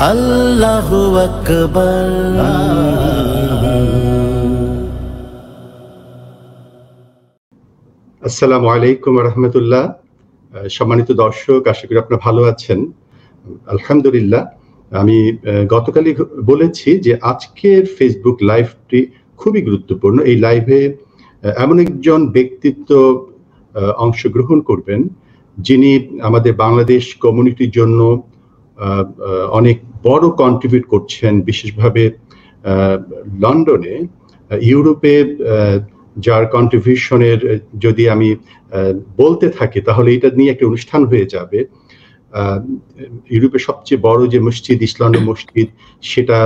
আল্লাহু আকবার। আসসালামু আলাইকুম ওয়া রাহমাতুল্লাহ। সম্মানিত দর্শক, আশা করি আপনারা ভালো আছেন। আলহামদুলিল্লাহ। আমি গতকালই বলেছি যে আজকের ফেসবুক লাইভটি খুবই গুরুত্বপূর্ণ। এই লাইভে এমন একজন ব্যক্তিত্ব অংশগ্রহণ করবেন যিনি আমাদের বাংলাদেশ কমিউনিটির জন্য অনেক বড় কন্ট্রিবিউট করছেন, বিশেষভাবে লন্ডনে, ইউরোপে যার কন্ট্রিবিউশনের যদি আমি বলতে থাকি তাহলে এটা নিয়ে একটা অনুষ্ঠান হয়ে যাবে। ইউরোপের সবচেয়ে বড় যে মসজিদ, ইস্ট লন্ডন মসজিদ, সেটা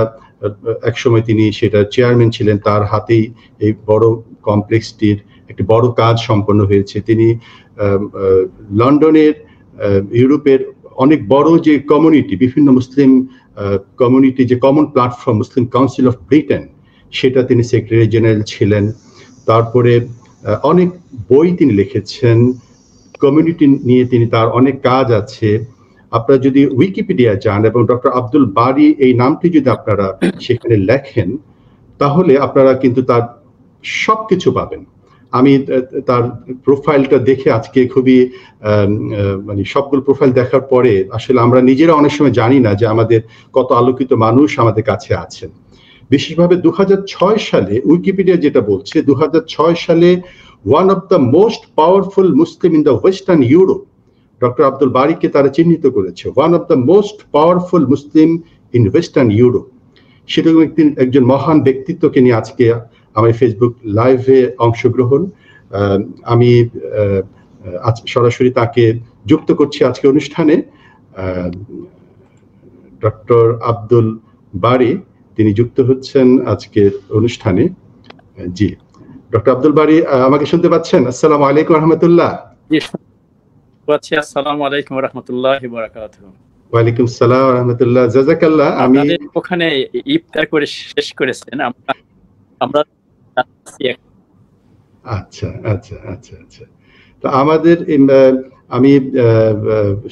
একসময় তিনি সেটা চেয়ারম্যান ছিলেন, তার হাতেই এই বড় কমপ্লেক্সটির একটি বড় কাজ সম্পন্ন হয়েছে। তিনি লন্ডনের, ইউরোপের অনেক বড় যে কমিউনিটি, বিভিন্ন মুসলিম কমিউনিটি, যে common platform Muslim council of Britain, সেটা তিনি সেক্রেটারি জেনারেল ছিলেন। তারপরে অনেক বই তিনি লিখেছেন, কমিউনিটি নিয়ে তিনি তার অনেক কাজ আছে। আপনারা যদি উইকিপিডিয়া যান এবং ডক্টর আব্দুল বারী এই নামটি যদি আপনারা সেখানে লেখেন, তাহলে আপনারা কিন্তু তার সবকিছু পাবেন। আমি তার প্রোফাইলটা দেখে আজকে খুবই মানে সবগুলো প্রোফাইল দেখার পরে আসলে আমরা নিজেরা অনেক সময় জানি না যে আমাদের কত আলোকিত মানুষ আমাদের কাছে আছেন। বিশেষভাবে 2006 সালে উইকিপিডিয়া যেটা বলছে, 2006 সালে one of the most powerful Muslim in the western Europe, doctor Abdul বারীকে তারা চিহ্নিত করেছে one of the most powerful Muslim in western Europe. সেরকম একজন মহান ব্যক্তিত্বকে নিয়ে আজকে আমার ফেসবুক লাইভে অংশগ্রহণ। আমি সরাসরি তাকে যুক্ত করছি আজকে অনুষ্ঠানে। ডক্টর আব্দুল বারী তিনি যুক্ত হচ্ছেন আজকের অনুষ্ঠানে। জি, ডক্টর আব্দুল বারী আমাকে শুনতে পাচ্ছেন? আসসালামু আলাইকুম রহমতুল্লাহ। আসসালামু আলাইকুম রাহমাতুল্লাহি ওয়া বারাকাতুহু। ওয়ালাইকুম আসসালাম ওয়া রাহমাতুল্লাহ। জাযাকাল্লাহ। আমি ওখানে ইফতার করে শেষ করেছেন, আমরা আচ্ছা আচ্ছা আচ্ছা আচ্ছা। তো আমাদের আমি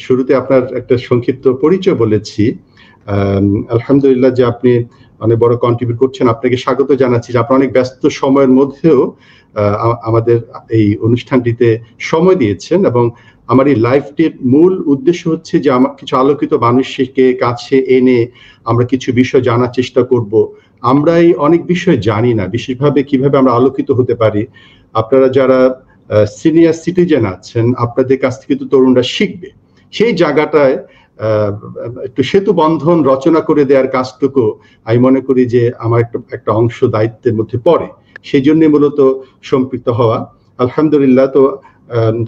শুরুতে আপনার একটা সংক্ষিপ্ত পরিচয় বলেছি। আলহামদুলিল্লাহ যে আপনি অনেক বড় কন্ট্রিবিউট করছেন, আপনাকে স্বাগত জানাচ্ছি। যে আপনি অনেক ব্যস্ত সময়ের মধ্যেও আমাদের এই অনুষ্ঠানটিতে সময় দিয়েছেন, এবং আমার এই লাইভটির মূল উদ্দেশ্য হচ্ছে যে আমার কিছু আলোকিত মানুষকে কাছে এনে আমরা কিছু বিষয় জানার চেষ্টা করব। আমরা এই অনেক বিষয় জানি না, বিশেষভাবে কিভাবে আমরা আলোকিত হতে পারি। আপনারা যারা সিনিয়র সিটিজেন আছেন, আপনাদের কাছ থেকে তো তরুণরা শিখবে। সেই জায়গাটায় একটু সেতু বন্ধন রচনা করে দেওয়ার কাজটুকু আমি মনে করি যে আমার একটা অংশ দায়িত্বের মধ্যে পড়ে, সেই জন্য মূলত সম্পৃক্ত হওয়া। আলহামদুলিল্লাহ। তো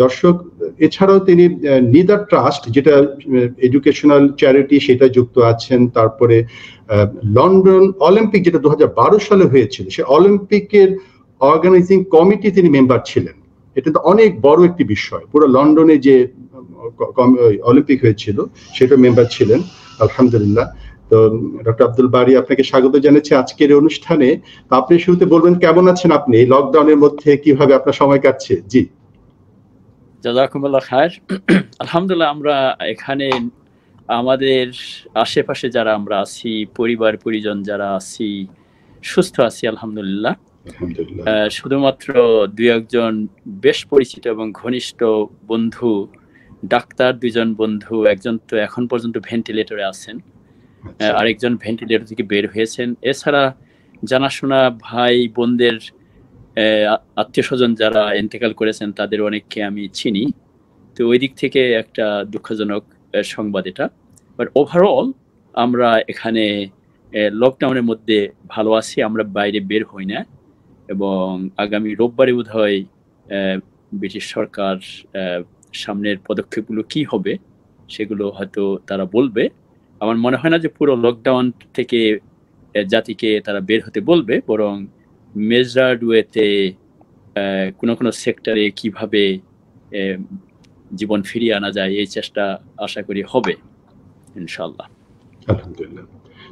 দর্শক, এছাড়াও তিনি নিদার ট্রাস্ট, যেটা এডুকেশনাল চ্যারিটি, সেটা যুক্ত আছেন। তারপরে লন্ডন অলিম্পিক, যেটা 2012 সালে হয়েছিল, সে অলিম্পিকের অর্গানাইজিং কমিটি তিনি মেম্বার ছিলেন। এটা তো অনেক বড় একটি বিষয়। পুরো লন্ডনে যে অলিম্পিক হয়েছিল সেটা মেম্বার ছিলেন। আলহামদুলিল্লাহ। তো ডক্টর আব্দুল বারী, আপনাকে স্বাগত জানাচ্ছি আজকের অনুষ্ঠানে। তো আপনি শুরুতে বলবেন কেমন আছেন আপনি, এই লকডাউনের মধ্যে কিভাবে আপনার সময় কাটছে? জি, জাযাকুমুল্লাহ খায়ের। আলহামদুলিল্লাহ, আমরা এখানে আমাদের আশেপাশে যারা আমরা আছি, পরিবার পরিজন যারা আছি, সুস্থ আছি আলহামদুলিল্লাহ। শুধুমাত্র দুই একজন বেশ পরিচিত এবং ঘনিষ্ঠ বন্ধু, ডাক্তার, দুইজন বন্ধু, একজন তো এখন পর্যন্ত ভেন্টিলেটরে আছেন, আরেকজন ভেন্টিলেটর থেকে বের হয়েছেন। এছাড়া জানাশোনা ভাই বোনদের আত্মীয় স্বজন যারা ইন্তেকাল করেছেন তাদের অনেককে আমি চিনি। তো ওই দিক থেকে একটা দুঃখজনক সংবাদ এটা। বাট ওভারঅল আমরা এখানে লকডাউনের মধ্যে ভালো আছি, আমরা বাইরে বের হই না। এবং আগামী রোববারে বোধহয় ব্রিটিশ সরকার সামনের পদক্ষেপগুলো কি হবে সেগুলো হয়তো তারা বলবে। আমার মনে হয় না যে পুরো লকডাউন থেকে জাতিকে তারা বের হতে বলবে, বরং মেজার্ড ওয়েতে কোনো কোনো সেক্টরে কিভাবে জীবন ফিরিয়ে আনা যায় এই চেষ্টা আশা করি হবে ইনশাআল্লাহ। আলহামদুলিল্লাহ।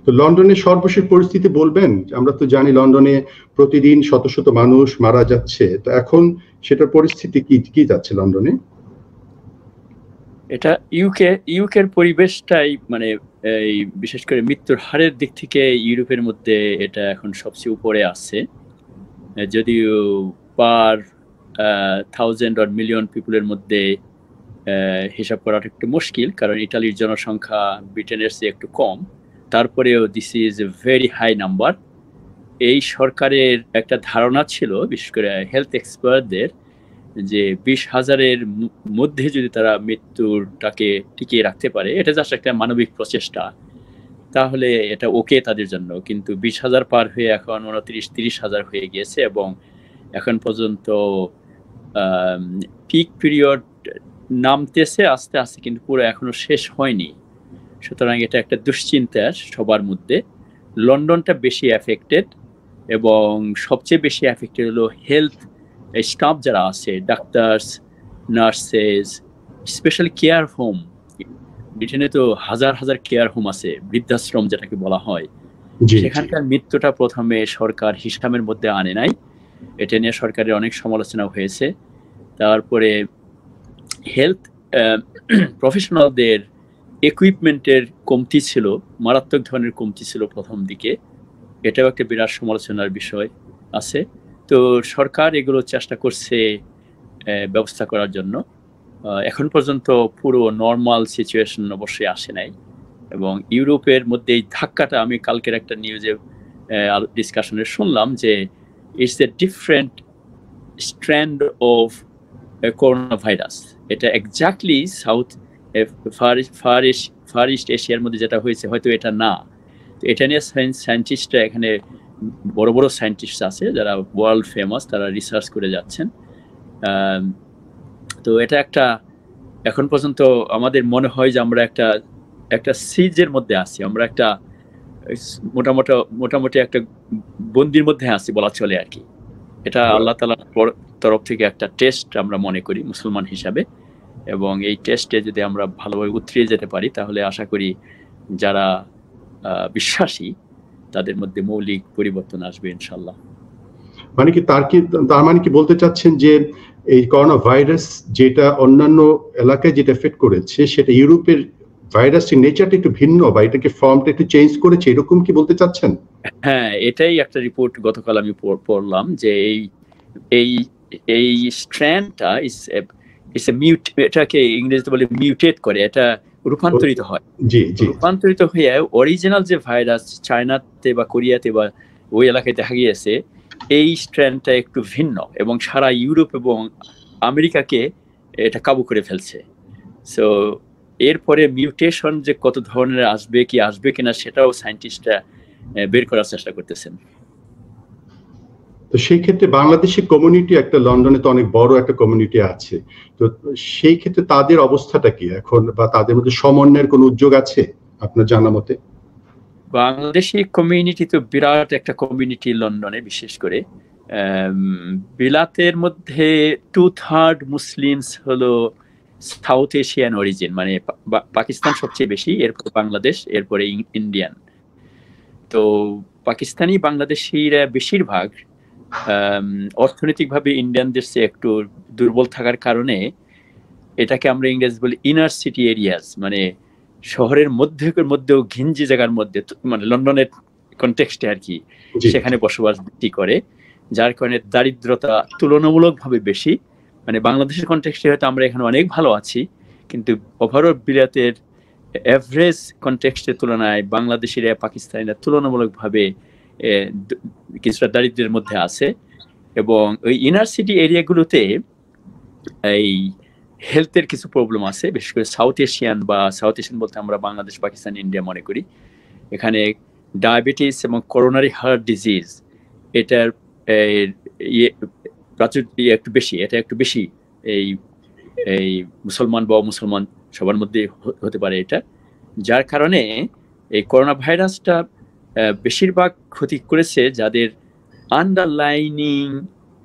তো লন্ডনের সর্বশেষ পরিস্থিতি বলবেন? আমরা তো জানি লন্ডনে প্রতিদিন শত শত মানুষ মারা যাচ্ছে, তো এখন সেটার পরিস্থিতি কি যাচ্ছে লন্ডনে? এটা ইউকের পরিবেশটাই মানে এই বিশেষ করে মৃত্যুর হারের দিক থেকে ইউরোপের মধ্যে এটা এখন সবচেয়ে উপরে আছে। যদিও পার 1000 or million পিপলের মধ্যে হিসাব করাটা একটু মুশকিল, কারণ ইটালির জনসংখ্যা ব্রিটেনের চেয়ে একটু কম, তারপরেও this is a very high number. এই সরকারের একটা ধারণা ছিল, বিশেষ করে হেলথ এক্সপার্টদের, যে 20,000-এর মধ্যে যদি তারা মৃত্যুটাকে টিকিয়ে রাখতে পারে, এটা জাস্ট একটা মানবিক প্রচেষ্টা, তাহলে এটা ওকে তাদের জন্য। কিন্তু 20,000 পার হয়ে এখন 29-30,000 হয়ে গিয়েছে, এবং এখন পর্যন্ত পিক পিরিয়ড নামতেছে আস্তে আস্তে, কিন্তু পুরো এখনো শেষ হয়নি। সুতরাং এটা একটা দুশ্চিন্তার সবার মধ্যে। লন্ডনটা বেশি এফেক্টেড, এবং সবচেয়ে বেশি এফেক্টেড হলো হেলথ স্টাফ যারা আছে, doctor's, nurses, specially care home. ব্রিটেনে তো হাজার হাজার কেয়ার হোম আছে, বৃদ্ধাশ্রম যেটাকে বলা হয়। সেখানকার মৃত্যুটা প্রথমে সরকার হিসাবের মধ্যে আনে নাই, এটা নিয়ে সরকারের অনেক সমালোচনা হয়েছে। তারপরে হেলথ প্রফেশনালদের ইকুইপমেন্টের কমতি ছিল, মারাত্মক ধরনের কমতি ছিল প্রথম দিকে, এটাও একটা বিরাট সমালোচনার বিষয় আছে। তো সরকার এগুলো চেষ্টা করছে ব্যবস্থা করার জন্য। এখন পর্যন্ত পুরো নর্মাল সিচুয়েশন অবশ্যই আসে নাই, এবং ইউরোপের মধ্যে এই ধাক্কাটা, আমি কালকের একটা নিউজে ডিসকাশনে শুনলাম যে it's a different strand of corona virus. এটা এক্স্যাক্টলি ফার ইস্ট এশিয়ার মধ্যে যেটা হয়েছে হয়তো এটা না। তো এটা নিয়ে সায়েন্টিস্টরা, এখানে বড় বড় সায়েন্টিস্ট আছে যারা ওয়ার্ল্ড ফেমাস, তারা রিসার্চ করে যাচ্ছেন। তো এটা একটা, এখন পর্যন্ত আমাদের মনে হয় যে আমরা একটা সিজের মধ্যে আছি, আমরা একটা মোটামুটি একটা বন্দির মধ্যে আছি বলা চলে আর কি। এটা আল্লাহ তাআলার তরফ থেকে একটা টেস্ট আমরা মনে করি মুসলমান হিসাবে, এবং এই টেস্টে যদি আমরা ভালোভাবে উতরিয়ে যেতে পারি, তাহলে আশা করি যারা বিশ্বাসী তাদের মধ্যে মৌলিক পরিবর্তন আসবে ইনশাল্লাহ। তার মানে কি বলতে চাচ্ছেন যে এই করোনা ভাইরাস যেটা অন্যান্য এলাকায় যেটা এফেক্ট করেছে, সেটা ইউরোপের ভাইরাসের নেচারটা একটু ভিন্ন, বা এটাকে ফর্মটা একটু চেঞ্জ করেছে, এরকম কি বলতে চাচ্ছেন? হ্যাঁ, এটাই একটা রিপোর্ট গতকাল আমি পড়লাম, যে এই স্ট্র্যান্ডটা এটাকে ইংরেজিতে বলে মিউটেট করে, এটা রূপান্তরিত হয়। রূপান্তরিত হয়ে অরিজিনাল যে ভাইরাস চায়নাতে বা কোরিয়াতে বা ওই এলাকায় দেখা গিয়েছে, এই স্ট্র্যান্ডটা একটু ভিন্ন, এবং সারা ইউরোপ এবং আমেরিকাকে এটা কাবু করে ফেলছে। সো এরপরে মিউটেশন যে কত ধরনের আসবে কিনা, সেটাও সায়েন্টিস্টরা বের করার চেষ্টা করতেছেন। তো সেই ক্ষেত্রে বাংলাদেশি কমিউনিটি, একটা লন্ডনে তো অনেক বড় একটা কমিউনিটি আছে, তো সেই ক্ষেত্রে তাদের অবস্থাটা কি এখন, বা তাদের মধ্যে সমন্বয়ের কোনো উদ্যোগ আছে আপনার জানা মতে? বাংলাদেশি কমিউনিটি তো বিরাট একটা কমিউনিটি লন্ডনে, বিশেষ করে বিলাতের মধ্যে 2/3 মুসলিমস হলো সাউথ এশিয়ান অরিজিন, মানে পাকিস্তান সবচেয়ে বেশি, এরপর বাংলাদেশ, এরপরে ইন্ডিয়ান। তো পাকিস্তানি বাংলাদেশিরা বেশিরভাগ অর্থনৈতিকভাবে ইন্ডিয়ানদের চেয়ে একটু দুর্বল থাকার কারণে এটাকে আমরা ইংরেজি বলি ইনার সিটি এরিয়াস, মানে শহরের মধ্যেও ঘিঞ্জি জায়গার মধ্যে, মানে লন্ডনের কনটেক্সটে আর কি, সেখানে বসবাস করে, যার কারণে দারিদ্রতা তুলনামূলকভাবে বেশি। মানে বাংলাদেশের কনটেক্সটে হয়তো আমরা এখানে অনেক ভালো আছি, কিন্তু ওভারঅল বিলাতের এভারেজ কনটেক্সটের তুলনায় বাংলাদেশিরা, পাকিস্তানিরা তুলনামূলকভাবে কিছুটা দারিদ্রের মধ্যে আছে। এবং ওই ইনার সিটি এরিয়াগুলোতে এই হেলথের কিছু প্রবলেম আছে, বিশেষ করে সাউথ এশিয়ান বলতে আমরা বাংলাদেশ, পাকিস্তান, ইন্ডিয়া মনে করি। এখানে ডায়াবেটিস এবং করোনারি হার্ট ডিজিজ, এটার প্রাচুর্য একটু বেশি, এটা একটু বেশি এই মুসলমান বা অমুসলমান সবার মধ্যে হতে পারে এটা, যার কারণে এই করোনা ভাইরাসটা বেশিরভাগ ক্ষতি করেছে যাদের আন্ডারলাইনিং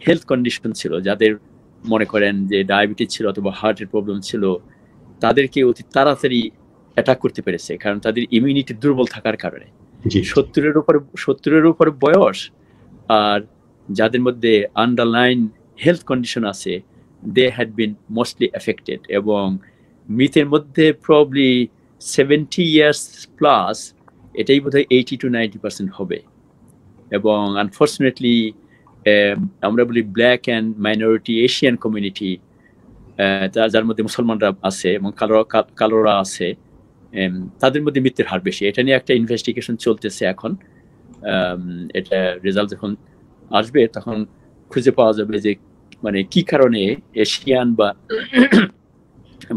হেলথ কন্ডিশন ছিল, যাদের মনে করেন যে ডায়াবেটিস ছিল অথবা হার্টের প্রবলেম ছিল, তাদেরকে অতি তাড়াতাড়ি অ্যাটাক করতে পেরেছে, কারণ তাদের ইমিউনিটি দুর্বল থাকার কারণে। 70-এর উপর বয়স আর যাদের মধ্যে আন্ডারলাইন হেলথ কন্ডিশন আছে, they had been mostly affected, এবং মৃতের মধ্যে প্রবলি 70 ইয়ার্স প্লাস এটাই বোধহয় 80-90% হবে। এবং আনফর্চুনেটলি আমরা বলি black and minority Asian community, যার মধ্যে মুসলমানরা আছে এবং কালোরা আছে, তাদের মধ্যে মৃত্যুর হার বেশি। এটা নিয়ে একটা ইনভেস্টিগেশন চলতেছে এখন। এটা রেজাল্ট যখন আসবে তখন খুঁজে পাওয়া যাবে যে মানে কি কারণে এশিয়ান বা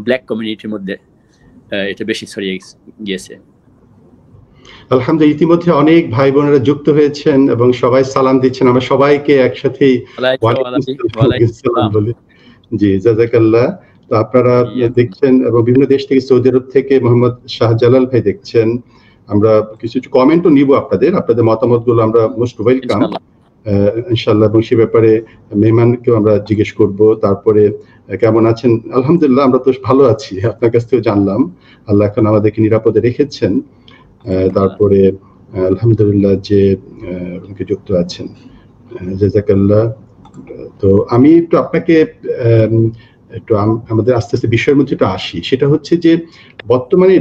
ব্ল্যাক কমিউনিটির মধ্যে এটা বেশি ছড়িয়ে গিয়েছে। আলহামদুলিল্লাহ, ইতিমধ্যে অনেক ভাই বোনেরা যুক্ত হয়েছেন এবং সবাই সালাম দিচ্ছেন। আমরা সবাইকে একসাথেই বলি। জি, জাযাকাল্লাহ। তো আপনারা দেখছেন এবং বিভিন্ন দেশ থেকে, সৌদি আরব থেকে মোহাম্মদ শাহজালাল ভাই দেখছেন। আমরা কিছু কমেন্টও নিব আপনাদের মতামতগুলো আমরা মোস্ট ওয়েলকাম ইনশাআল্লাহ। এবং সে ব্যাপারে মেহমানকেও আমরা জিজ্ঞেস করব। তারপরে কেমন আছেন? আলহামদুলিল্লাহ, আমরা তো ভালো আছি, আপনার কাছ থেকে জানলাম। আল্লাহ এখন আমাদেরকে নিরাপদে রেখেছেন। তারপরে আলহামদুলিল্লাহ যে উনি যুক্ত আছেন, জাযাকাল্লাহ। তো আমি একটু আপনাকে একটু আমাদের আস্তে আস্তে বিষয়ের মধ্যে একটু আসি। সেটা হচ্ছে যে বর্তমানে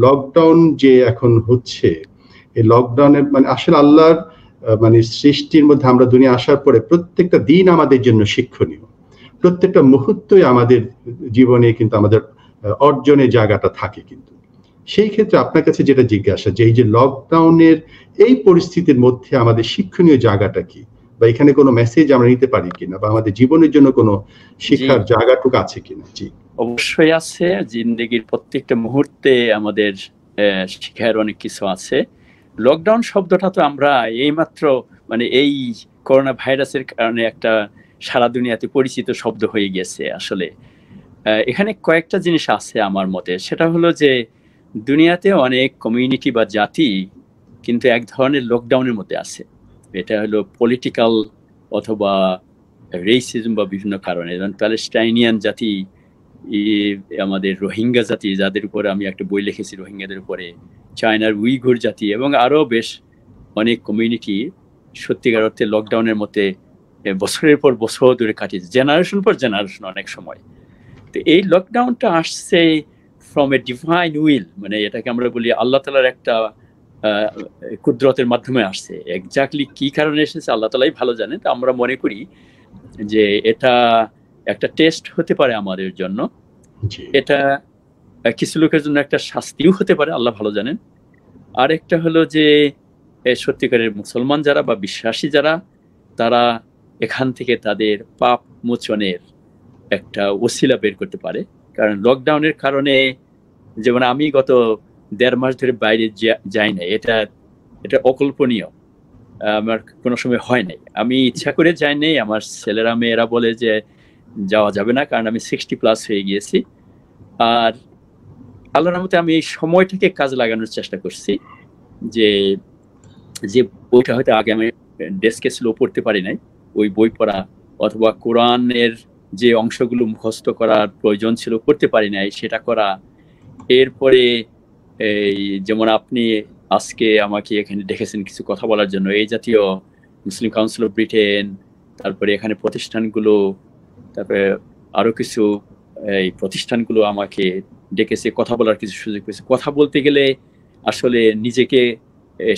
লকডাউন যে এখন হচ্ছে, এই লকডাউনের মানে আসলে আল্লাহর মানে সৃষ্টির মধ্যে আমরা দুনিয়া আসার পরে প্রত্যেকটা দিন আমাদের জন্য শিক্ষণীয়। প্রত্যেকটা মুহূর্তই আমাদের জীবনে কিন্তু আমাদের অর্জনের জায়গাটা থাকে। কিন্তু সেই ক্ষেত্রে আপনার কাছে যেটা জিজ্ঞাসা, যে এই যে লকডাউনের এই পরিস্থিতির মধ্যে আমাদের শিক্ষণীয় জায়গাটা কি, বা এখানে কোনো মেসেজ আমরা নিতে পারি কিনা, বা আমাদের জীবনের জন্য কোনো শিক্ষার জায়গাটুকু আছে কিনা? জি, অবশ্যই আছে। জিন্দেগির প্রত্যেকটা মুহূর্তে আমাদের শিক্ষার অনেক কিছু আছে। লকডাউন শব্দটা তো আমরা এইমাত্র মানে এই করোনা ভাইরাসের কারণে একটা সারা দুনিয়াতে পরিচিত শব্দ হয়ে গেছে। আসলে এখানে কয়েকটা জিনিস আছে আমার মতে। সেটা হলো যে দুনিয়াতে অনেক কমিউনিটি বা জাতি কিন্তু এক ধরনের লকডাউনের মধ্যে আছে। এটা হলো পলিটিক্যাল অথবা রেসিজম বা বিভিন্ন কারণে। যেমন প্যালেস্টাইনিয়ান জাতি, আমাদের রোহিঙ্গা জাতি, যাদের উপরে আমি একটা বই লিখেছি রোহিঙ্গাদের উপরে, চায়নার উইঘুর জাতি এবং আরো বেশ অনেক কমিউনিটি সত্যিকার অর্থে লকডাউনের মধ্যে বছরের পর বছর ধরে কাটিয়েছে, জেনারেশন পর জেনারেশন অনেক সময়। তো এই লকডাউনটা আসছে ফ্রম এ ডিভাইন উইল, মানে এটাকে আমরা বলি আল্লাহ তাআলার একটা কুদরতের মাধ্যমে আসছে। এক্স্যাক্টলি কি কারণে এসেছে আল্লাহ তাআলাই ভালো জানেন। তো আমরা মনে করি যে এটা একটা টেস্ট হতে পারে আমাদের জন্য। এটা কিছু লোকের জন্য একটা শাস্তিও হতে পারে, আল্লাহ ভালো জানেন। আর একটা হলো যে সত্যিকারের মুসলমান যারা বা বিশ্বাসী যারা, তারা এখান থেকে তাদের পাপ মোচনের একটা ওসিলা বের করতে পারে। কারণ লকডাউনের কারণে, যেমন আমি গত 1.5 মাস ধরে বাইরে যাই না, এটা অকল্পনীয়। আমার কোনো সময় হয় নাই, আমি ইচ্ছা করে যাই নাই। আমার ছেলেরা মেয়েরা বলে যে যাওয়া যাবে না, কারণ আমি 60+ হয়ে গিয়েছি। আর আল্লাহর রহমতে আমি এই সময়টাকে কাজে লাগানোর চেষ্টা করছি। যে বইটা হয়তো আগে আমি ডেস্কে ছিল পড়তে পারি নাই, ওই বই পড়া, অথবা কোরআনের যে অংশগুলো মুখস্থ করার প্রয়োজন ছিল করতে পারি নাই, সেটা করা। এরপরে এই যেমন আপনি আজকে আমাকে এখানে ডেকেছেন কিছু কথা বলার জন্য, এই জাতীয় মুসলিম কাউন্সিল অফ ব্রিটেন, তারপরে এখানে প্রতিষ্ঠানগুলো, তারপরে আরো কিছু এই প্রতিষ্ঠানগুলো আমাকে ডেকেছে, কথা বলার কিছু সুযোগ পেয়েছে। কথা বলতে গেলে আসলে নিজেকে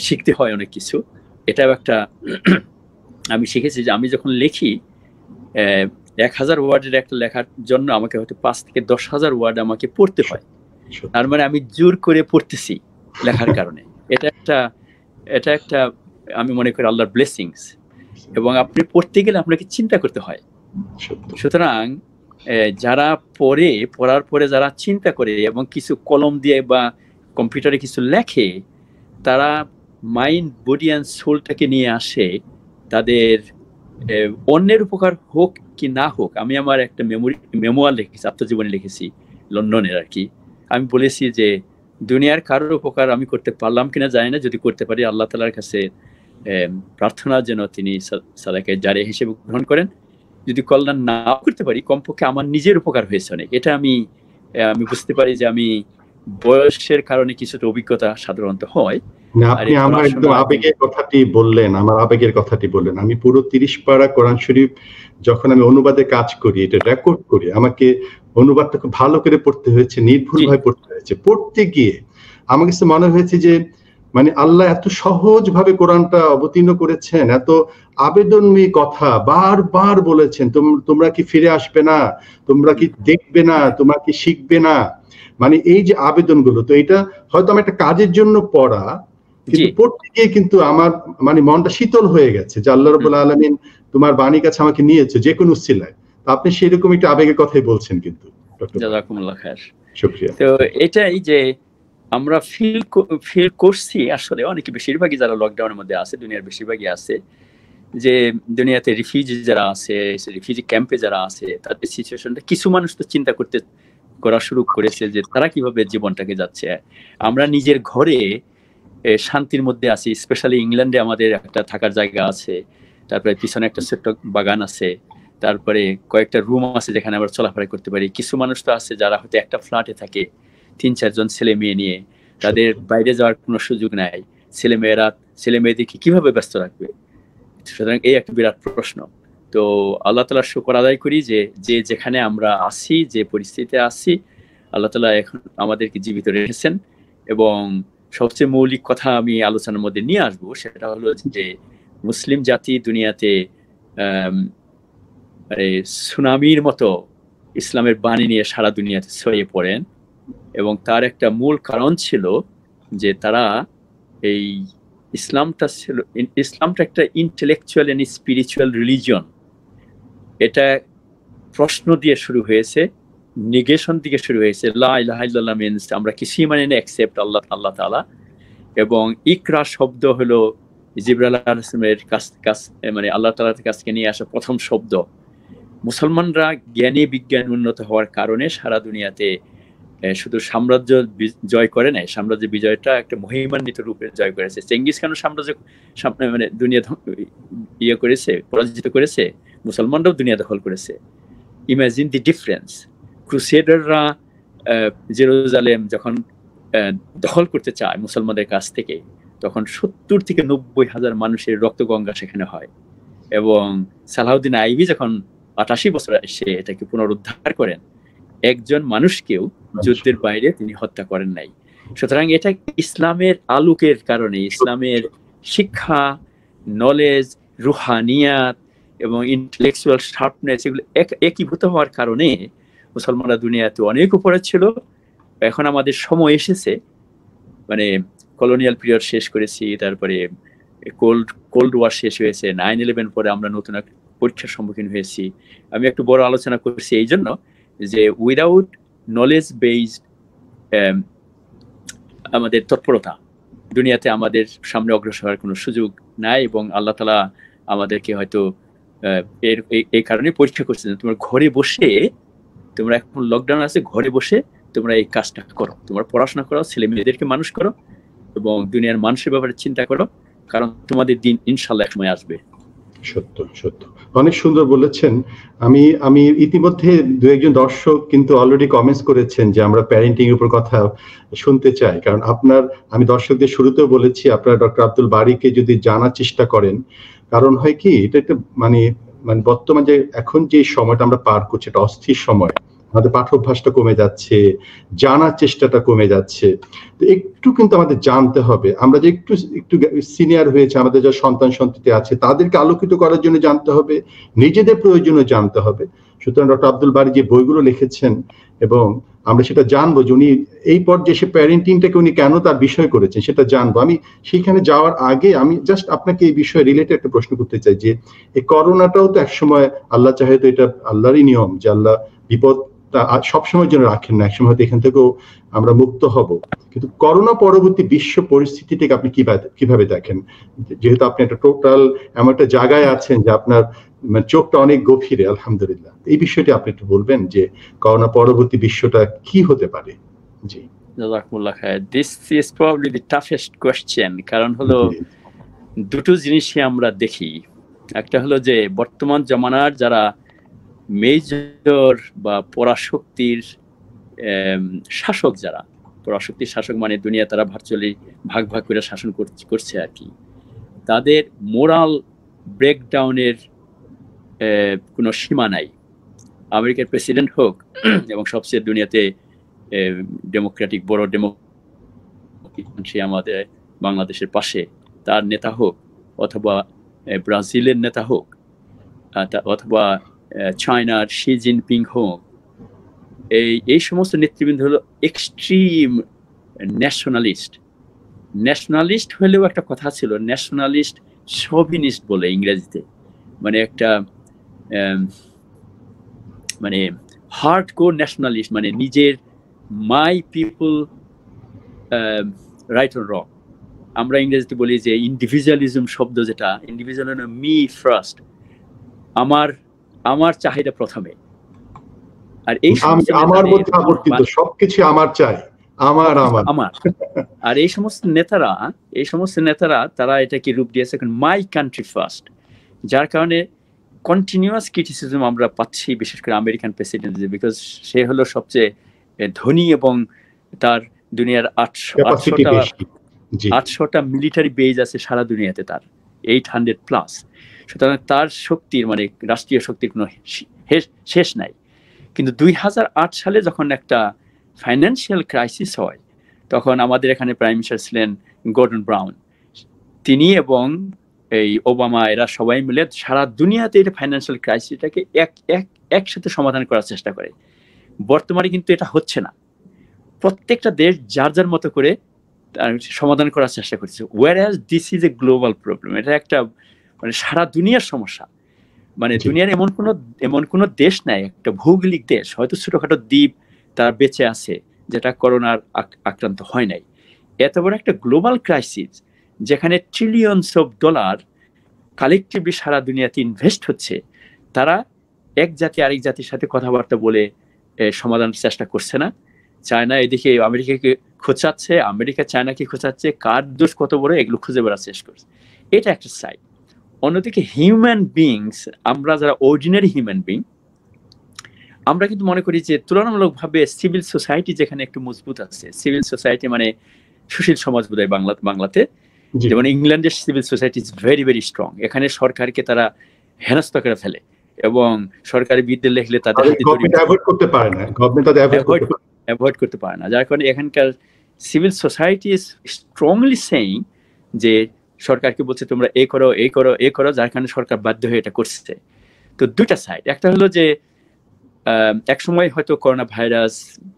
শিখতে হয় অনেক কিছু। এটাও একটা আমি শিখেছি যে আমি যখন লিখি 1000 ওয়ার্ডের একটা লেখার জন্য আমাকে হয়তো 5 থেকে 10,000 ওয়ার্ড আমাকে পড়তে হয়। তার মানে আমি জোর করে পড়তেছি লেখার কারণে। এটা একটা আমি মনে করি আল্লাহর ব্লেসিংস। এবং আপনি পড়তে গেলে আপনাকে চিন্তা করতে হয়। সুতরাং যারা পড়ার পরে যারা চিন্তা করে এবং কিছু কলম দিয়ে বা কম্পিউটারে কিছু লেখে, তারা মাইন্ড, বডি অ্যান্ড সোলটাকে নিয়ে আসে। তাদের অন্যের উপকার হোক কি না হোক, আমি আমার একটা মেমোয়ার লিখেছি, আত্মজীবনী লিখেছি লন্ডনের আর কি। আমি বলেছি যে দুনিয়ার কারোর উপকার আমি করতে পারলাম কিনা জানি না, যদি করতে পারি আল্লাহ তাআলার কাছে প্রার্থনা যেন তিনি সাদাকায়ে জারিয়া হিসেবে গ্রহণ করেন। যদি কল্যাণ না করতে পারি, কমপক্ষে আমার নিজের উপকার হয়েছে অনেক। এটা আমি বুঝতে পারি যে আমি বয়সের কারণে কিছুটা অভিজ্ঞতা সাধারণত হয়। না, আর আপনি এই আমার একদম পড়াশোনা এবং আবেগের কথাটি বললেন, আমার আবেগের কথাটি বললেন। আমি পুরো 30 পারা কোরআন শরীফ যখন আমি অনুবাদে কাজ করি, এটা রেকর্ড করি, আমাকে অনুবাদটা খুব ভালো করে পড়তে হয়েছে, জি, নির্ভুলভাবে পড়তে হয়েছে। পড়তে গিয়ে আমার কাছে মনে হয়েছে যে মানে আল্লাহ এত সহজভাবে কোরআনটা অবতীর্ণ করেছেন, এত আবেদনময়ী কথা বারবার বলেছেন, তোমরা কি ফিরে আসবে না, তোমরা কি দেখবে না, তোমরা কি শিখবে না, মানে এই যে আবেদনগুলো, তো এটা হয়তো আমার একটা কাজের জন্য পড়া, জি, কিন্তু পড়তে গিয়ে কিন্তু আমার মানে মনটা শীতল হয়ে গেছে যে আল্লাহ রাব্বুল আলামিন তোমার বাণীর কাছে আমাকে নিয়েছে যে কোনো উসিলায়। তো আপনি সেরকম একটা আবেগের কথাই বলছেন কিন্তু ডক্টর ভাই। জাযাকুমুল্লাহ খায়ের। শুকরিয়া। তো এটাই যে আমরা ফিল করছি আসলে অনেকে, বেশিরভাগই যারা লকডাউনের মধ্যে আছে, দুনিয়ার বেশিরভাগই আছে, যে দুনিয়াতে রিফিউজি যারা আছে, রিফিউজি ক্যাম্পে যারা আছে, তাদের সিচুয়েশনটা কিছু মানুষ তো চিন্তা করা শুরু করেছে যে তারা কিভাবে জীবনটাকে যাচ্ছে। আমরা নিজের ঘরে শান্তির মধ্যে আছি, স্পেশালি ইংল্যান্ডে আমাদের একটা থাকার জায়গা আছে, তারপরে পিছনে একটা ছোট্ট বাগান আছে, তারপরে কয়েকটা রুম আছে যেখানে আমরা চলাফেরা করতে পারি। কিছু মানুষ তো আছে যারা হয়তো একটা ফ্ল্যাটে থাকে 3-4 জন ছেলে মেয়ে নিয়ে, তাদের বাইরে যাওয়ার কোনো সুযোগ নাই। ছেলে মেয়েদেরকে কিভাবে ব্যস্ত রাখবে? সুতরাং এই একটা বিরাট প্রশ্ন। তো আল্লাহ তাআলার শুকর আদায় করি যে যেখানে আমরা আছি, যে পরিস্থিতিতে আছি, আল্লাহ তাআলা এখন আমাদেরকে জীবিত রেখেছেন। এবং সবচেয়ে মৌলিক কথা আমি আলোচনার মধ্যে নিয়ে আসবো, সেটা হলো যে মুসলিম জাতি দুনিয়াতে সুনামির মতো ইসলামের বাণী নিয়ে সারা দুনিয়াতে ছড়িয়ে পড়েন। এবং তার একটা মূল কারণ ছিল যে তারা এই ইসলামটা একটা ইন্টেলেকচুয়াল এন্ড স্পিরিচুয়াল রিলিজিয়ন। এটা প্রশ্ন দিয়ে শুরু হয়েছে, নেগেশন থেকে শুরু হয়েছে। লা ইলাহা ইল্লাল্লাহ মিনস আমরা কিছুই মানে না এক্সেপ্ট আল্লাহ তাআলা। এবং ইকরা শব্দ হলো জিবরাইল আলাইহিস সালামের কাছ মানে আল্লাহ তাআলার কাছ থেকে নিয়ে আসা প্রথম শব্দ। মুসলমানরা জ্ঞানী বিজ্ঞান উন্নত হওয়ার কারণে সারা দুনিয়াতে শুধু সাম্রাজ্য জয় করে নাই, সাম্রাজ্য বিজয়টা একটা মহিমান্বিত রূপে জয় করেছে। চেঙ্গিস খানও সাম্রাজ্য মানে দুনিয়া ইয়ে করেছে, পরাজিত করেছে, মুসলমানরাও দুনিয়া দখল করেছে। Imagine the difference. ক্রুসেডাররা জেরুজালেম যখন দখল করতে চায় মুসলমানদের কাছ থেকে, তখন 70,000-90,000 মানুষের রক্তগঙ্গা সেখানে হয়। এবং সালাউদ্দিন আইবি যখন 88 বছর এসে এটাকে পুনরুদ্ধার করেন, একজন মানুষকেও যুদ্ধের বাইরে তিনি হত্যা করেন নাই। সুতরাং এটা ইসলামের আলোকের কারণে, ইসলামের শিক্ষা, নলেজ, রুহানিয়াত এবং ইন্টেলেকচুয়াল শার্পনেস এগুলো একীভূত হওয়ার কারণে মুসলমানরা দুনিয়াতে অনেক উপরে ছিল। এখন আমাদের সময় এসেছে, মানে কলোনিয়াল পিরিয়ড শেষ করেছি, তারপরে কোল্ড ওয়ার শেষ হয়েছে, 9/11 পরে আমরা নতুন এক পরীক্ষার সম্মুখীন হয়েছি। আমি একটু বড় আলোচনা করছি এই জন্য যে উইদাউট নলেজ বেসড আমাদের তৎপরতা দুনিয়াতে আমাদের সামনে অগ্রসর হওয়ার কোনো সুযোগ নাই। এবং আল্লাহ তাআলা আমাদেরকে হয়তো এই কারণে পরীক্ষা করছেন, তোমার ঘরে বসে, তোমরা এখন লকডাউন আছে, ঘরে বসে তোমরা এই কাজটা করো, তোমরা পড়াশোনা করো, ছেলে মেয়েদেরকে মানুষ করো এবং দুনিয়ার মানুষের ব্যাপারে চিন্তা করো, কারণ তোমাদের দিন ইনশাল্লাহ এক সময় আসবে। সত্য সত্য, অনেক সুন্দর বলেছেন। আমি ইতিমধ্যে দু একজন দর্শক কিন্তু অলরেডি কমেন্টস করেছেন যে আমরা প্যারেন্টিং এর উপর কথা শুনতে চাই। কারণ আমি দর্শকদের শুরুতেও বলেছি, আপনারা ডক্টর আব্দুল বারীকে যদি জানার চেষ্টা করেন, কারণ হয় কি, এটা একটা মানে বর্তমান যে এখন যে সময়টা আমরা পার করছি, এটা অস্থির সময়, আমাদের পাঠ্যাভ্যাসটা কমে যাচ্ছে, জানার চেষ্টাটা কমে যাচ্ছে। তো একটু কিন্তু আমাদের জানতে হবে, আমরা যে একটু সিনিয়র হয়েছে, আমাদের যা সন্তান সন্ততি আছে, তাদেরকে আলোকিত করার জন্য জানতে হবে, নিজেদের প্রয়োজনে জানতে হবে। সুতরাং ডক্টর আব্দুল বারী যে বইগুলো লিখেছেন, এবং আমরা সেটা জানবো যে উনি এই পর্যায়ে সে প্যারেন্টিংটাকে উনি কেন তার বিষয় করেছেন সেটা জানবো। আমি সেখানে যাওয়ার আগে আমি জাস্ট আপনাকে এই বিষয়ে রিলেটেড একটা প্রশ্ন করতে চাই যে এই করোনাটাও তো একসময় আল্লাহ চাহে তো এটা আল্লাহরই নিয়ম যে আল্লাহ বিপদ সবসময়ের জন্য রাখেন না, একসময় হয়তো এখান থেকেও আমরা মুক্ত হব। কিন্তু করোনা পরবর্তী বিশ্ব পরিস্থিতিটাকে আপনি কিভাবে দেখেন, যেহেতু আপনি একটা টোটাল এমন একটা জায়গায় আছেন যে আপনার চোখটা অনেক গভীরে, আলহামদুলিল্লাহ, এই বিষয়টি আপনি একটু বলবেন যে করোনা পরবর্তী বিশ্বটা কি হতে পারে? জি, জাযাকুমুল্লাহ খায়ের। This is probably the toughest question. কারণ হলো দুটো জিনিসই আমরা দেখি। একটা হলো যে বর্তমান জামানার যারা মেজর বা পরাশক্তির শাসক যারা, পরাশক্তির শাসক মানে দুনিয়া তারা ভার্চুয়ালি ভাগ ভাগ করে শাসন করছে আর কি। তাদের মোরাল ব্রেকডাউনের কোনো সীমা নাই। আমেরিকার প্রেসিডেন্ট হোক এবং সবচেয়ে দুনিয়াতে ডেমোক্রেটিক বড় ডেমোক্রেসি আমাদের বাংলাদেশের পাশে, তার নেতা হোক, অথবা ব্রাজিলের নেতা হোক, অথবা চায়নার শি জিনপিং হোক, এই সমস্ত নেতৃবৃন্দ হলো এক্সট্রিম ন্যাশনালিস্ট হলেও একটা কথা ছিল, ন্যাশনালিস্ট শোভিনিস্ট বলে ইংরেজিতে, মানে একটা মানে হার্ডকোর ন্যাশনালিস্ট, মানে নিজের মাই পিপল রাইট অর রং। আমরা ইংরেজিতে বলি যে ইন্ডিভিজুয়ালিজম শব্দ, যেটা ইন্ডিভিজুয়াল মি ফার্স্ট, আমার চাহিদা প্রথমে। আর এই আমার মধ্যে আবর্তিত সবকিছু আমার চাই, আমার আর এই সমস্ত নেতারা তারা এটাকে রূপ দিয়েছে এখন মাই কান্ট্রি ফার্স্ট, যার কারণে কন্টিনিউয়াস ক্রিটিসিজম আমরা পাচ্ছি, বিশেষ করে আমেরিকান প্রেসিডেন্ট, বিকজ সে হলো সবচেয়ে ধনী এবং তার দুনিয়ার 800টা মিলিটারি বেজ আছে সারা দুনিয়াতে, তার 800+। সুতরাং তার শক্তির, মানে রাষ্ট্রীয় শক্তির কোনো শেষ নাই। কিন্তু 2008 সালে যখন একটা ফাইন্যান্সিয়াল ক্রাইসিস হয়, তখন আমাদের এখানে প্রাইম মিনিস্টার ছিলেন গর্ডন ব্রাউন। তিনি এবং এই ওবামা এরা সবাই মিলে সারা দুনিয়াতে এটা ফাইন্যান্সিয়াল ক্রাইসিসটাকে একসাথে সমাধান করার চেষ্টা করে। বর্তমানে কিন্তু এটা হচ্ছে না, প্রত্যেকটা দেশ যার যার মতো করে সমাধান করার চেষ্টা করছে। whereas this is a global problem, এটা একটা মানে সারা দুনিয়ার সমস্যা। মানে দুনিয়ার এমন কোনো দেশ নাই, একটা ভৌগোলিক দেশ, হয়তো ছোটখাটো দ্বীপ তার বেঁচে আছে যেটা করোনার আক্রান্ত হয় নাই। এত বড় একটা গ্লোবাল ক্রাইসিস, যেখানে ট্রিলিয়নস অফ ডলার কালেকটিভলি সারা দুনিয়াতে ইনভেস্ট হচ্ছে, তারা এক জাতি আরেক জাতির সাথে কথাবার্তা বলে সমাধানের চেষ্টা করছে না। চায়না এদিকে আমেরিকাকে খোঁচাচ্ছে, আমেরিকা চায়নাকে খোঁচাচ্ছে, কার দোষ কত বড় এগুলো খুঁজে বেড়ার চেষ্টা করছে। এটা একটা সাইড। অন্যদিকে হিউম্যান বিংস, আমরা যারা অর্ডিনারি হিউম্যান বিং, আমরা কিন্তু মনে করি যে তুলনামূলকভাবে সিভিল সোসাইটি যেখানে একটু মজবুত আছে, সিভিল সোসাইটি মানে সুশীল সমাজ বোধহয় বাংলাতে, যেমন ইংল্যান্ডের civil society is very very strong. এখানে সরকারকে তারা হেনস্থা করে ফেলে এবং সরকারি বিরুদ্ধে লিখলে তাদের অ্যাভয়েড করতে পারে না, যার কারণে এখানকার civil society is strongly saying যে সরকারকে বলছে তোমরা এই করো, যার কারণে সরকার বাধ্য হয়ে এটা করছে। তো দুইটা সাইড, একটা হলো যে এক সময় হয়তো করোনা ভাইরাস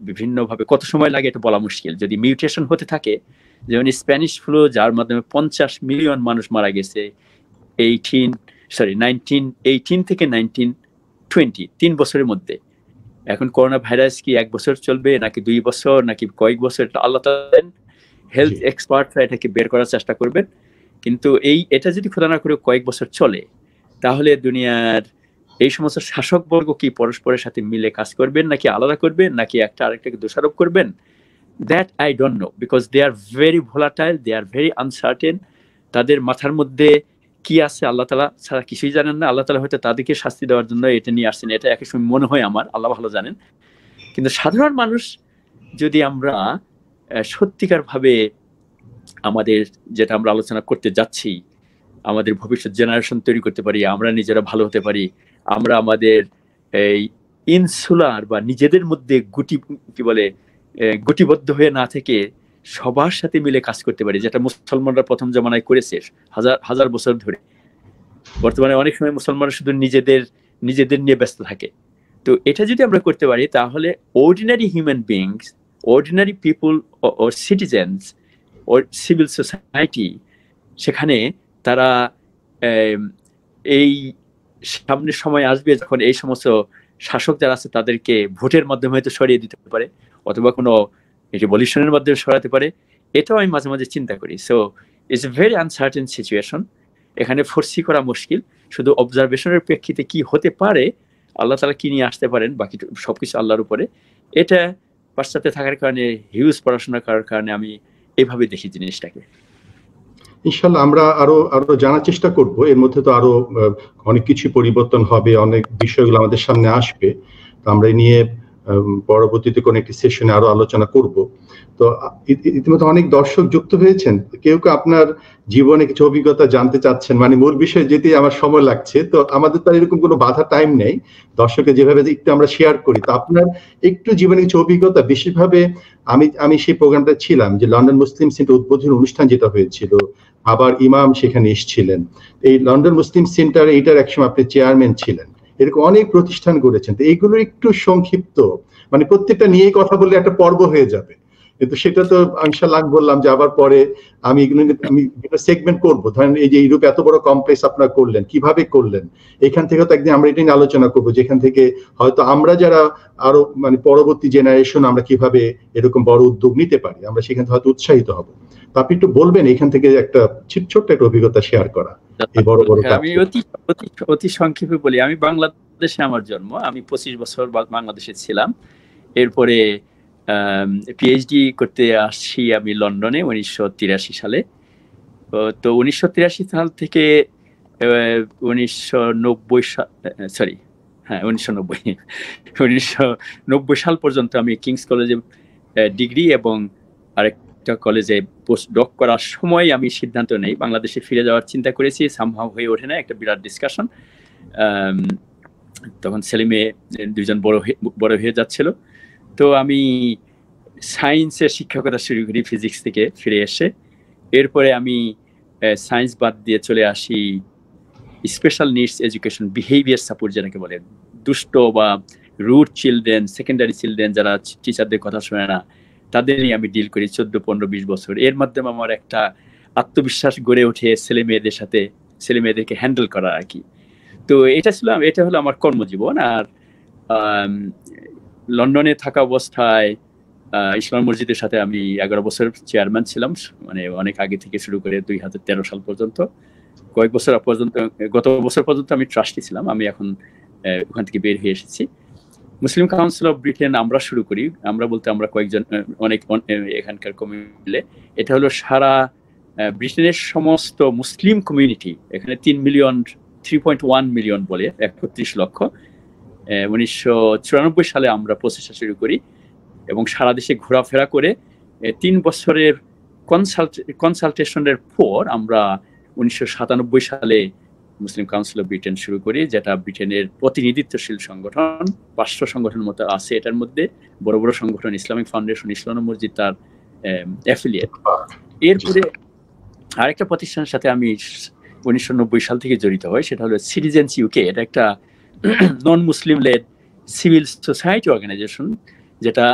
বিভিন্নভাবে কত সময় লাগে এটা বলা মুশকিল, যদি মিউটেশন হতে থাকে, যেমন স্প্যানিশ ফ্লু যার মাধ্যমে 50 মিলিয়ন মানুষ মারা গেছে 1918 থেকে 1920, 3 বছরের মধ্যে। এখন করোনা ভাইরাস কি 1 বছর চলবে নাকি 2 বছর নাকি কয়েক বছর, এটা আল্লাহ তাআলা, হেলথ এক্সপার্টরা এটাকে বের করার চেষ্টা করবেন। কিন্তু এটা যদি খোদা না করে কয়েক বছর চলে, তাহলে দুনিয়ার এই সমস্ত শাসকবর্গ কি পরস্পরের সাথে মিলে কাজ করবেন নাকি আলাদা করবেন নাকি একটা আরেকটাকে দোষারোপ করবেন, that I don't know, because they are very volatile, they are very uncertain. তাদের মাথার মধ্যে কি আছে আল্লাহ তাআলা ছাড়া কিছুই জানেন না। আল্লাহ তাআলা হয়তো তাদেরকে শাস্তি দেওয়ার জন্য এটা নিয়ে আসছেন, এটা এক সময় মনে হয় আমার, আল্লাহ ভালো জানেন। কিন্তু সাধারণ মানুষ যদি আমরা সত্যিকার ভাবে আমাদের যেটা আমরা আলোচনা করতে যাচ্ছি, আমাদের ভবিষ্যৎ জেনারেশন তৈরি করতে পারি, আমরা নিজেরা ভালো হতে পারি, আমরা আমাদের এই ইনসুলার বা নিজেদের মধ্যে গুটিবদ্ধ হয়ে না থেকে সবার সাথে মিলে কাজ করতে পারি, যেটা মুসলমানরা প্রথম জামানায় করেছে হাজার বছর ধরে। বর্তমানে অনেক সময় মুসলমানরা শুধু নিজেদের নিয়ে ব্যস্ত থাকে। তো এটা যদি আমরা করতে পারি, তাহলে ordinary human beings, ordinary people or citizens or civil society, সেখানে তারা এই সামনের সময় আসবে যখন এই সমস্ত শাসক যারা আছে তাদেরকে ভোটের মাধ্যমে হয়তো সরিয়ে দিতে পারে, অথবা কোনো রিভলিউশনের মাধ্যমে সরাতে পারে। এটাও আমি মাঝে মাঝে চিন্তা করি। So it's a very uncertain situation. এখানে ফোরসি করা মুশকিল, শুধু অবজারভেশনের প্রেক্ষিতে কি হতে পারে, আল্লাহ তাআলা কি নিয়ে আসতে পারেন, বাকি সবকিছু আল্লাহর উপরে। এটা পাশ্চাত্যে থাকার কারণে, হিউজ পড়াশোনা করার কারণে আমি এইভাবে দেখি জিনিসটাকে। ইনশাআল্লাহ আমরা আরো জানার চেষ্টা করব। এর মধ্যে তো আরো অনেক কিছু পরিবর্তন হবে, অনেক বিষয়গুলো আমাদের সামনে আসবে। তো আমরা নিয়ে পরবর্তীতে কোনো একটি সেশনে আরো আলোচনা করব। তো ইতিমধ্যে অনেক দর্শক যুক্ত হয়েছেন, কেউ কেউ আপনার জীবনে কিছু অভিজ্ঞতা জানতে চাচ্ছেন, মানে মূল বিষয়ে যেতে আমার সময় লাগছে, তো আমাদের তো এরকম কোনো বাধা টাইম নেই, দর্শকের যেভাবে একটু আমরা শেয়ার করি। তো আপনার একটু জীবনে কিছু অভিজ্ঞতা, বিশেষভাবে আমি সেই প্রোগ্রামটা ছিলাম যে লন্ডন মুসলিম সেন্টার উদ্বোধনী অনুষ্ঠান যেটা হয়েছিল, আবার ইমাম সেখানে এসেছিলেন, এই লন্ডন মুসলিম সেন্টার এইটার একসময় আপনি চেয়ারম্যান ছিলেন, এরকম অনেক প্রতিষ্ঠান গড়েছেন। তো এইগুলো একটু সংক্ষিপ্ত, মানে প্রত্যেকটা নিয়েই কথা বললে একটা পর্ব হয়ে যাবে, কিন্তু সেটা তো ইনশাআল্লাহ বললাম যে আবার পরে আমি সেগমেন্ট করবো। ধরেন এই যে ইউরোপ এত বড় কমপ্লেক্স আপনারা করলেন, কিভাবে করলেন, এখান থেকে তো একদিন আমরা এটা নিয়ে আলোচনা করবো, যেখান থেকে হয়তো আমরা যারা আরো মানে পরবর্তী জেনারেশন আমরা কিভাবে এরকম বড় উদ্যোগ নিতে পারি, আমরা সেখান থেকে হয়তো উৎসাহিত হব। তো আপনি একটু বলবেন এখান থেকে একটা ছোট্ট একটা অভিজ্ঞতা শেয়ার করা এই বড় বড় কাজ। আমি অতি সংক্ষেপে বলি, আমি বাংলাদেশে আমার জন্ম, আমি 25 বছর বাংলাদেশে ছিলাম। এরপরে পিএইচডি করতে আসছি আমি লন্ডনে 1983 সালে। তো 1983 সাল থেকে 1990 সাল পর্যন্ত আমি কিংস কলেজে ডিগ্রি এবং আরেকটা কলেজে পোস্ট ডক করার সময় আমি সিদ্ধান্ত নেই বাংলাদেশে ফিরে যাওয়ার চিন্তা করেছি, সামহাও হয়ে ওঠে না, একটা বিরাট ডিসকাশন। তখন ছেলে মেয়ে দুইজন বড় হয়ে যাচ্ছিল। তো আমি সায়েন্সের শিক্ষকতা শুরু করি ফিজিক্স থেকে ফিরে এসে। এরপরে আমি সায়েন্স বাদ দিয়ে চলে আসি special needs education, behaviour support যেটাকে বলে, দুষ্ট বা রুট চিলড্রেন, সেকেন্ডারি চিলড্রেন যারা টিচারদের কথা শোনে না, তাদের নিয়ে আমি ডিল করি 14, 15, 20 বছর। এর মাধ্যমে আমার একটা আত্মবিশ্বাস গড়ে ওঠে ছেলে মেয়েদেরকে হ্যান্ডেল করা আর কি। তো এটা হলো আমার কর্মজীবন। আর লন্ডনে থাকা অবস্থায় ইসলাম মসজিদের সাথে আমি 11 বছর চেয়ারম্যান ছিলাম, মানে অনেক আগে থেকে শুরু করে 2013 সাল পর্যন্ত। গত বছর পর্যন্ত আমি ট্রাস্টি ছিলাম। আমি এখন ওখান থেকে বের হয়ে এসেছি। মুসলিম কাউন্সিল অফ ব্রিটেন আমরা শুরু করি, আমরা বলতে আমরা কয়েকজন অনেক এখানকার কমিউনিটি, এটা হলো সারা ব্রিটেনের সমস্ত মুসলিম কমিউনিটি, এখানে 3.1 মিলিয়ন বলে 31 লক্ষ। 1994 সালে আমরা প্রচেষ্টা শুরু করি এবং সারা দেশে ঘোরাফেরা করে 3 বছরের কনসালটেশনের পর আমরা 1997 সালে মুসলিম কাউন্সিল অফ ব্রিটেন শুরু করি, যেটা ব্রিটেনের প্রতিনিধিত্বশীল সংগঠন। 500 সংগঠন মতো আছে এটার মধ্যে, বড় বড় সংগঠন, ইসলামিক ফাউন্ডেশন, ইসলাম মসজিদ তার অ্যাফিলিয়েট। এরপরে আরেকটা প্রতিষ্ঠানের সাথে আমি 1990 সাল থেকে জড়িত হয়, সেটা হলো সিটিজেন্স ইউকে। এটা একটা নন মুসলিম লেড সিভিল সোসাইটি অর্গানাইজেশন, যেটা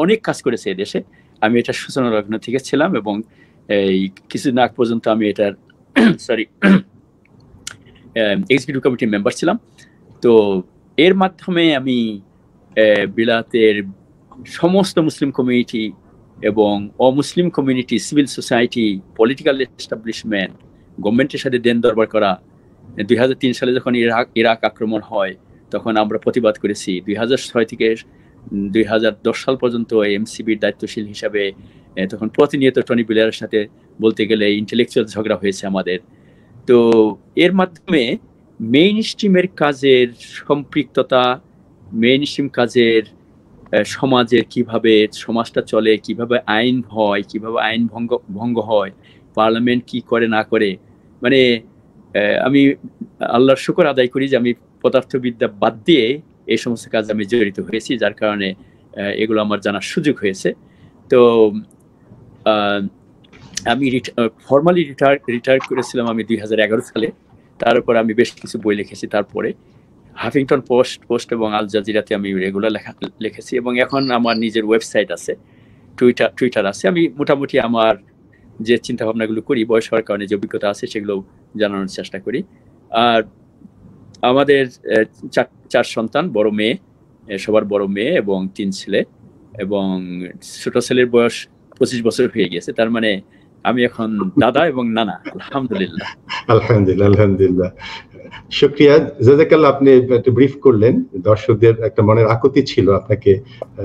অনেক কাজ করেছে এদেশে। আমি এটা সূচনা লগ্ন থেকে ছিলাম এবং এই কিছুদিন আগ পর্যন্ত আমি এটার এক্সিকিউটিভ কমিটির মেম্বার ছিলাম। তো এর মাধ্যমে আমি বিলাতের সমস্ত মুসলিম কমিউনিটি এবং অমুসলিম community, civil society, political establishment, গভর্নমেন্টের সাথে দেন দরবার করা। 2003 সালে যখন ইরাক আক্রমণ হয় তখন আমরা প্রতিবাদ করেছি। 2006 থেকে 2010 সাল পর্যন্ত এমসিবির দায়িত্বশীল হিসাবে তখন প্রতিনিয়ত টনি ব্লেয়ারের সাথে বলতে গেলে ইন্টেলেকচুয়াল ঝগড়া হয়েছে আমাদের। তো এর মাধ্যমে মেইন স্ট্রিমের কাজের সম্পৃক্ততা, মেইন স্ট্রিম কাজের সমাজের কিভাবে সমাজটা চলে, কিভাবে আইন হয়, কিভাবে আইন ভঙ্গ হয়, পার্লামেন্ট কি করে না করে, মানে আমি আল্লাহর শুকর আদায় করি যে আমি পদার্থবিদ্যা বাদ দিয়ে এই সমস্ত কাজ আমি জড়িত হয়েছি, যার কারণে এগুলো আমার জানার সুযোগ হয়েছে। তো আমি ফর্মালি রিটায়ার করেছিলাম আমি 2011 সালে। তার উপর আমি বেশ কিছু বই লিখেছি। তারপরে হাফিংটন পোস্ট এবং আল জাজিরাতে আমি রেগুলার লিখেছি এবং এখন আমার নিজের ওয়েবসাইট আছে, টুইটার আছে। আমি মোটামুটি আমার যে চিন্তা ভাবনাগুলো করি, বয়স হওয়ার কারণে যে অভিজ্ঞতা আছে সেগুলো জানানোর চেষ্টা করি। আর আমাদের 4 সন্তান, বড় মেয়ে, সবার বড় মেয়ে এবং 3 ছেলে, এবং ছোট ছেলের বয়স 25 বছর হয়ে গেছে। তার মানে আমি এখন দাদা এবং নানা। আলহামদুলিল্লাহ। আলহামদুলিল্লাহ। শুকরিয়া, জাযাকাল্লাহ। আপনি একটু ব্রিফ করলেন, দর্শকদের একটা মনের আকুতি ছিল আপনাকে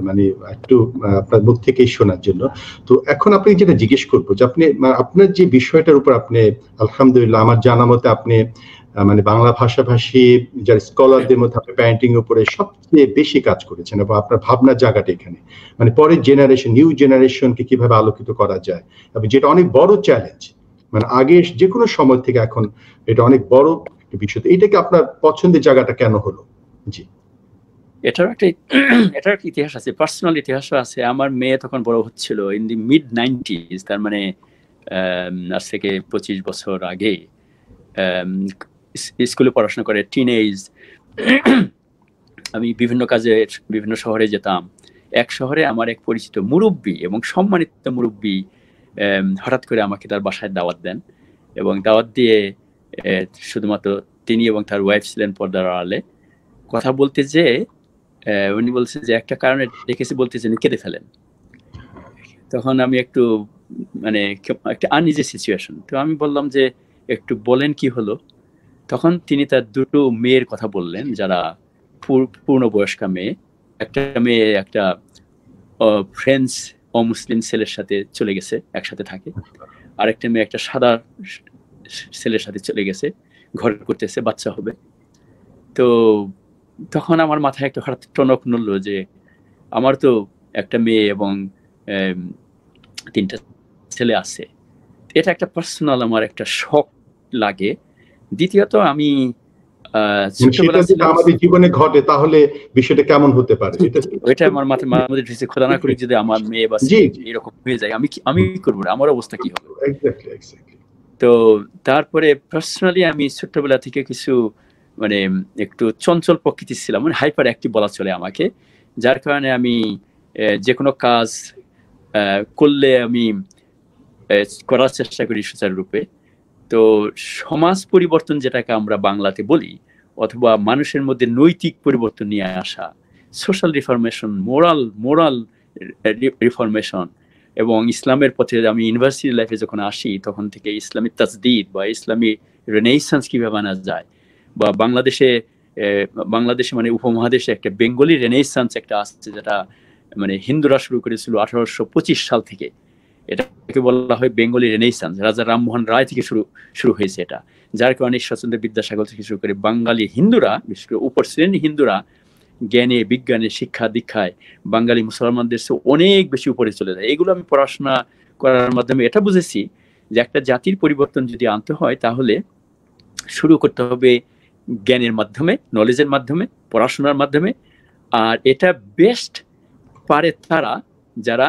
মানে একটু আপনার মুখ থেকেই শোনার জন্য। তো এখন আপনি যেটা জিজ্ঞেস করবো যে আপনি আপনার যে বিষয়টার উপর আপনি আলহামদুলিল্লাহ আমার জানা মতে আপনি মানে বাংলা ভাষাভাষী যারা স্কলারদের মধ্যে আপনি প্যারেন্টিং এর উপরে সবচেয়ে বেশি কাজ করেছেন, এবং আপনার ভাবনার জায়গাটা এখানে মানে পরের জেনারেশন, নিউ জেনারেশনকে কিভাবে আলোকিত করা যায়, এবং যেটা অনেক বড় চ্যালেঞ্জ, মানে আগে যে কোনো সময় থেকে এখন এটা অনেক বড় একটা বিষয়। এটাকে আপনার পছন্দের জায়গাটা কেন হলো? জি, এটার একটা ইতিহাস আছে, পার্সোনাল ইতিহাসও আছে। আমার মেয়ে তখন বড় হচ্ছিল ইন দি মিড 90s, তার মানে আজ থেকে 25 বছর আগে। স্কুলে পড়াশোনা করে, টিনেজ। আমি বিভিন্ন কাজে বিভিন্ন শহরে যেতাম। এক শহরে আমার এক পরিচিত মুরব্বী এবং সম্মানিত মুরব্বী হঠাৎ করে আমাকে তার বাসায় দাওয়াত দেন, এবং দাওয়াত দিয়ে শুধুমাত্র তিনি এবং তার ওয়াইফ ছিলেন পর্দার আড়ালে। কথা বলতে যে উনি বলছে যে একটা কারণে দেখেছি, বলতেছেন কেঁদে ফেলেন। তখন আমি একটু মানে একটা আনইজি সিচুয়েশন, তো আমি বললাম যে একটু বলেন কি হলো। তখন তিনি তার দুটো মেয়ের কথা বললেন, যারা পূর্ণবয়স্কা মেয়ে। একটা মেয়ে একটা ফ্রেঞ্চ অমুসলিম ছেলের সাথে চলে গেছে, একসাথে থাকে। আরেকটা মেয়ে একটা সাদা ছেলের সাথে চলে গেছে, ঘর করতেছে, বাচ্চা হবে। তো তখন আমার মাথায় একটা হঠাৎ টনক নড়লো যে আমার তো একটা মেয়ে এবং 3টা ছেলে আছে। এটা একটা পার্সোনাল আমার একটা শক লাগে। দ্বিতীয়ত আমি সেটা যদি আমাদের জীবনে ঘটে তাহলে বিষয়টা কেমন হতে পারে, এটা আমার মাথায় মধ্যে ঢুকেছে, খোদা না করি যদি আমার মেয়ে বা এরকম হয়ে যায়, আমি কি করবো, আমার অবস্থা কি হবে। তো তারপরে পার্সোনালি আমি ছোট্টবেলা থেকে কিছু মানে একটু চঞ্চল প্রকৃতির ছিলাম, মানে হাইপার অ্যাক্টিভ বলা চলে আমাকে, যার কারণে আমি যে কোনো কাজ করলে আমি করার চেষ্টা করি সুচারুরূপে। তো সমাজ পরিবর্তন যেটাকে আমরা বাংলাতে বলি, অথবা মানুষের মধ্যে নৈতিক পরিবর্তন নিয়ে আসা, সোশ্যাল রিফরমেশন, মোরাল রিফরমেশন, এবং ইসলামের পথে আমি ইউনিভার্সিটি লাইফে যখন আসি তখন থেকে ইসলামী তাজদিদ বা ইসলামী রেনেসান্স কিভাবে আনা যায়, বা বাংলাদেশে মানে উপমহাদেশে একটা বেঙ্গলি রেনেসান্স একটা আসছে, যেটা মানে হিন্দুরা শুরু করেছিল 1825 সাল থেকে। এটাকে বলা হয় বেঙ্গলি রেনেসান্স, রাজা রামমোহন রায় থেকে শুরু হয়েছে এটা। যার কারণে ঈশ্বরচন্দ্র বিদ্যাসাগর থেকে শুরু করে বাঙালি হিন্দুরা, বিশেষ করে উপর শ্রেণীর হিন্দুরা জ্ঞানে, বিজ্ঞানে, শিক্ষা দীক্ষায় বাঙালি মুসলমানদের চেয়ে অনেক বেশি উপরে চলে যায়। এগুলো আমি পড়াশোনা করার মাধ্যমে এটা বুঝেছি যে একটা জাতির পরিবর্তন যদি আনতে হয় তাহলে শুরু করতে হবে জ্ঞানের মাধ্যমে, নলেজের মাধ্যমে, পড়াশোনার মাধ্যমে। আর এটা বেস্ট পারে তারা যারা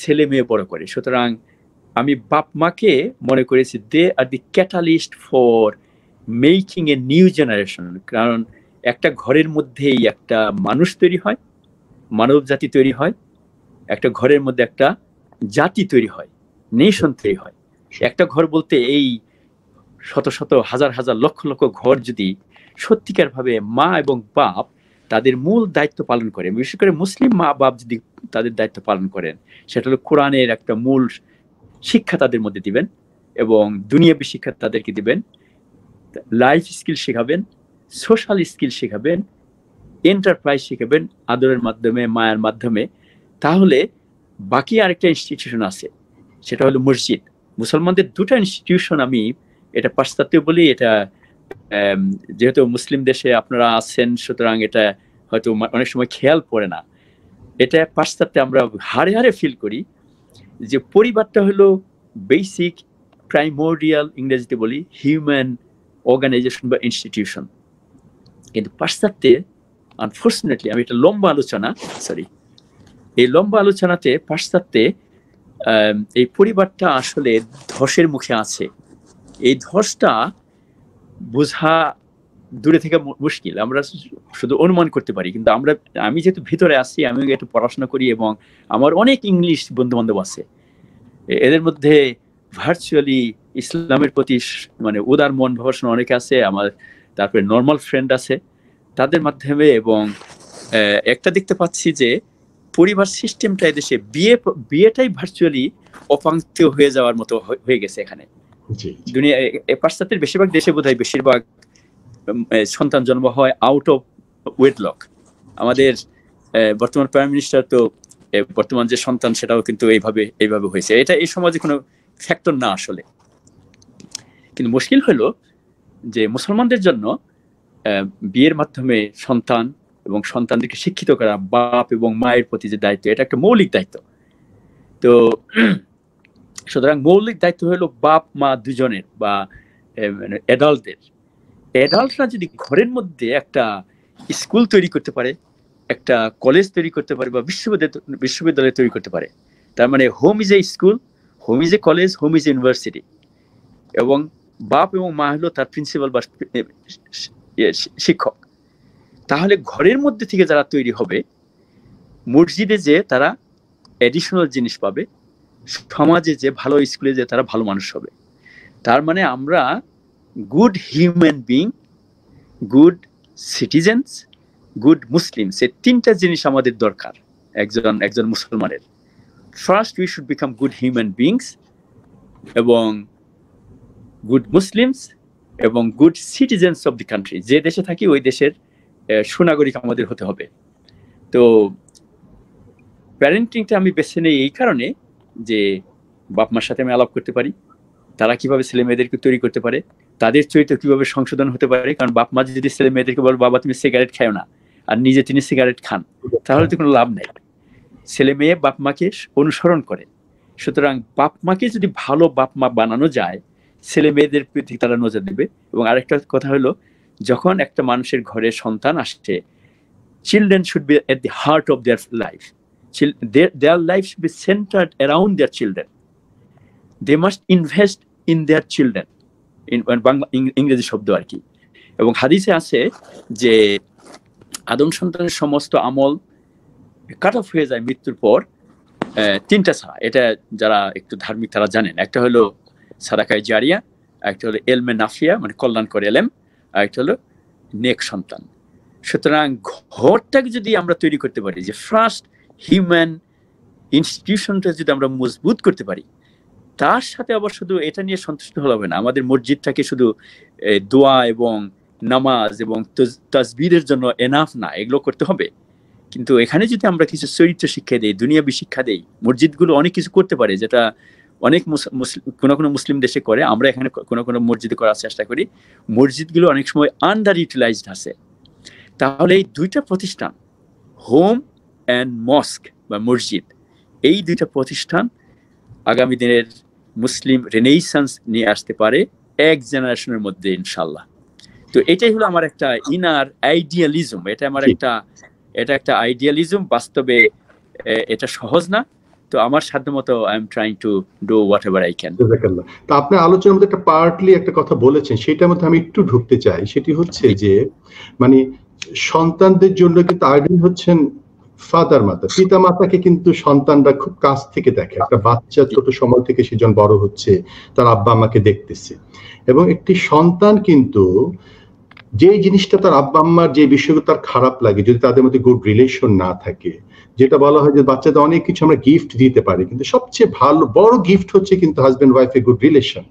ছেলে মেয়ে বড় করে। সুতরাং আমি বাপ মাকে মনে করেছি they are the catalyst for making a new generation. কারণ একটা ঘরের মধ্যেই একটা মানুষ তৈরি হয়, মানব জাতি তৈরি হয়, একটা ঘরের মধ্যে একটা জাতি তৈরি হয়, নেশন তৈরি হয়। একটা ঘর বলতে এই শত শত হাজার হাজার লক্ষ লক্ষ ঘর যদি সত্যিকার ভাবে মা এবং বাপ তাদের মূল দায়িত্ব পালন করে, বিশেষ করে মুসলিম মা বাপ যদি তাদের দায়িত্ব পালন করেন, সেটা হলো কোরআনের একটা মূল শিক্ষা তাদের মধ্যে দিবেন, এবং দুনিয়াবী শিক্ষা তাদেরকে দিবেন, লাইফ স্কিল শেখাবেন, সোশ্যাল স্কিল শেখাবেন, এন্টারপ্রাইজ শেখাবেন আদরের মাধ্যমে, মায়ের মাধ্যমে। তাহলে বাকি আরেকটা ইনস্টিটিউশন আছে, সেটা হলো মসজিদ। মুসলমানদের দুটো ইনস্টিটিউশন, আমি এটা পাশ্চাত্য বলি, এটা যেহেতু মুসলিম দেশে আপনারা আছেন সুতরাং এটা হয়তো অনেক সময় খেয়াল পড়ে না। এটা পাশ্চাত্যে আমরা হাড়ে হাড়ে ফিল করি যে পরিবারটা হলো বেসিক, প্রাইমোরিয়াল, ইংরেজিতে বলি হিউম্যান অর্গানাইজেশন বা ইনস্টিটিউশন। কিন্তু পাশ্চাত্যে আনফর্চুনেটলি, আমি এটা লম্বা আলোচনা, এই লম্বা আলোচনাতে পাশ্চাত্যে এই পরিবারটা আসলে ধসের মুখে আছে। এই ধসটা বোঝা দূরে থেকে মুশকিল, আমরা শুধু অনুমান করতে পারি। কিন্তু আমি যেহেতু ভিতরে আছি, আমি একটু পড়াশোনা করি এবং আমার অনেক ইংলিশ বন্ধু বান্ধব আছে, এদের মধ্যে ভার্চুয়ালি ইসলামের প্রতি মানে উদার মন ভাবনা অনেকে আছে আমার, তারপরে নর্মাল ফ্রেন্ড আছে তাদের মাধ্যমে। এবং একটা দেখতে পাচ্ছি যে পরিবার সিস্টেমটা এদেশে বিয়েটাই ভার্চুয়ালি অপাঙ্ক্তেয় হয়ে যাওয়ার মতো হয়ে গেছে এখানে। দুনিয়া পাশ্চাত্যের বেশিরভাগ দেশে বোধহয় বেশিরভাগ সন্তান জন্ম হয় আউট অফ ওয়েডলক। আমাদের বর্তমান প্রাইম মিনিস্টার তো বর্তমান যে সন্তান সেটাও কিন্তু এইভাবে হয়েছে। এটা এই সমাজে কোনো ফ্যাক্টর না আসলে। কিন্তু মুশকিল হলো যে মুসলমানদের জন্য বিয়ের মাধ্যমে সন্তান এবং সন্তানদেরকে শিক্ষিত করা বাপ এবং মায়ের প্রতি যে দায়িত্ব, এটা একটা মৌলিক দায়িত্ব। তো সুতরাং মৌলিক দায়িত্ব হলো বাপ মা দুজনের বা অ্যাডাল্টদের। অ্যাডাল্টরা যদি ঘরের মধ্যে একটা স্কুল তৈরি করতে পারে, একটা কলেজ তৈরি করতে পারে বা বিশ্ববিদ্যালয় তৈরি করতে পারে, তার মানে home is a school, home is a college, home is university, এবং বাপ এবং মা হলো তার প্রিন্সিপাল বা শিক্ষক। তাহলে ঘরের মধ্যে থেকে যারা তৈরি হবে, মসজিদে যে তারা এডিশনাল জিনিস পাবে, সমাজে যে ভালো স্কুলে যে তারা ভালো মানুষ হবে। তার মানে আমরা good human being, good citizens, good Muslims, এই তিনটা জিনিস আমাদের দরকার একজন মুসলমানের। First we should become good human beings, এবং গুড মুসলিমস, এবং good citizens of the country. যে দেশে থাকি ওই দেশের সুনাগরিক আমাদের হতে হবে। তো প্যারেন্টিংটা আমি বেছে নেই এই কারণে যে বাপ মার সাথে আমি আলাপ করতে পারি, তারা কিভাবে ছেলে মেয়েদেরকে তৈরি করতে পারে, তাদের চরিত্র কিভাবে সংশোধন হতে পারে। কারণ বাপ মা যদি ছেলে মেয়েদেরকে বলে বাবা তুমি সিগারেট খাও না, আর নিজে তিনি সিগারেট খান, তাহলে তো কোনো লাভ নেই। ছেলে মেয়ে বাপ মাকে অনুসরণ করে। সুতরাং বাপ মাকে যদি ভালো বাপ মা বানানো যায়, ছেলে মেয়েদের প্রতি তারা নজর দেবে। এবং আরেকটা কথা হলো, যখন একটা মানুষের ঘরে সন্তান আসছে, children should be at the heart of their life. Their life should be centered around their children. They must invest in their children. ইংরেজি শব্দ আর কি। এবং হাদিসে আছে যে আদম সন্তানের সমস্ত আমল কাট অফ হয়ে যায় মৃত্যুর পর তিনটা ছাড়া। এটা যারা একটু ধার্মিক তারা জানেন। একটা হলো সাদাকায়ে জারিয়া, একটা হলো এলমে নাফিয়া মানে কল্যাণ করে এলেম, আর একটা হলো নেক সন্তান। সুতরাং ঘরটাকে যদি আমরা তৈরি করতে পারি, যে ফার্স্ট হিউম্যান ইনস্টিটিউশনটা যদি আমরা মজবুত করতে পারি, তার সাথে আবার শুধু এটা নিয়ে সন্তুষ্ট হলে হবে না। আমাদের মসজিদটাকে শুধু দোয়া এবং নামাজ এবং তাসবিরের জন্য এনাফ না, এগুলো করতে হবে। কিন্তু এখানে যদি আমরা কিছু চরিত্র শিক্ষা দেই, দুনিয়াবি শিক্ষা দেই, মসজিদগুলো অনেক কিছু করতে পারে, যেটা অনেক কোনো মুসলিম দেশে করে, আমরা এখানে কোনো মসজিদে করার চেষ্টা করি। মসজিদগুলো অনেক সময় আন্ডার ইউটিলাইজড আছে। তাহলে এই দুইটা প্রতিষ্ঠান, হোম অ্যান্ড মস্ক বা মসজিদ, এই দুইটা প্রতিষ্ঠান আগামী দিনের মুসলিম রেনেসান্স নিয়ে আসতে পারে এক জেনারেশনের মধ্যে ইনশাল্লাহ। তো এটাই হলো আমার একটা ইনার আইডিয়ালিজম। এটা আমার একটা আইডিয়ালিজম। বাস্তবে এটা সহজ না। তো আমার সাধ্যমতো I am trying to do what ever I can. তো আপনার আলোচনার মধ্যে একটা পার্টলি একটা কথা বলেছেন, সেটার মধ্যে আমি একটু ঢুকতে চাই। সেটি হচ্ছে যে মানে সন্তানদের জন্য কিন্তু আইডিয়াল হচ্ছেন ফাদার মাদার, পিতা মাতাকে কিন্তু সন্তানরা খুব কাছ থেকে দেখে। একটা বাচ্চা ছোট সময় থেকে সেজন বড় হচ্ছে, তার আব্বা আম্মাকে দেখতেছে। এবং একটি সন্তান কিন্তু যে জিনিসটা তার আব্বা আম্মার যে বিষয়গুলো তার খারাপ লাগে, যদি তাদের মধ্যে গুড রিলেশন না থাকে, যেটা বলা হয় যে বাচ্চাদের অনেক কিছু আমরা গিফট দিতে পারি, কিন্তু সবচেয়ে ভালো বড় গিফট হচ্ছে কিন্তু হাজবেন্ড ওয়াইফের গুড রিলেশন।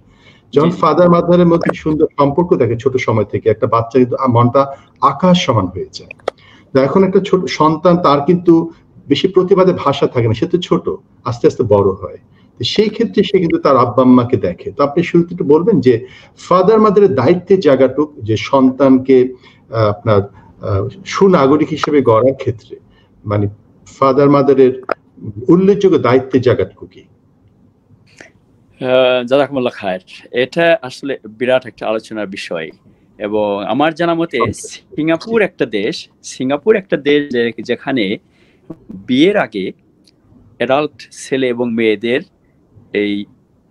যখন ফাদার মাদারের মধ্যে সুন্দর সম্পর্ক থাকে ছোট সময় থেকে, একটা বাচ্চা কিন্তু মনটা আকাশ সমান হয়ে যায়। এখন একটা ছোট সন্তান, তার কিন্তু বেশি প্রতিবাদে ভাষা থাকে না, সে তো ছোট, আস্তে আস্তে বড় হয়। সেই ক্ষেত্রে সে কিন্তু তার আব্বা আম্মাকে দেখে। তো আপনি শুরুতে একটু বলবেন যে ফাদার মাদারের দায়িত্বের জায়গাটুক, যে সন্তানকে আপনার সুনাগরিক হিসেবে গড়ার ক্ষেত্রে মানে ফাদার মাদারের উল্লেখযোগ্য দায়িত্বের জায়গাটুকু কি? জাযাকুমুল্লাহ খায়ের। এটা আসলে বিরাট একটা আলোচনার বিষয়। এবং আমার জানা মতে সিঙ্গাপুর একটা দেশ যেখানে বিয়ের আগে অ্যাডাল্ট ছেলে এবং মেয়েদের এই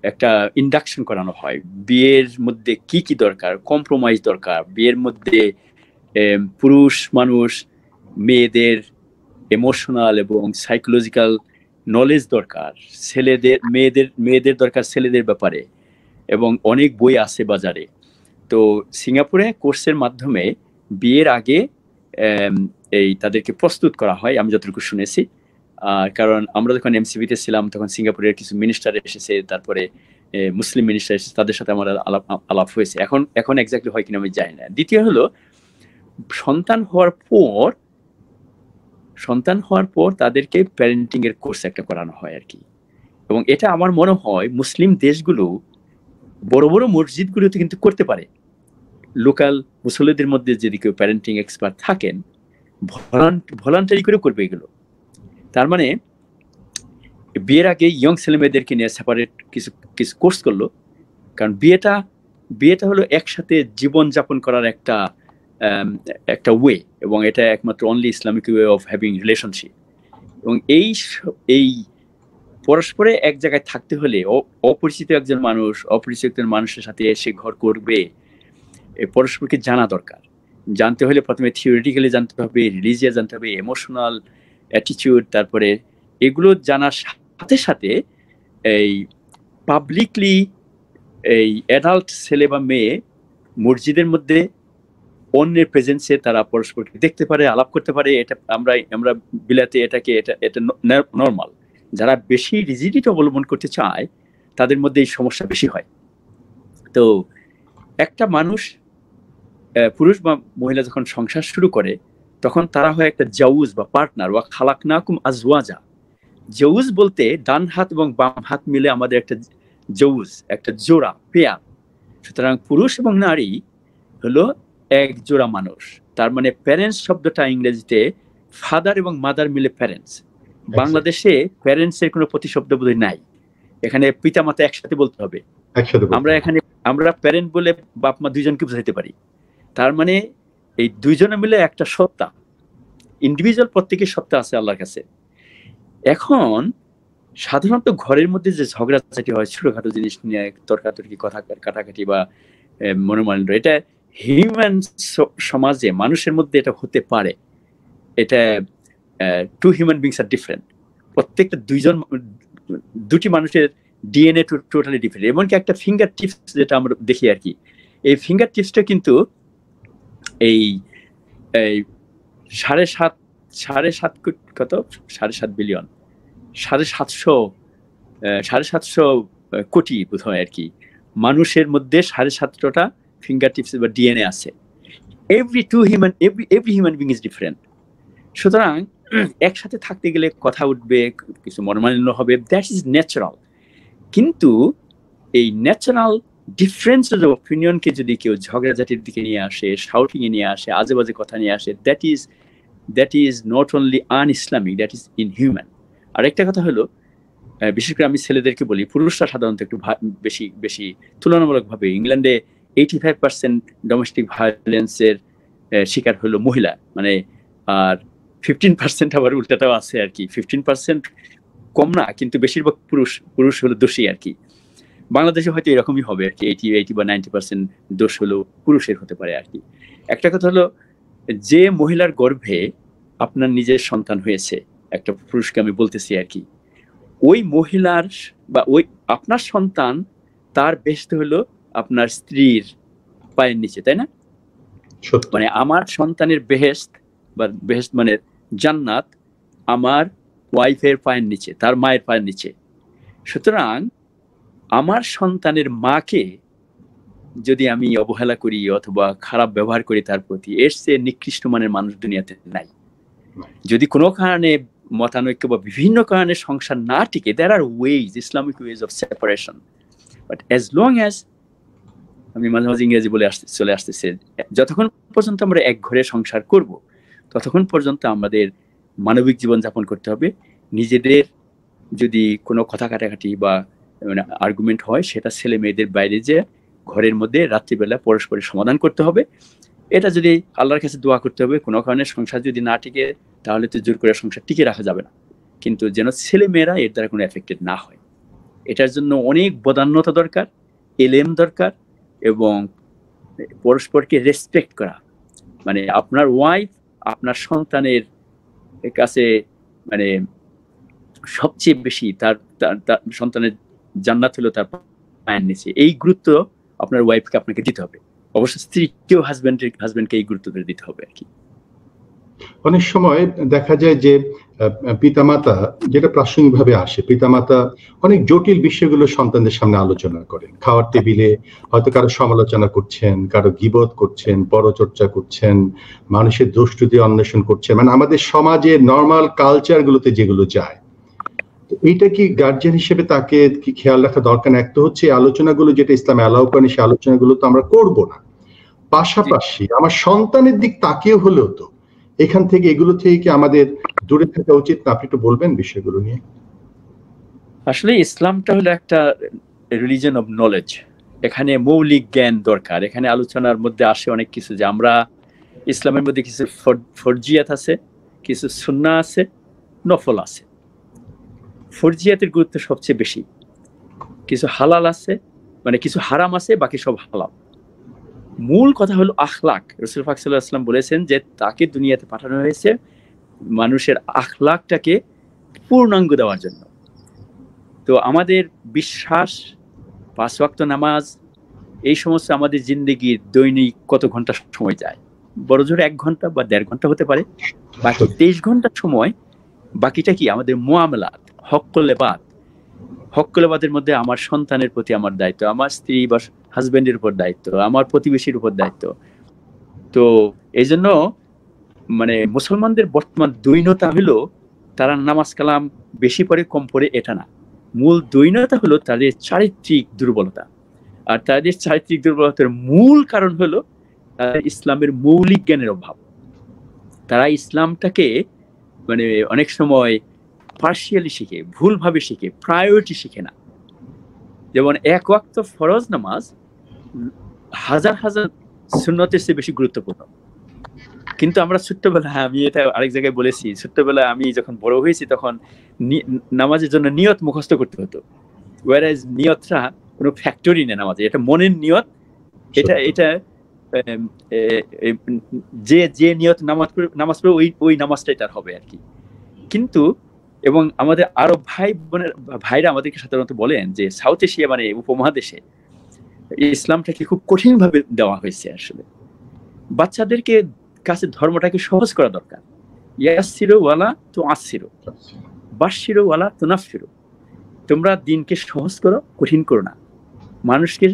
একটা ইন্ডাকশন করানো হয়। বিয়ের মধ্যে কি কি দরকার, কম্প্রোমাইজ দরকার, বিয়ের মধ্যে পুরুষ মানুষ মেয়েদের ইমোশনাল এবং সাইকোলজিক্যাল নলেজ দরকার, মেয়েদের দরকার ছেলেদের ব্যাপারে, এবং অনেক বই আছে বাজারে। তো সিঙ্গাপুরে কোর্সের মাধ্যমে বিয়ের আগে এই তাদেরকে প্রস্তুত করা হয়, আমি যতটুকু শুনেছি। কারণ আমরা যখন এমসিবিতে ছিলাম তখন সিঙ্গাপুরের কিছু মিনিস্টার এসেছে, তারপরে মুসলিম মিনিস্টার এসেছে, তাদের সাথে আমার আলাপ হয়েছে। এখন এক্স্যাক্টলি হয় কিনা আমি জানি না। দ্বিতীয় হলো সন্তান হওয়ার পর তাদেরকে প্যারেন্টিং এর কোর্স একটা করানো হয় আর কি। এবং এটা আমার মনে হয় মুসলিম দেশগুলো বড় বড় মসজিদগুলোতে কিন্তু করতে পারে। লোকাল মুসল্লিদের মধ্যে যদি কেউ প্যারেন্টিং এক্সপার্ট থাকেন, ভলান্টারি করে করবে এগুলো। তার মানে বিয়ের আগে ইয়ং ছেলে মেয়েদেরকে নিয়ে সেপারেট কিছু কিছু কোর্স করলো, কারণ বিয়েটা হলো একসাথে জীবন যাপন করার একটা ওয়ে, এবং এটা একমাত্র only Islamic way of having relationship. এবং এই পরস্পরে এক জায়গায় থাকতে হলে অপরিচিত একজন মানুষের সাথে এসে ঘর করবে, পরস্পরকে জানা দরকার। জানতে হলে প্রথমে থিওরিটিক্যালি জানতে হবে, রিলিজিয়াস জানতে হবে, ইমোশনাল অ্যাটিটিউড, তারপরে এগুলো জানার সাথে সাথে এই পাবলিকলি এই অ্যাডাল্ট ছেলে বা মেয়ে মসজিদের মধ্যে অন্যের প্রেজেন্সে তারা পরস্পরকে দেখতে পারে, আলাপ করতে পারে। এটা আমরা বিলাতে এটা নর্মাল। যারা বেশি রিজিডিটি অবলম্বন করতে চায় তাদের মধ্যে এই সমস্যা বেশি হয়। তো একটা মানুষ, পুরুষ বা মহিলা যখন সংসার শুরু করে তখন তারা হয় একটা জাউজ বা পার্টনার। ওয়া খালাকনাকুম আজওয়াজা। জাউজ বলতে ডান হাত এবং বাম হাত মিলে আমাদের একটা জাউজ, একটা জোড়া, পেয়ার। সুতরাং পুরুষ এবং নারী হলো এক জোড়া মানুষ। তার মানে প্যারেন্টস শব্দটা ইংরেজিতে ফাদার এবং মাদার মিলে প্যারেন্টস। বাংলাদেশে প্যারেন্টস এর কোনো প্রতিশব্দ বোধহয় নাই, এখানে পিতা মাতা একসাথে বলতে হবে। আমরা প্যারেন্ট বলে বাপ মা দুইজনকে বোঝাইতে পারি। তার মানে এই দুইজনে মিলে একটা সত্তা, ইন্ডিভিজুয়াল প্রত্যেকের সত্তা আছে আল্লাহর কাছে। এখন সাধারণত ঘরের মধ্যে যে ঝগড়াঝাটি হয় ছোটখাটো জিনিস নিয়ে, তর্কাতর্কি, কথা কাটাকাটি বা মনোমালিন্য, এটা হিউম্যান সমাজে মানুষের মধ্যে এটা হতে পারে। এটা two human beings are different. প্রত্যেকটা দুটি মানুষের ডিএনএ টোটালি ডিফারেন্ট। এমনকি একটা ফিঙ্গার টিপস যেটা আমরা দেখি আর কি, এই ফিঙ্গার টিপসটা কিন্তু এই 7.5 বিলিয়ন 750 কোটি বোধ হয় আর কি মানুষের মধ্যে 7.5টা ফিঙ্গার টিপস বা ডিএনএ আছে। Every human being is different. সুতরাং একসাথে থাকতে গেলে কথা উঠবে, কিছু মনোমালিন্য হবে, দ্যাট ইজ ন্যাচারাল। কিন্তু এই ন্যাচারাল ডিফারেন্সেস অফ অপিনিয়নকে যদি কেউ ঝগড়াঝাটির দিকে নিয়ে আসে, শাউটিং এ নিয়ে আসে, আজে বাজে কথা নিয়ে আসে, that is not only un Islamic, that is inhuman. আরেকটা কথা হলো, বিশেষ করে আমি ছেলেদেরকে বলি, পুরুষরা সাধারণত একটু বেশি তুলনামূলকভাবে ইংল্যান্ডে 85% ডোমেস্টিক ভায়োলেন্সের শিকার হলো মহিলা, মানে আর 15% আবার উল্টাটাও আছে আর কি। 15% কম না, কিন্তু বেশিরভাগ পুরুষ হলো দোষী আর কি। বাংলাদেশে হয়তো এরকমই হবে আর কি, 80 বা 90% দোষ হলো পুরুষের হতে পারে আর কি। একটা কথা হলো, যে মহিলার গর্ভে আপনার নিজের সন্তান হয়েছে, একটা পুরুষকে আমি বলতেছি আর কি, ওই মহিলার বা ওই আপনার সন্তান, তার বেহেশত হলো আপনার স্ত্রীর পায়ের নিচে, তাই না? মানে আমার সন্তানের বেহেশত বা বেহেশত মানে জান্নাত আমার ওয়াইফের পায়ের নিচে, তার মায়ের পায়ের নিচে। সুতরাং আমার সন্তানের মাকে যদি আমি অবহেলা করি অথবা খারাপ ব্যবহার করি তার প্রতি, এর চেয়ে নিকৃষ্ট মানের মানুষ দুনিয়াতে নাই। যদি কোনো কারণে মতানৈক্য বা বিভিন্ন কারণে সংসার না টিকে, there are ways, Islamic ways of separation, but as long as, আমি মাঝে মাঝে ইংরেজি বলে চলে আসতেছে, যতক্ষণ পর্যন্ত আমরা এক ঘরে সংসার করব ততক্ষণ পর্যন্ত আমাদের মানবিক জীবন যাপন করতে হবে। নিজেদের যদি কোনো কথা কাটাকাটি বা আর্গুমেন্ট হয়, সেটা ছেলে মেয়েদের বাইরে যে ঘরের মধ্যে রাত্রিবেলা পরস্পরের সমাধান করতে হবে। এটা যদি আল্লাহর কাছে দোয়া করতে হবে, কোনো কারণে সংসার যদি না টিকে তাহলে তো জোর করে সংসার টিকে রাখা যাবে না, কিন্তু যেন ছেলে মেয়েরা এর দ্বারা কোনো এফেক্টেড না হয়। এটার জন্য অনেক বদান্যতা দরকার, এলেম দরকার, এবং পরস্পরকে রেসপেক্ট করা। মানে আপনার ওয়াইফ আপনার সন্তানের কাছে মানে সবচেয়ে বেশি, তার সন্তানের জান্নাত হলো তার পায়ের নিচে। এই গুরুত্ব আপনার ওয়াইফকে আপনাকে দিতে হবে। অবশ্য স্ত্রীকেও হাজবেন্ডকে এই গুরুত্ব দিতে হবে আর কি। অনেক সময় দেখা যায় যে পিতামাতা, যেটা প্রাসঙ্গিকভাবে আসে, পিতামাতা অনেক জটিল বিষয়গুলো সন্তানদের সামনে আলোচনা করেন। খাওয়ার টেবিলে হয়তো কারো সমালোচনা করছেন, কারো গীবত করছেন, পরচর্চা করছেন, মানুষের দোষ দিয়ে অন্বেষণ করছেন, মানে আমাদের সমাজের নর্মাল কালচারগুলোতে যেগুলো যায়। এইটা কি গার্জিয়ান হিসেবে তাকে কি খেয়াল রাখা দরকার? একটা হচ্ছে আলোচনাগুলো যেটা ইসলামে অ্যালাউ করেন, সেই আলোচনাগুলো তো আমরা করব না। পাশাপাশি আমার সন্তানের দিক তাকিয়ে হলেও তো এখান থেকে এগুলো থেকে কি আমাদের দূরে থাকা উচিত না? আপনি একটু বলবেন বিষয়গুলো নিয়ে। আসলে ইসলামটা হলো একটা রিলিজন অফ নলেজ। এখানে মৌলিক জ্ঞান দরকার। এখানে আলোচনার মধ্যে আসে অনেক কিছু, যে আমরা ইসলামের মধ্যে কিছু ফরজিয়াত আছে, কিছু সুন্নাহ আছে, নফল আছে। ফরজিয়াতের গুরুত্ব সবচেয়ে বেশি। কিছু হালাল আছে, মানে কিছু হারাম আছে, বাকি সব হালাল। মূল কথা হলো আখলাক। রাসূল পাক সাল্লাল্লাহু আলাইহি ওয়াসাল্লাম বলেছেন যে তাকে দুনিয়াতে পাঠানো হয়েছে মানুষের আখলাকটাকে পূর্ণাঙ্গ দেওয়ার জন্য। তো আমাদের বিশ্বাস, 5 ওয়াক্ত নামাজ, এই সমস্ত আমাদের জিন্দেগির দৈনিক কত ঘন্টা সময় যায়? বড় জোরে 1 ঘন্টা বা 1.5 ঘন্টা হতে পারে। বাকি 23 ঘন্টা সময়, বাকিটা কি আমাদের মুআমালাত, হক্কলেবাদ। হক্কলেবাদের মধ্যে আমার সন্তানের প্রতি আমার দায়িত্ব, আমার স্ত্রী বা হাজবেন্ডের উপর দায়িত্ব, আমার প্রতিবেশীর উপর দায়িত্ব। তো এই জন্য মানে মুসলমানদের বর্তমান দৈন্যতা হলো তারা নামাজ কালাম বেশি পড়ে কম পড়ে, এটা না। মূল দৈন্যতা হলো তাদের চারিত্রিক দুর্বলতা। আর তাদের চারিত্রিক দুর্বলতার মূল কারণ হলো তাদের ইসলামের মৌলিক জ্ঞানের অভাব। তারা ইসলামটাকে মানে অনেক সময় পার্শিয়ালি শিখে, ভুলভাবে শিখে, প্রায়োরিটি শিখে না। যেমন 1 ওয়াক্ত ফরজ নামাজ হাজার হাজার সুন্নতের চেয়ে বেশি গুরুত্বপূর্ণ। কিন্তু আমরা ছোট্টবেলায়, আমি এটা আরেক জায়গায় বলেছি, ছোট্টবেলায় আমি যখন বড় হয়েছি তখন নামাজের জন্য নিয়ত মুখস্থ করতে হতো। ওয়ারাজ নিয়তটা কোনো ফ্যাক্টরি নেই নামাজে, এটা মনের নিয়ত। এটা এটা যে নিয়ত নামাজ পড়ে ওই নামাজটাই তার হবে আর কি। কিন্তু এবং আমাদের আরো ভাইরা আমাদেরকে সাধারণত বলেন যে সাউথ এশিয়া মানে উপমহাদেশে ইসলামটাকে খুব কঠিন ভাবে দেওয়া হয়েছে। আসলে বাচ্চাদেরকে কাছে ধর্মটাকে সহজ করা দরকার। ইয়াসসিরু ওয়ালা তুআসসিরু, বাশশিরু ওয়ালা তুনাফফিরু। তোমরা দিনকে সহজ করো, কঠিন করো না। মানুষকে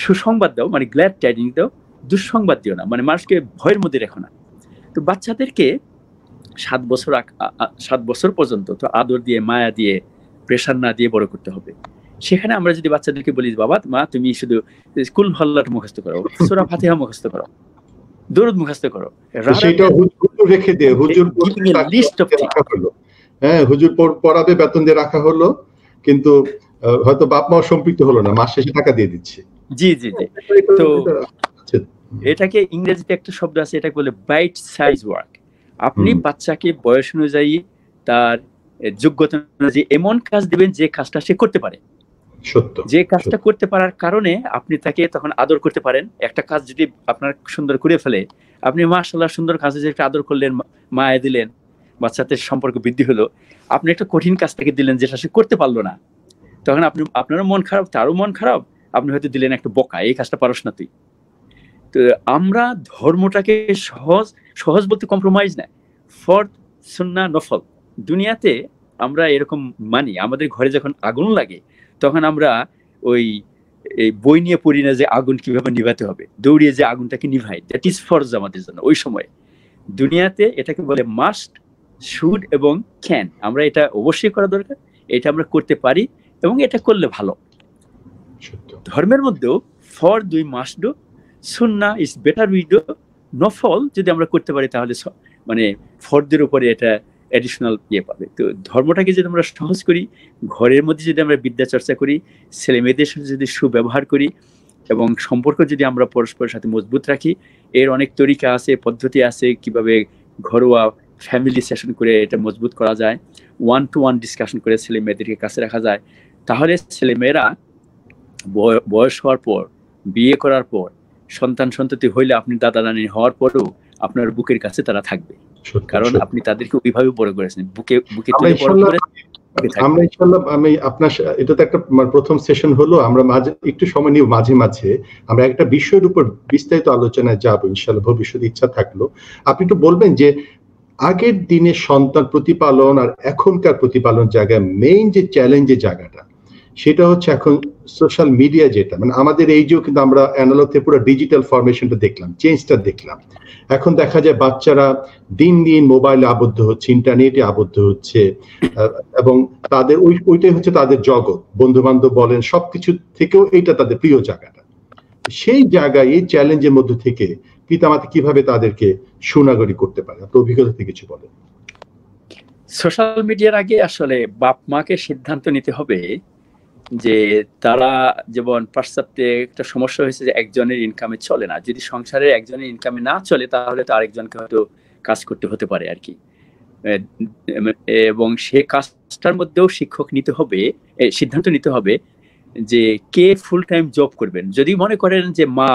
সুসংবাদ দাও, মানে গ্ল্যাড টাইডিং দাও, দুঃসংবাদ দিও না, মানে মানুষকে ভয়ের মধ্যে রেখো না। তো বাচ্চাদেরকে 7 বছর পর্যন্ত তো আদর দিয়ে, মায়া দিয়ে, প্রেশার না দিয়ে বড় করতে হবে। সেখানে আমরা যদি বাচ্চাদেরকে বলি, বাবা মা তুমি শুধু কুল হাল্লাত মুখস্থ করো, সূরা ফাতিহা মুখস্থ করো, দরুদ মুখস্থ করো, সেটা হুজুর রেখে দিয়ে হুজুর লিস্ট অফ রাখা হলো। হ্যাঁ, হুজুর পড়াবে, বেতন দিয়ে রাখা হলো, কিন্তু হয়তো বাপ মাও সম্পৃক্ত হলো না, মাস শেষে টাকা দিয়ে দিচ্ছে। জি জি জি। তো এটাকে ইংরেজিতে একটা শব্দ আছে, এটা বলে বাইট সাইজ ওয়ার্ক। আপনি বাচ্চাকে বয়স অনুযায়ী, তার যোগ্যতা অনুযায়ী এমন কাজ দিবেন যে কাজটা সে করতে পারে। সত্য। যে কাজটা করতে পারার কারণে আপনি তাকে তখন আদর করতে পারেন। একটা কাজ যদি আপনার সুন্দর করে ফেলে, আপনি মাশাআল্লাহ সুন্দর কাজে যে একটা আদর করলেন, মায়া দিলেন, বাচ্চাদের সম্পর্ক বৃদ্ধি হলো। আপনি একটা কঠিন কাজ তাকে দিলেন যেটা সে করতে পারলো না, তখন আপনারও মন খারাপ, তারও মন খারাপ। আপনি হয়তো দিলেন একটা বোকা, এই কাজটা পারস না তুই। তো আমরা ধর্মটাকে সহজ বলতে কম্প্রোমাইজ না, ফরজ সুন্নাহ নফল। দুনিয়াতে আমরা এরকম মানি, আমাদের ঘরে যখন আগুন লাগে তখন আমরা ওই বই নিয়ে পড়ি না যে আগুন কিভাবে নিভাতে হবে, দৌড়িয়ে যে আগুনটাকে নিভাই। দ্যাট ইজ ফরজ আমাদের জন্য ওই সময়। দুনিয়াতে এটাকে বলে মাস্ট, শুড এবং ক্যান। আমরা এটা অবশ্যই করা দরকার, এটা আমরা করতে পারি এবং এটা করলে ভালো। ধর্মের মধ্যেও ফরজ we must do, Sunnah is better we do, নফল যদি আমরা করতে পারি তাহলে মানে ফরজের উপরে এটা অ্যাডিশনাল পাবে। তো ধর্মটাকে যদি আমরা সহজ করি, ঘরের মধ্যে যদি আমরা বিদ্যা চর্চা করি, ছেলে মেয়েদের সাথে যদি সুব্যবহার করি এবং সম্পর্ক যদি আমরা পরস্পরের সাথে মজবুত রাখি, এর অনেক তরিকা আছে, পদ্ধতি আছে কিভাবে ঘরোয়া ফ্যামিলি সেশন করে এটা মজবুত করা যায়, 1-to-1 ডিসকাশন করে ছেলে মেয়েদেরকে কাছে রাখা যায়। তাহলে ছেলে মেয়েরা বয়স হওয়ার পর, বিয়ে করার পর, সন্তান সন্ততি হইলে, আপনি দাদা নানি হওয়ার পরও আপনার বুকের কাছে তারা থাকবে, কারণ আপনি তাদেরকে ওইভাবে বড় করেছেন। বুকে তুলে বড় করে আমরা ইনশাআল্লাহ, আমি আপনার এটা তো একটা প্রথম সেশন হলো, আমরা একটু সময় নিব, মাঝে মাঝে আমরা একটা বিষয়ের উপর বিস্তারিত আলোচনায় যাব ইনশাআল্লাহ, ভবিষ্যতে ইচ্ছা থাকলো। আপনি একটু বলবেন যে আগের দিনে সন্তান প্রতিপালন আর এখনকার প্রতিপালন জায়গায় মেইন যে চ্যালেঞ্জের জায়গাটা, সেটা হচ্ছে এখন সোশ্যাল মিডিয়া, যেটা মানে আমাদের এই যে কিন্তু আমরা অ্যানালগ থেকে পুরো ডিজিটাল ফরমেশনটা দেখলাম, চেঞ্জটা দেখলাম। এখন দেখা যায় বাচ্চারা দিন দিন মোবাইলে আবদ্ধ হচ্ছে, ইন্টারনেটে আবদ্ধ হচ্ছে, এবং তাদের ওইটাই হচ্ছে তাদের জগৎ। বন্ধু বান্ধব বলেন, সবকিছু থেকেও এইটা তাদের প্রিয় জায়গাটা। সেই জায়গায় এই চ্যালেঞ্জের মধ্যে থেকে পিতামাতা কিভাবে তাদেরকে সুনাগরিক করতে পারে? আপনার অভিজ্ঞতা থেকে কিছু বলেন। সোশ্যাল মিডিয়ার আগে আসলে বাপ মাকে সিদ্ধান্ত নিতে হবে যে তারা, যেমন পাশ্চাত্যে একটা সমস্যা হয়েছে যে একজনের ইনকামে চলে না, যদি সংসারে একজনের ইনকামে না চলে তাহলে তো আরেকজনকে হয়তো কাজ করতে হতে পারে আর কি। এবং সে কাজটার মধ্যেও শিক্ষক নিতে হবে, সিদ্ধান্ত নিতে হবে যে কে ফুল টাইম জব করবেন। যদি মনে করেন যে মা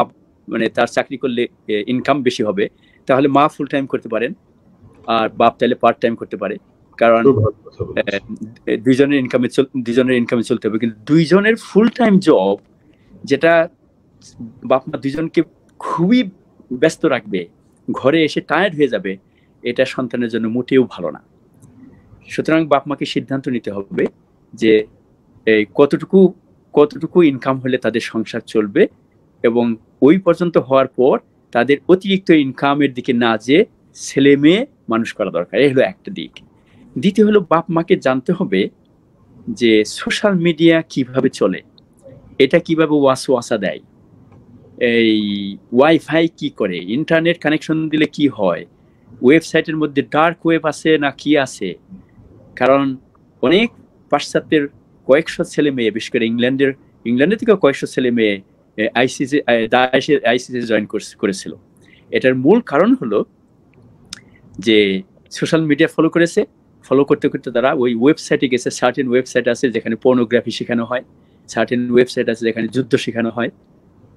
মানে তার চাকরি করলে ইনকাম বেশি হবে, তাহলে মা ফুল টাইম করতে পারেন, আর বাপ তাহলে পার্ট টাইম করতে পারে। কারণ দুইজনের ইনকামে চলতে হবে, কিন্তু দুইজনের ফুল টাইম জব যেটা বাপ মা দুইজনকে খুবই ব্যস্ত রাখবে, ঘরে এসে টায়ার্ড হয়ে যাবে, এটা সন্তানের জন্য মোটেও ভালো না। সুতরাং বাপ মাকে সিদ্ধান্ত নিতে হবে যে এই কতটুকু ইনকাম হলে তাদের সংসার চলবে, এবং ওই পর্যন্ত হওয়ার পর তাদের অতিরিক্ত ইনকামের দিকে না যেয়ে ছেলে মেয়ে মানুষ করা দরকার। এই হলো একটা দিক। দ্বিতীয় হলো বাপ মাকে জানতে হবে যে সোশ্যাল মিডিয়া কিভাবে চলে, এটা কিভাবে ওয়াসওয়াসা দেয়, এই ওয়াইফাই কি করে, ইন্টারনেট কানেকশন দিলে কি হয়, ওয়েবসাইটের মধ্যে ডার্ক ওয়েব আছে না কি আছে। কারণ অনেক পাশ্চাত্যের কয়েকশো ছেলে মেয়ে, বিশেষ করে ইংল্যান্ডের থেকে কয়েকশো ছেলে মেয়ে আইসিসি জয়েন করেছিল। এটার মূল কারণ হলো যে সোশ্যাল মিডিয়া ফলো করতে করতে তারা ওই ওয়েবসাইটে গেছে। সার্টেন ওয়েবসাইট আছে যেখানে পর্নোগ্রাফি শেখানো হয়, সার্টেন ওয়েবসাইট আছে যেখানে যুদ্ধ শেখানো হয়,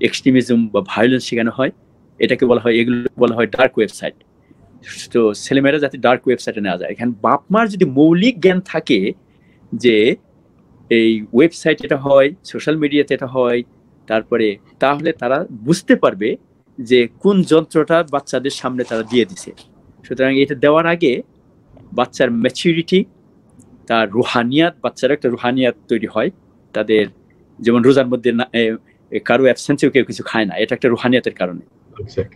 এক্সট্রিমিজম বা ভায়োলেন্স শেখানো হয়। এটাকে বলা হয়, এগুলো বলা হয় ডার্ক ওয়েবসাইট। তো ছেলেমেয়েরা যাতে ডার্ক ওয়েবসাইটে নেওয়া যায়, এখানে বাপ মার যদি মৌলিক জ্ঞান থাকে যে এই ওয়েবসাইট এটা হয়, সোশ্যাল মিডিয়াতে এটা হয়, তারপরে তাহলে তারা বুঝতে পারবে যে কোন যন্ত্রটা বাচ্চাদের সামনে তারা দিয়ে দিছে। সুতরাং এটা দেওয়ার আগে বাচ্চার ম্যাচুরিটি, তার রুহানিয়াত, বাচ্চার একটা রুহানিয়াত তৈরি হয়। তাদের যেমন রোজার মধ্যে কারো অ্যাবসেন্সেও কেউ কিছু খায় না, এটা একটা রুহানিয়াতের কারণে।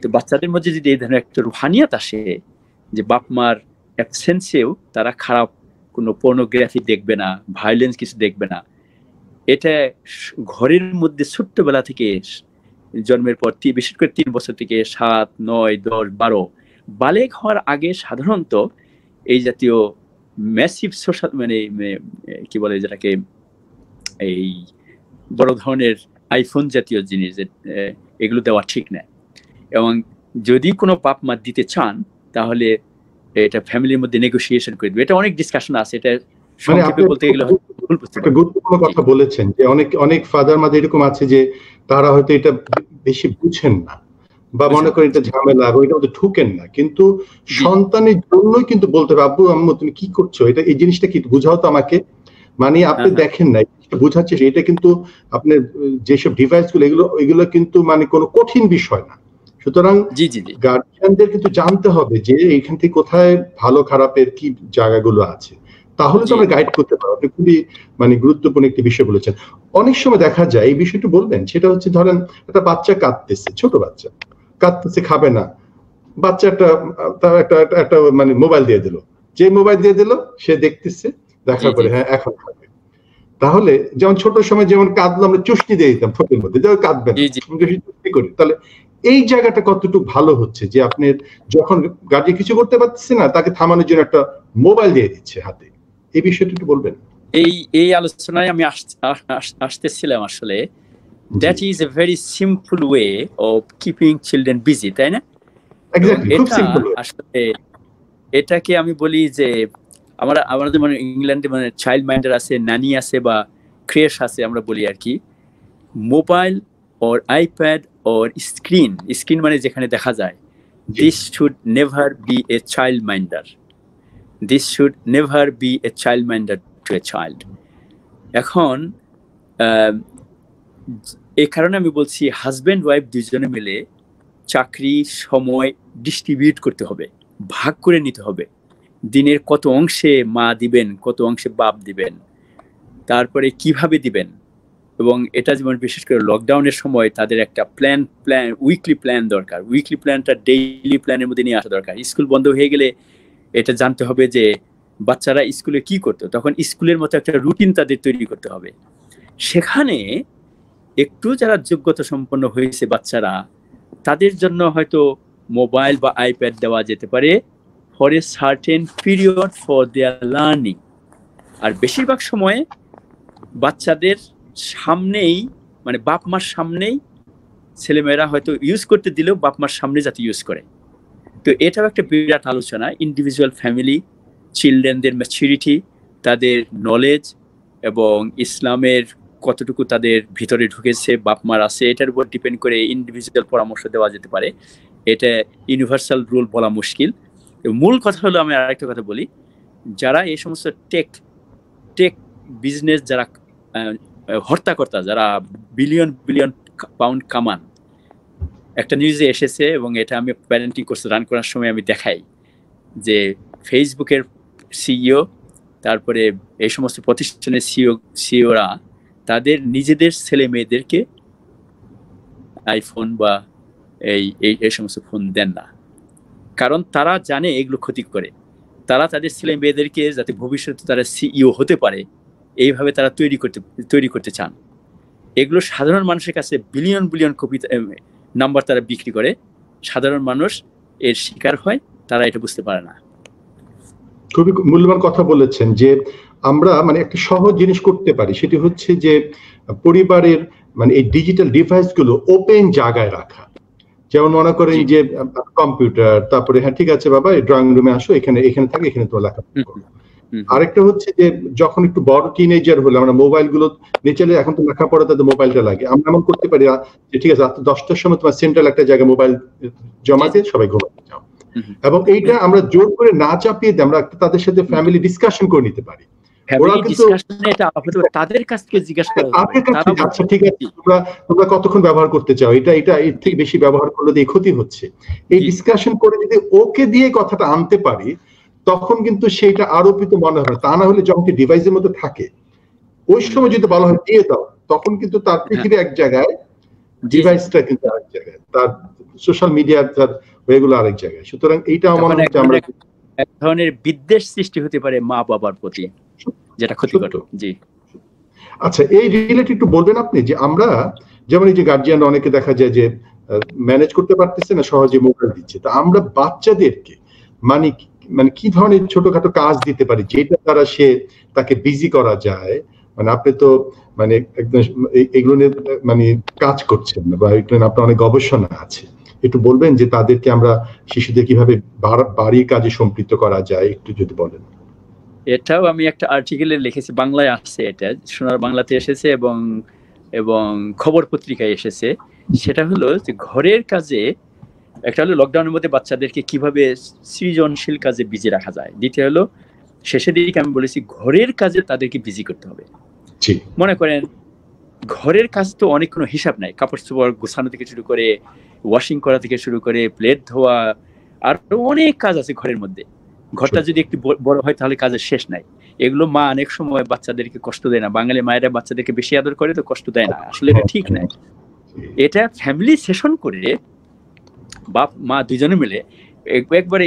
তো বাচ্চাদের মধ্যে যদি এই ধরনের একটা রুহানিয়াত আসে যে বাপ মার অ্যাবসেন্সেও তারা খারাপ কোনো পর্নোগ্রাফি দেখবে না, ভায়োলেন্স কিছু দেখবে না, এটা ঘরের মধ্যে ছোট্টবেলা থেকে জন্মের পর বিশেষ করে 3 বছর থেকে 7, 9, 10, 12 বালেগ হওয়ার আগে সাধারণত এই জাতীয় ম্যাসিভ সোশ্যাল মানে কি বলে যেটাকে, এই বড় ধরনের আইফোন জাতীয় জিনিস এগুলো দেওয়া ঠিক না। এবং যদি কোনো বাপ মা দিতে চান তাহলে এটা ফ্যামিলির মধ্যে নেগোসিয়েশন করে দেবে। এটা অনেক ডিসকাশন আছে, এটা সংক্ষেপে বলতে গেলে একটা গুরুত্বপূর্ণ কথা বলেছেন যে অনেক ফাদার মাদের এরকম আছে যে তারা হয়তো এটা বেশি বুঝেন না বা মনে করেন এটা ঝামেলা, ওইটা মধ্যে ঢুকেন না, কিন্তু সন্তানের জন্যই কিন্তু বলতে হবে আব্বু আম্মু তুমি কি করছো, এটা এই জিনিসটা কি বুঝাও তো আমাকে। মানে আপনি দেখেন না বুঝাচ্ছে, এটা কিন্তু আপনার যেসব ডিভাইস গুলো এগুলো কিন্তু মানে কোনো কঠিন বিষয় না। সুতরাং গার্জিয়ানদের কিন্তু জানতে হবে যে এইখান থেকে কোথায় ভালো খারাপের কি জায়গাগুলো আছে, তাহলে তো আমরা গাইড করতে পারবো। আপনি খুবই মানে গুরুত্বপূর্ণ একটি বিষয় বলেছেন। অনেক সময় দেখা যায়, এই বিষয়টা বলবেন, সেটা হচ্ছে ধরেন একটা বাচ্চা কাঁদতেছে, ছোট বাচ্চা কাঁদতেছে, খাবে না, বাচ্চাটা তার একটা মানে মোবাইল দিয়ে দিল, যে মোবাইল দিয়ে দিল সে দেখতেছে, দেখার পরে হ্যাঁ এখন খাবে। তাহলে যেমন ছোট সময় যেমন কাঁদলো আমরা চুষ্টি দিয়ে দিতাম ঠোঁটের মধ্যে, যে কাঁদবে না করি, তাহলে এই জায়গাটা কতটুকু ভালো হচ্ছে যে আপনি যখন গার্জিয়ান কিছু করতে পারতেছে না তাকে থামানোর জন্য একটা মোবাইল দিয়ে দিচ্ছে হাতে, এই বিষয়টা একটু বলবেন। এই আলোচনায় আমি আসতেছিলাম আসলে। That is a very simple way of keeping children busy, তাই না? আসলে এটাকে আমি বলি যে আমাদের মানে ইংল্যান্ডে মানে চাইল্ড মাইন্ডার আছে, নানি আছে বা ক্রেশ আছে, আমরা বলি আর কি। Mobile or iPad or screen মানে যেখানে দেখা যায়, this should never be a child minder. This should never be a child minder to a child. এখন এই কারণে আমি বলছি হাজব্যান্ড ওয়াইফ দুজনে মিলে চাকরি সময় ডিস্ট্রিবিউট করতে হবে, ভাগ করে নিতে হবে। দিনের কত অংশে মা দিবেন, কত অংশে বাপ দিবেন, তারপরে কিভাবে দিবেন। এবং এটা যেমন বিশেষ করে লকডাউনের সময় তাদের একটা উইকলি প্ল্যান দরকার। উইকলি প্ল্যানটা ডেইলি প্ল্যানের মধ্যে নিয়ে আসা দরকার। স্কুল বন্ধ হয়ে গেলে এটা জানতে হবে যে বাচ্চারা স্কুলে কি করতো, তখন স্কুলের মতো একটা রুটিন তাদের তৈরি করতে হবে। সেখানে একটু যারা যোগ্যতা সম্পন্ন হয়েছে বাচ্চারা, তাদের জন্য হয়তো মোবাইল বা আইপ্যাড দেওয়া যেতে পারে for a certain period for their learning. আর বেশিরভাগ সময়ে বাচ্চাদের সামনেই, মানে বাপ মার সামনেই ছেলেমেয়েরা হয়তো ইউজ করতে দিলেও বাপ মার সামনে যাতে ইউজ করে। তো এটাও একটা বিরাট আলোচনা, ইন্ডিভিজুয়াল ফ্যামিলি, চিলড্রেনদের ম্যাচুরিটি, তাদের নলেজ এবং ইসলামের কতটুকু তাদের ভিতরে ঢুকেছে, বাপ মার আছে, এটার উপর ডিপেন্ড করে ইন্ডিভিজুয়াল পরামর্শ দেওয়া যেতে পারে। এটা ইউনিভার্সাল রুল বলা মুশকিল। মূল কথা হলো, আমি আরেকটা কথা বলি, যারা এই সমস্ত টেক বিজনেস, যারা হর্তাকর্তা, যারা বিলিয়ন বিলিয়ন পাউন্ড কামান, একটা নিউজে এসেছে এবং এটা আমি প্যারেন্টিং কোর্স রান করার সময় আমি দেখাই যে ফেসবুকের সিইও, তারপরে এই সমস্ত প্রতিষ্ঠানের সিইওরা তাদের নিজেদের ছেলে মেয়েদেরকে আইফোন বা এই সমস্ত ফোন দেন না, কারণ তারা জানে এগুলো ক্ষতি করে। তারা তাদের ছেলে মেয়েদেরকে যাতে ভবিষ্যতে তারা সিইও হতে পারে এইভাবে তারা তৈরি করতে চান। এগুলো সাধারণ মানুষের কাছে বিলিয়ন বিলিয়ন কপি নাম্বার তারা বিক্রি করে, সাধারণ মানুষ এর শিকার হয়, তারা এটা বুঝতে পারে না। খুবই মূল্যবান কথা বলেছেন যে আমরা মানে একটা সহজ জিনিস করতে পারি, সেটি হচ্ছে যে পরিবারের মানে এই ডিজিটাল ডিভাইস গুলো ওপেন জায়গায় রাখা। যেমন মনে করেন যে কম্পিউটার, তারপরে হ্যাঁ ঠিক আছে বাবা ড্রয়িং রুমে আসো, এখানে থাকে, এখানে তো লেখাপড়া করো। আরেকটা হচ্ছে যে যখন একটু বড় টিনেজার হলো, আমরা মোবাইল গুলো নিচে, এখন তো লেখাপড়া তাদের মোবাইলটা লাগে, আমরা এমন করতে পারি যে ঠিক আছে রাত 10টার সময় তোমার সেন্ট্রাল একটা জায়গায় মোবাইল জমা দিয়ে সবাই ঘুমাতে যাও। এবং এইটা আমরা জোর করে না চাপিয়ে দিই, আমরা তাদের সাথে ফ্যামিলি ডিসকাশন করে নিতে পারি। তাদের কাছ থেকে জিজ্ঞাসা করা, আচ্ছা ঠিক আছে তোমরা কতক্ষণ ব্যবহার করতে চাও, এটা এর থেকে বেশি ব্যবহার করলে দিয়ে ক্ষতি হচ্ছে, এই ডিসকাশন করে যদি ওকে দিয়ে কথাটা আনতে পারি, তখন কিন্তু সেইটা আরোপিত মনে হয়। তা না হলে যখন ডিভাইসের মধ্যে থাকে, ওই সময় যদি বলা হয় দিয়ে দাও, তখন কিন্তু তার পৃথিবী এক জায়গায়, ডিভাইসটা কিন্তু আরেক জায়গায়, তার সোশ্যাল মিডিয়ার তার ওয়েগুলো আরেক জায়গায়। সুতরাং এইটা মনে হচ্ছে আমরা এক ধরনের বিদ্বেষ সৃষ্টি হতে পারে মা বাবার প্রতি, যেটা ক্ষতিকর। জি আচ্ছা, এই রিলেটেড একটু বলবেন আপনি যে আমরা যেমন এই যে গার্জিয়ান অনেকে দেখা যায় যে ম্যানেজ করতে পারতেছে না, সহজে মোবাইল দিচ্ছে, তা আমরা বাচ্চাদেরকে মানে কি ধরনের ছোটখাটো কাজ দিতে পারি যেটা দ্বারা তাকে বিজি করা যায়? মানে আপনি তো মানে একদম এগুলো নিয়ে মানে কাজ করছেন বা এগুলো আপনার অনেক গবেষণা আছে, একটু বলবেন যে তাদেরকে আমরা শিশুদের কিভাবে বাড়ির কাজে সম্পৃক্ত করা যায়, একটু যদি বলেন। এটাও আমি একটা আর্টিকেলে লিখেছি, বাংলায় আসছে, এটা সোনার বাংলাতে এসেছে এবং খবর পত্রিকায় এসেছে। সেটা হলো যে ঘরের কাজে, একটা হলো লকডাউনের মধ্যে বাচ্চাদেরকে কিভাবে সৃজনশীল কাজে বিজি রাখা যায়, দ্বিতীয় হলো শেষের দিকে আমি বলেছি ঘরের কাজে তাদেরকে বিজি করতে হবে। মনে করেন ঘরের কাজ তো অনেক কোনো হিসাব নাই, কাপড় চোপড় গোছানো থেকে শুরু করে ওয়াশিং করা থেকে শুরু করে প্লেট ধোয়া, আর অনেক কাজ আছে ঘরের মধ্যে। ঘরটা যদি একটু বড় হয় তাহলে কাজের শেষ নাই। এগুলো মা অনেক সময় বাচ্চাদেরকে কষ্ট দেয় না, বাঙালি মায়েরা বাচ্চাদেরকে বেশি আদর করে তো কষ্ট দেয় না, আসলে এটা ঠিক নাই। এটা ফ্যামিলি সেশন করে বাপ মা দুজনে মিলে একবারে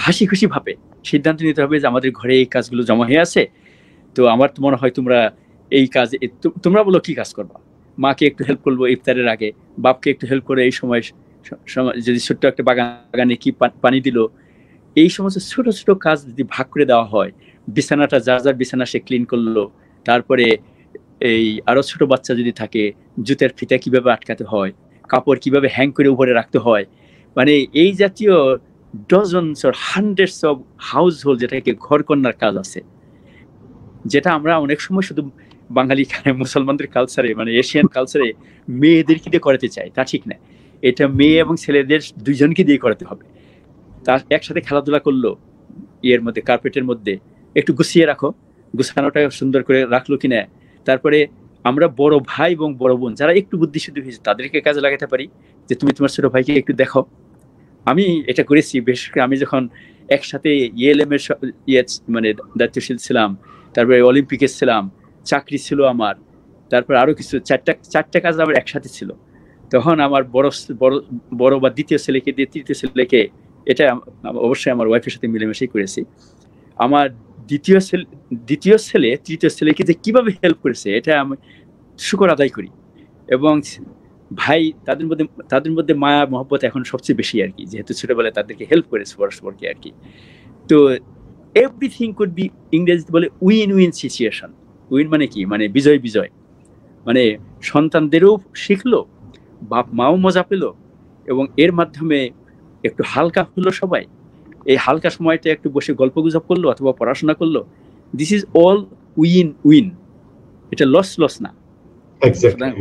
হাসি খুশি ভাবে সিদ্ধান্ত নিতে হবে যে আমাদের ঘরে এই কাজগুলো জমা হয়ে আছে, তো আমার তো মনে হয় তোমরা এই কাজ, তোমরা বলো কি কাজ করবা। মাকে একটু হেল্প করবো ইফতারের আগে, বাপকে একটু হেল্প করে এই সময় যদি ছোট্ট একটা বাগানে কি পানি দিল, এই সমস্ত ছোট ছোট কাজ যদি ভাগ করে দেওয়া হয়, বিছানাটা যার বিছানা সে ক্লিন করলো, তারপরে এই আরো ছোট বাচ্চা যদি থাকে জুতের ফিতা কিভাবে আটকাতে হয়, কাপড় কিভাবে হ্যাং করে উপরে রাখতে হয়, মানে এই জাতীয় dozens or hundreds of house hold, যেটাকে ঘর কন্যার কাজ আছে, যেটা আমরা অনেক সময় শুধু বাঙালি মুসলমানদের কালচারে, মানে এশিয়ান কালচারে মেয়েদেরকে দিয়ে করাতে চাই, তা ঠিক না। এটা মেয়ে এবং ছেলেদের দুইজনকে দিয়ে করাতে হবে। তার একসাথে খেলাধুলা করলো, ইয়ের মধ্যে কার্পেটের মধ্যে একটু গুছিয়ে রাখো, গুছানোটা সুন্দর করে রাখলো কিনা। তারপরে আমরা বড় ভাই এবং বড় বোন যারা একটু বুদ্ধিশুদ্ধি হয়েছে তাদেরকে কাজে লাগাতে পারি, যে তুমি তোমার ছোট ভাইকে একটু দেখো। আমি এটা করেছি, বিশেষ করে আমি যখন একসাথে ইএলএম এর মানে দায়িত্বশীল ছিলাম, তারপরে অলিম্পিকে ছিলাম, চাকরি ছিল আমার, তারপর আরো কিছু চারটা কাজ আমার একসাথে ছিল, তখন আমার বড় বা দ্বিতীয় ছেলেকে দিয়ে তৃতীয় ছেলেকে, এটা অবশ্যই আমার ওয়াইফের সাথে মিলেমিশেই করেছি, আমার দ্বিতীয় ছেলে তৃতীয় ছেলেকে যে কিভাবে হেল্প করেছে এটা আমি শুকর আদায় করি। এবং ভাই তাদের মধ্যে মায়া মহব্বত এখন সবচেয়ে বেশি আর কি, যেহেতু ছোটবেলায় তাদেরকে হেল্প করেছে পরস্পরকে আর কি। তো এভরিথিং কুড বি, ইংরেজিতে বলে উইন উইন সিচুয়েশন। উইন মানে কি, মানে বিজয় বিজয়, মানে সন্তানদেরও শিখলো, বাপ মাও মজা পেল, এবং এর মাধ্যমে একটু হালকা হলো সবাই। এই হালকা সময়টা একটু বসে গল্প গুজব করলো অথবা পড়াশোনা করলো। This is all win win, এটা লস না।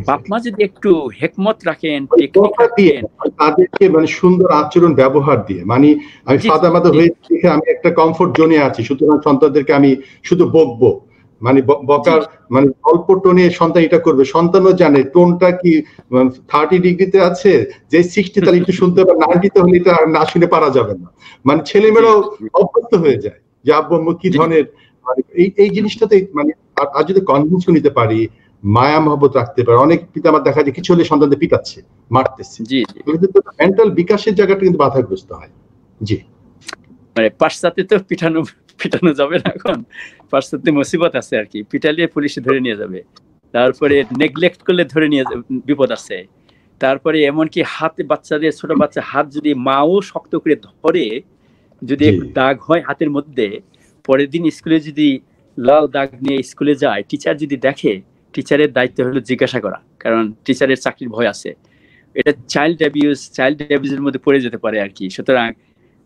বাপ মা যদি একটু হেকমত রাখেন, টেকনিক রাখেন, তাদেরকে মানে সুন্দর আচরণ ব্যবহার দিয়ে, মানে আমি ফাদা মাদা হয়ে দেখে আমি একটা কমফোর্ট জোনে আছি, সুতরাং সন্তানদেরকে আমি শুধু বকবো, মানে বকার মানে অল্প টোনে সন্তান এটা করবে, সন্তানও জানে টোনটা কি 30 ডিগ্রিতে আছে, যে 60 তাহলে একটু শুনতে হবে, 90 হলে এটা না শুনে পারা যাবে না, মানে ছেলেমেয়েরাও অভ্যস্ত হয়ে যায় যে আব্বু আম্মু কি ধরনের, মানে এই জিনিসটাতে মানে আর যদি কনভিন্স নিতে পারি, মায়া মহব্বত রাখতে পারে। অনেক পিতা আমার দেখা যায় কিছু হলে সন্তানদের পিটাচ্ছে, মারতেছে, মেন্টাল বিকাশের জায়গাটা কিন্তু বাধাগ্রস্ত হয়। জি, মানে পাশ্চাত্যে তো পিটানো যাবে না, এখন পাশ্চাত্যে মুসিবত আছে আর কি, পিটালে পুলিশে ধরে নিয়ে যাবে, তারপরে নেগলেক্ট করলে ধরে নিয়ে বিপদ আছে, তারপরে এমনকি হাতে বাচ্চাদের, ছোট বাচ্চা হাত যদি মাও শক্ত করে ধরে, যদি একটু দাগ হয় হাতের মধ্যে, পরের দিন স্কুলে যদি লাল দাগ নিয়ে স্কুলে যায়, টিচার যদি দেখে, টিচারের দায়িত্ব হলো জিজ্ঞাসা করা, কারণ টিচারের চাকরির ভয় আছে। এটা চাইল্ড অ্যাবিউজের মধ্যে পড়ে যেতে পারে আর কি। সুতরাং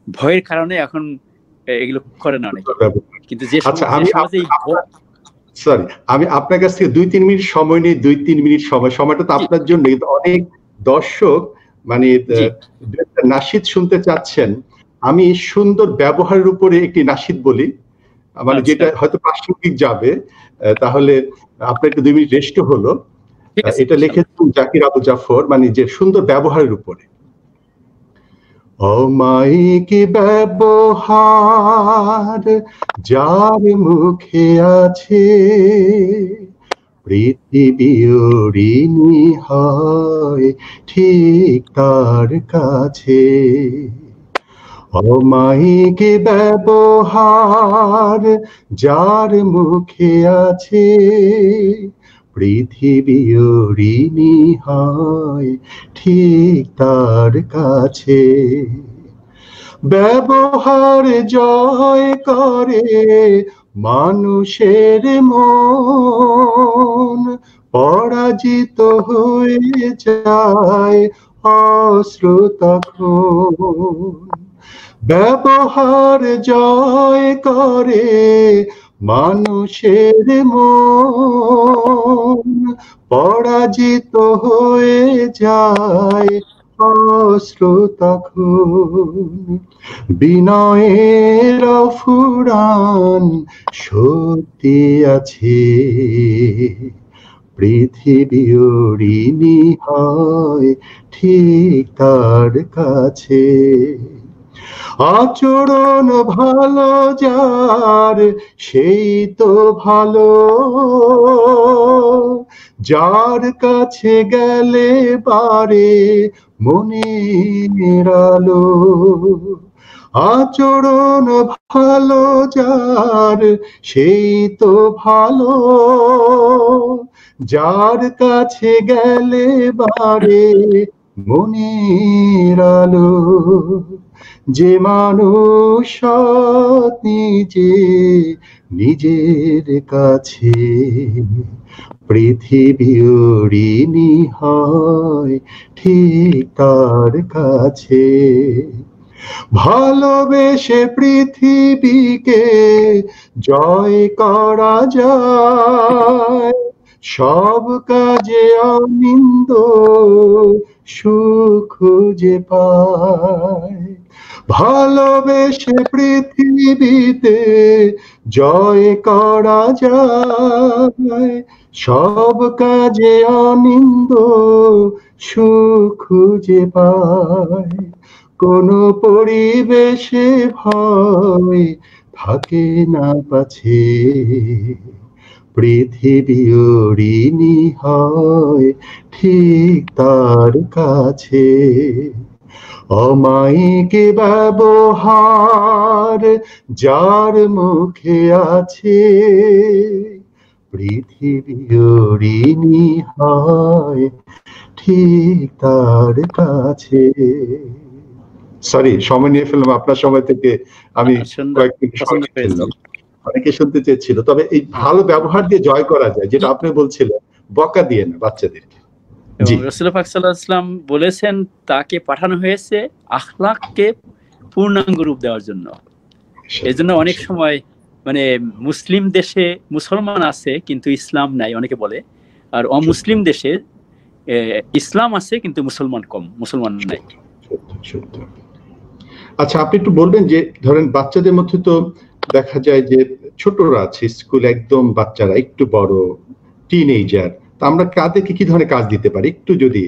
ভয়ের কারণে এখন এগুলো করে না অনেকে, কিন্তু যে সমাজে সরি আমি আপনার কাছ থেকে 2-3 মিনিট সময় নেই, 2-3 মিনিট সময়টা তো আপনার জন্য, কিন্তু অনেক দর্শক মানে নাশিদ শুনতে চাচ্ছেন। আমি সুন্দর ব্যবহারের উপরে একটি নাশিদ বলি, মানে যেটা হয়তো প্রাসঙ্গিক যাবে, তাহলে আপনার একটু 2 মিনিট রেস্ট হলো। এটা লিখেছেন জাকির আবু জাফর, মানে যে সুন্দর ব্যবহারের উপরে। অমায়িক ব্যবহার যার মুখে আছে, পৃথিবী ঋণী হয় ঠিক তার কাছে। অমায়িক ব্যবহার যার মুখে আছে, পৃথিবী ঋণী হয় ঠিক তার কাছে। ব্যবহার জয় করে মানুষের মন, পরাজিত হয়ে যায় অশ্রুত তখন। ব্যবহার জয় করে মানুষের মন, পরাজিত হয়ে যায় অশ্রুত তখন। বিনয়ের ফুরান সত্যি আছে, পৃথিবী ঋণী হয় ঠিক তার কাছে। আচরণ ভালো যার সেই তো ভালো, যার কাছে গেলে বারে মনের আলো। আচরণ ভালো যার সেই তো ভালো, যার কাছে গেলে বারে মনের আলো। যে মানুষ নিজের কাছে, পৃথিবী ঋণী হয় ঠিক তার কাছে। ভালোবেসে পৃথিবীকে জয় করা যায়, সব কাজে আনন্দ সুখ খুঁজে পায়। ভালোবেসে পৃথিবীতে জয় করা যায়, সব কাজে আনন্দ সুখ খুঁজে পায়। কোন পরিবেশে ভয় থাকে না পাছে, পৃথিবী ঋণী হয় ঠিক তার কাছে। অমায়িক ব্যবহার যার মুখে আছে, পৃথিবী ঋণী হয় ঠিক তার কাছে। সরি, সময় নিয়ে ফেললাম আপনার সময় থেকে, আমি কয়েক মিনিট সময় ফেললাম। অনেকে শুনতে চেয়েছিল, তবে এই ভালো ব্যবহার দিয়ে জয় করা যায়, যেটা আপনি বলছিলেন, বকা দিয়ে না বাচ্চাদেরকে। রাসূল পাক সাল্লাল্লাহু আলাইহি ওয়াসাল্লাম বলেছেন তাকে পাঠানো হয়েছে আখলাককে পূর্ণাঙ্গ রূপ দেওয়ার জন্য। এজন্য অনেক সময় মানে মুসলিম দেশে মুসলমান আছে কিন্তু ইসলাম নাই অনেকে বলে, আর অমুসলিম দেশে ইসলাম আছে কিন্তু মুসলমান নাই। আচ্ছা, আপনি একটু বলবেন যে ধরেন বাচ্চাদের মধ্যে তো দেখা যায় যে ছোটরা আছে, স্কুল একদম বাচ্চারা, একটু বড় টিনেজার, তা আমরা কাদেরকে কি ধরনের কাজ দিতে পারি, একটু যদি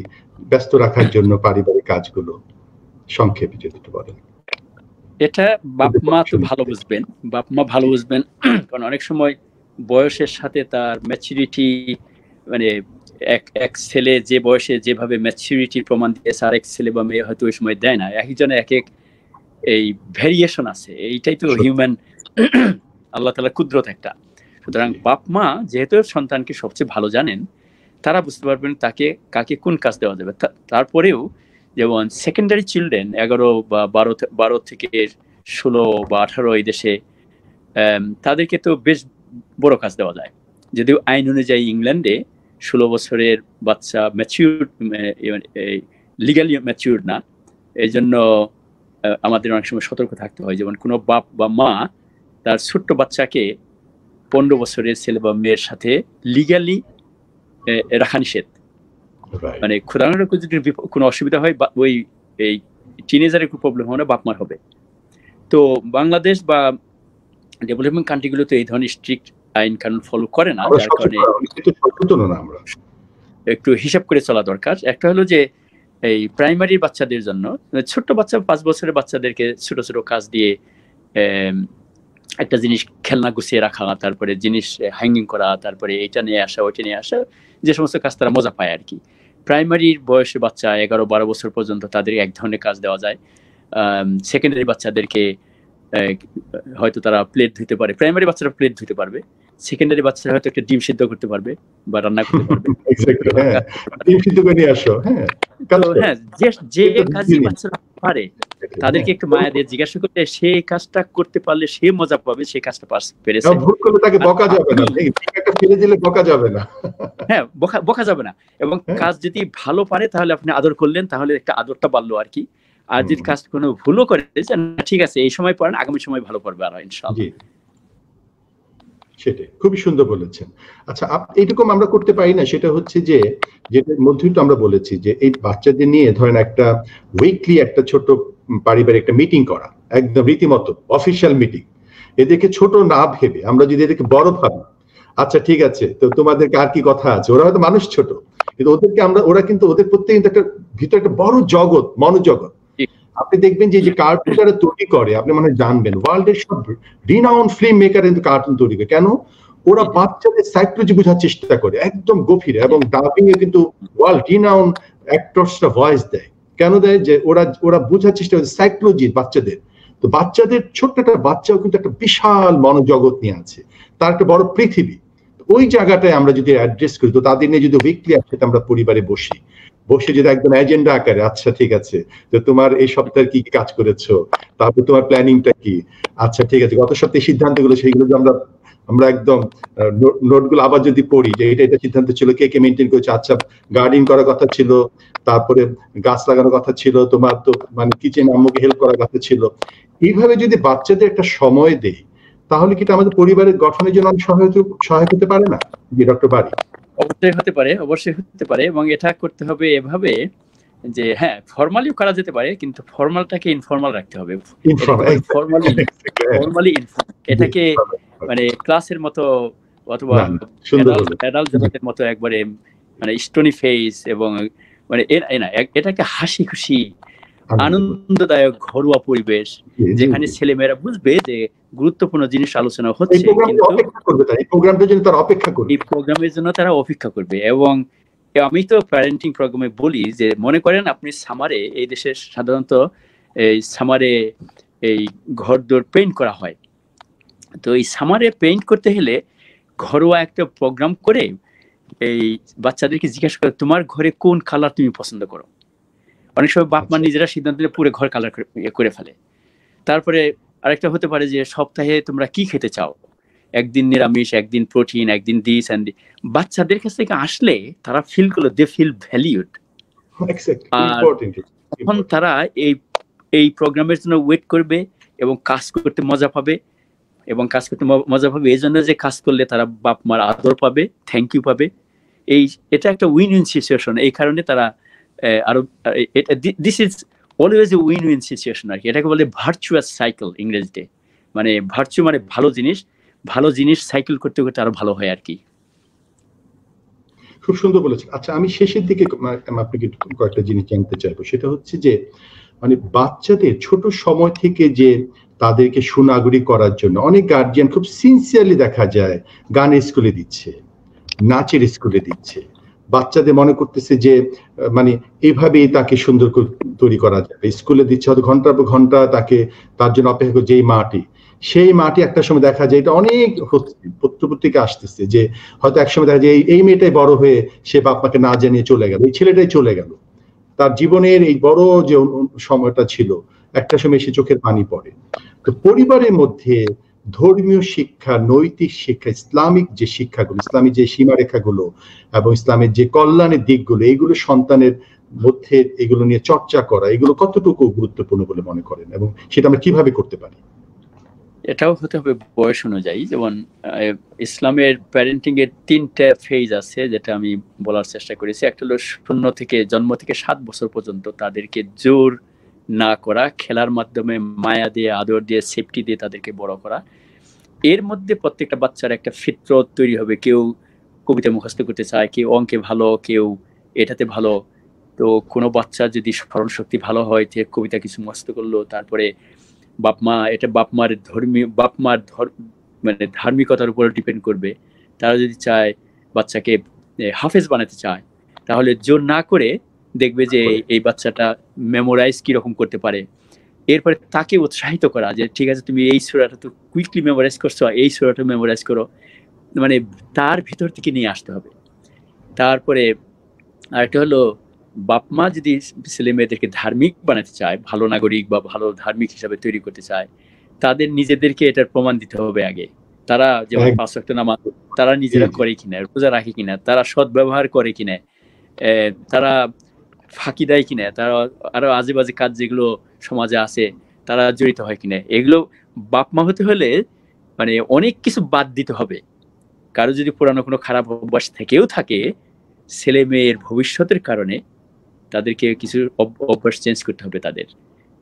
ব্যস্ত রাখার জন্য পারিবারিক কাজগুলো সংক্ষেপে যদি একটু বলেন। এটা বাপ মা তো ভালো বুঝবেন, কারণ অনেক সময় বয়সের সাথে তার ম্যাচুরিটি, মানে এক ছেলে যে বয়সে যেভাবে ম্যাচুরিটি প্রমাণ দিয়েছে আরেক ছেলে বা মেয়ে হয়তো ওই সময় দেয় না। একজনের এক এই ভ্যারিয়েশন আছে, এইটাই তো হিউম্যান, আল্লাহ তাআলার কুদরত একটা। সুতরাং বাপ মা যেহেতু সন্তানকে সবচেয়ে ভালো জানেন, তারা বুঝতে পারবেন তাকে কাকে কোন কাজ দেওয়া যাবে। তারপরেও যেমন সেকেন্ডারি চিলড্রেন 11 বা 12 থেকে 16 বা 18 এই দেশে, তাদেরকে তো বেশ বড় কাজ দেওয়া যায়। যদিও আইন অনুযায়ী ইংল্যান্ডে 16 বছরের বাচ্চা ম্যাচিউর, লিগালি ম্যাচিউর না। এই জন্য আমাদের অনেক সময় সতর্ক থাকতে হয়। যেমন কোনো বাপ বা মা তার ছোট্ট বাচ্চাকে 15 বছরের ছেলে বা মেয়ের সাথে লিগালি রাখা নিষেধ। মানে খুদানোর যদি কোনো অসুবিধা হয়, ওই এই টিনেজারের কোনো প্রবলেম হবে না, বাপ মার হবে। তো বাংলাদেশ বা ডেভেলপমেন্ট কান্ট্রিগুলোতে এই ধরনের স্ট্রিক্ট আইন কানুন ফলো করে না, যার কারণে একটু হিসাব করে চলা দরকার। একটা হলো যে এই প্রাইমারি বাচ্চাদের জন্য, ছোট্ট বাচ্চা 5 বছরের বাচ্চাদেরকে ছোট ছোট কাজ দিয়ে একটা জিনিস খেলনা গুছিয়ে রাখা, তারপরে জিনিস হ্যাঙ্গিং করা, তারপরে এইটা নিয়ে আসা ওইটা নিয়ে আসা, যে সমস্ত কাজ তারা মজা পায় আর কি। প্রাইমারির বয়সে বাচ্চা 11-12 বছর পর্যন্ত তাদের এক ধরনের কাজ দেওয়া যায়। সেকেন্ডারি বাচ্চাদেরকে হয়তো তারা প্লেট ধুতে পারে, প্রাইমারি বাচ্চারা প্লেট ধুতে পারবে, সেকেন্ডারি বাচ্চারা হয়তো একটা ডিম সিদ্ধ করতে পারবে বা রান্না করতে পারবে। যে কাজই বাচ্চারা পারে তাদেরকে একটু মায়া দিয়ে জিজ্ঞাসা করলে সে কাজটা করতে পারলে সে মজা পাবে, সে কাজটা পেরেছে। ভুল করলে তাকে বকা যাবে না, একটা ফেলে দিলে বকা যাবে না। হ্যাঁ, বকা যাবে না। এবং কাজ যদি ভালো পারে তাহলে আপনি আদর করলেন, তাহলে একটা আদরটা বাড়লো আর কি। আর যদি কাজ কোনো ভুলও করে, ঠিক আছে এই সময় পড়েন, আগামী সময় ভালো করবে আর ইনশাআল্লাহ। সেটাই, খুবই সুন্দর বলেছেন। আচ্ছা, এইরকম আমরা করতে পারি না, সেটা হচ্ছে যে যেটার মধ্যেই তো আমরা বলেছি যে এই বাচ্চাদের নিয়ে ধরেন একটা উইকলি একটা ছোট পারিবারিক একটা মিটিং করা, একদম রীতিমতো অফিসিয়াল মিটিং। এদেরকে ছোট না ভেবে আমরা যদি এদেরকে বড় ভাবি, আচ্ছা ঠিক আছে তো তোমাদেরকে আর কি কথা আছে, ওরা হয়তো মানুষ ছোট, কিন্তু ওদেরকে ওরা কিন্তু ওদের প্রত্যেক একটা ভিতরে একটা বড় জগৎ, মনোজগৎ। আপনি দেখবেন যে কার্টুন যারা তৈরি করে, আপনি মনে হয় জানবেন, ওয়ার্ল্ডের সব রিনাউন্ড ফিল্ম মেকার কিন্তু কার্টুন তৈরি করে। কেন? ওরা বাচ্চাদের সাইকোলজি বোঝার চেষ্টা করে একদম গভীরে, এবং ডাবিং এ কিন্তু ওয়ার্ল্ড রিনাউন্ড অ্যাক্টরসরা ভয়েস দেয়। কেন দেয়? যে ওরা বোঝার চেষ্টা করে সাইকোলজি বাচ্চাদের। তো বাচ্চাদের, ছোট্ট একটা বাচ্চাও কিন্তু একটা বিশাল মনোজগৎ নিয়ে আছে, তার একটা বড় পৃথিবী। ওই জায়গাটায় আমরা যদি অ্যাড্রেস করি, তো তাদের নিয়ে যদি উইকলি একসাথে আমরা পরিবারে বসে যদি একদম এজেন্ডা আকারে, আচ্ছা ঠিক আছে তো তোমার এই সপ্তাহে কি কাজ করেছো, তারপর তোমার প্ল্যানিংটা কি, আচ্ছা ঠিক আছে গত সপ্তাহে সিদ্ধান্তগুলো, সেইগুলো আমরা একদম নোটগুলো আবার যদি পড়ি যে এটা সিদ্ধান্ত ছিল, কে মেনটেন করেছে, আচ্ছা গার্ডেন করার কথা ছিল, তারপরে গাছ লাগানোর কথা ছিল, তোমার তো মানে কিচেন আম্মুকে হেল্প করার কথা ছিল। এইভাবে যদি বাচ্চাদের একটা সময় দেই, তাহলে কি আমাদের পরিবারের গঠনের জন্য সহায়ক হতে পারে না? জি ডক্টর বারী। অবশ্যই হতে পারে, এবং এটা করতে হবে এভাবে যে হ্যাঁ, ফর্মালিও করা যেতে পারে, কিন্তু ফর্মালটাকে ইনফর্মাল রাখতে হবে। ফর্মালি এটাকে মানে ক্লাসের মতো অথবা অ্যাডাল্ট জগতের মতো একবারে মানে স্টোনি ফেস, এবং মানে এটাকে হাসি খুশি আনন্দদায়ক ঘরোয়া পরিবেশ, যেখানে ছেলেমেয়েরা বুঝবে যে গুরুত্বপূর্ণ জিনিস আলোচনা হচ্ছে, কিন্তু এই প্রোগ্রামের জন্য তারা অপেক্ষা করবে। এবং আমি তো প্যারেন্টিং প্রোগ্রামে বলি যে মনে করেন আপনি সামারে, এই দেশে সাধারণত এই সামারে এই ঘরদোর পেইন্ট করা হয়, তো এই সামারে পেইন্ট করতে হলে ঘরোয়া একটা প্রোগ্রাম করে এই বাচ্চাদেরকে জিজ্ঞাসা করে তোমার ঘরে কোন কালার তুমি পছন্দ করো। অনেক সময় বাপ মা নিজেরা সিদ্ধান্ত নিয়ে পুরো ঘর কালার করে ফেলে। তারপরে আরেকটা হতে পারে যে সপ্তাহে তোমরা কি খেতে চাও, একদিন নিরামিষ, একদিন প্রোটিন, একদিন দিস অ্যান্ড বাচ্চাদের কাছ থেকে আসলে তারা ফিল করলো, দে ফিল ভ্যালিউড। আর তখন তারা এই প্রোগ্রামের জন্য ওয়েট করবে এবং কাজ করতে মজা পাবে, এবং কাজ করতে মজা পাবে এই জন্য যে কাজ করলে তারা বাপ মার আদর পাবে, থ্যাংক ইউ পাবে। এটা একটা উইন উইন সিচুয়েশন। এই কারণে তারা আরো this is always a win win situation আর কি। এটাকে বলে ভার্চুয়াস সাইকেল ইংরেজিতে। মানে ভার্চু মানে ভালো জিনিস সাইকেল করতে করতে আরো ভালো হয় আর কি। খুব সুন্দর বলেছেন। আচ্ছা, আমি শেষের দিকে আপনাকে কয়েকটা জিনিস জানতে চাইবো। সেটা হচ্ছে যে মানে বাচ্চাদের ছোট সময় থেকে যে তাদেরকে সুনাগরিক করার জন্য অনেক গার্জিয়ান খুব সিনসিয়ারলি দেখা যায় গানের স্কুলে দিচ্ছে, নাচের স্কুলে দিচ্ছে। বাচ্চাদের মনে করতেছে যে মানে এইভাবেই তাকে সুন্দর তৈরি করা যাবে। স্কুলে দিচ্ছে হয়তো ঘন্টার পর ঘন্টা, তাকে তার জন্য অপেক্ষা করে যেই মাটি, সেই মাটি একটা সময় দেখা যায়, এটা অনেক পত্রপত্রিকা আসতেছে যে হয়তো একসময় দেখা যায় এই মেয়েটাই বড় হয়ে সে বাপ মাকে না জানিয়ে চলে গেল, এই ছেলেটাই চলে গেল। তার জীবনের এই বড় যে সময়টা ছিল, একটা সময় সে চোখের পানি পড়ে। তো পরিবারের মধ্যে ধর্মীয় শিক্ষা, নৈতিক শিক্ষা, ইসলামিক যে শিক্ষাগুলো, ইসলামিক যে সীমারেখাগুলো এবং ইসলামের যে কল্যাণের দিকগুলো, এইগুলো সন্তানের মধ্যে এগুলো নিয়ে চর্চা করা, এগুলো কতটুকু গুরুত্বপূর্ণ বলে মনে করেন এবং সেটা আমরা কিভাবে করতে পারি? এটাও হতে হবে বয়স অনুযায়ী। যেমন ইসলামের প্যারেন্টিং এর 3টা ফেজ আছে, যেটা আমি বলার চেষ্টা করেছি। একটা হলো জন্ম থেকে 7 বছর পর্যন্ত তাদেরকে জোর না করা, খেলার মাধ্যমে মায়া দিয়ে, আদর দিয়ে, সেফটি দিয়ে তাদেরকে বড় করা। এর মধ্যে প্রত্যেকটা বাচ্চার একটা ফিতরত তৈরি হবে। কেউ কবিতা মুখস্থ করতে চায়, কেউ অঙ্কে ভালো, কেউ এটাতে ভালো। তো কোনো বাচ্চা যদি স্মরণ শক্তি ভালো হয়, সে কবিতা কিছু মুখস্থ করলো, তারপরে বাপ মার মানে ধার্মিকতার উপর ডিপেন্ড করবে। তারা যদি চায় বাচ্চাকে হাফেজ বানাতে চায়, তাহলে জোর না করে দেখবে যে এই বাচ্চাটা মেমোরাইজ কিরকম করতে পারে। এরপরে তাকে উৎসাহিত করা যে ঠিক আছে, তুমি এই সূরাটা তো কুইকলি মেমোরাইজ করছো, এই সূরাটা মেমোরাইজ করো। মানে তার ভিতর থেকে নিয়ে আসতে হবে। তারপরে আরেকটা হলো, বাপ মা যদি ছেলে মেয়েদেরকে ধার্মিক বানাতে চায়, ভালো নাগরিক বা ভালো ধার্মিক হিসাবে তৈরি করতে চায়, তাদের নিজেদেরকে এটার প্রমাণ দিতে হবে আগে। তারা যেমন 5 ওয়াক্ত নামাজ তারা নিজেরা করে কিনা, রোজা রাখে কিনা, তারা সৎ ব্যবহার করে কিনা, তারা ফাঁকি দেয় কিনা, তারা আরো আজে বাজে কাজ যেগুলো সমাজে আছে তারা জড়িত হয় কিনা, এগুলো বাপ মা হতে হলে মানে অনেক কিছু বাদ দিতে হবে। কারো যদি পুরানো কোনো খারাপ অভ্যাস থেকেও থাকে, ছেলে মেয়ের ভবিষ্যতের কারণে তাদেরকে কিছু অভ্যাস চেঞ্জ করতে হবে তাদের।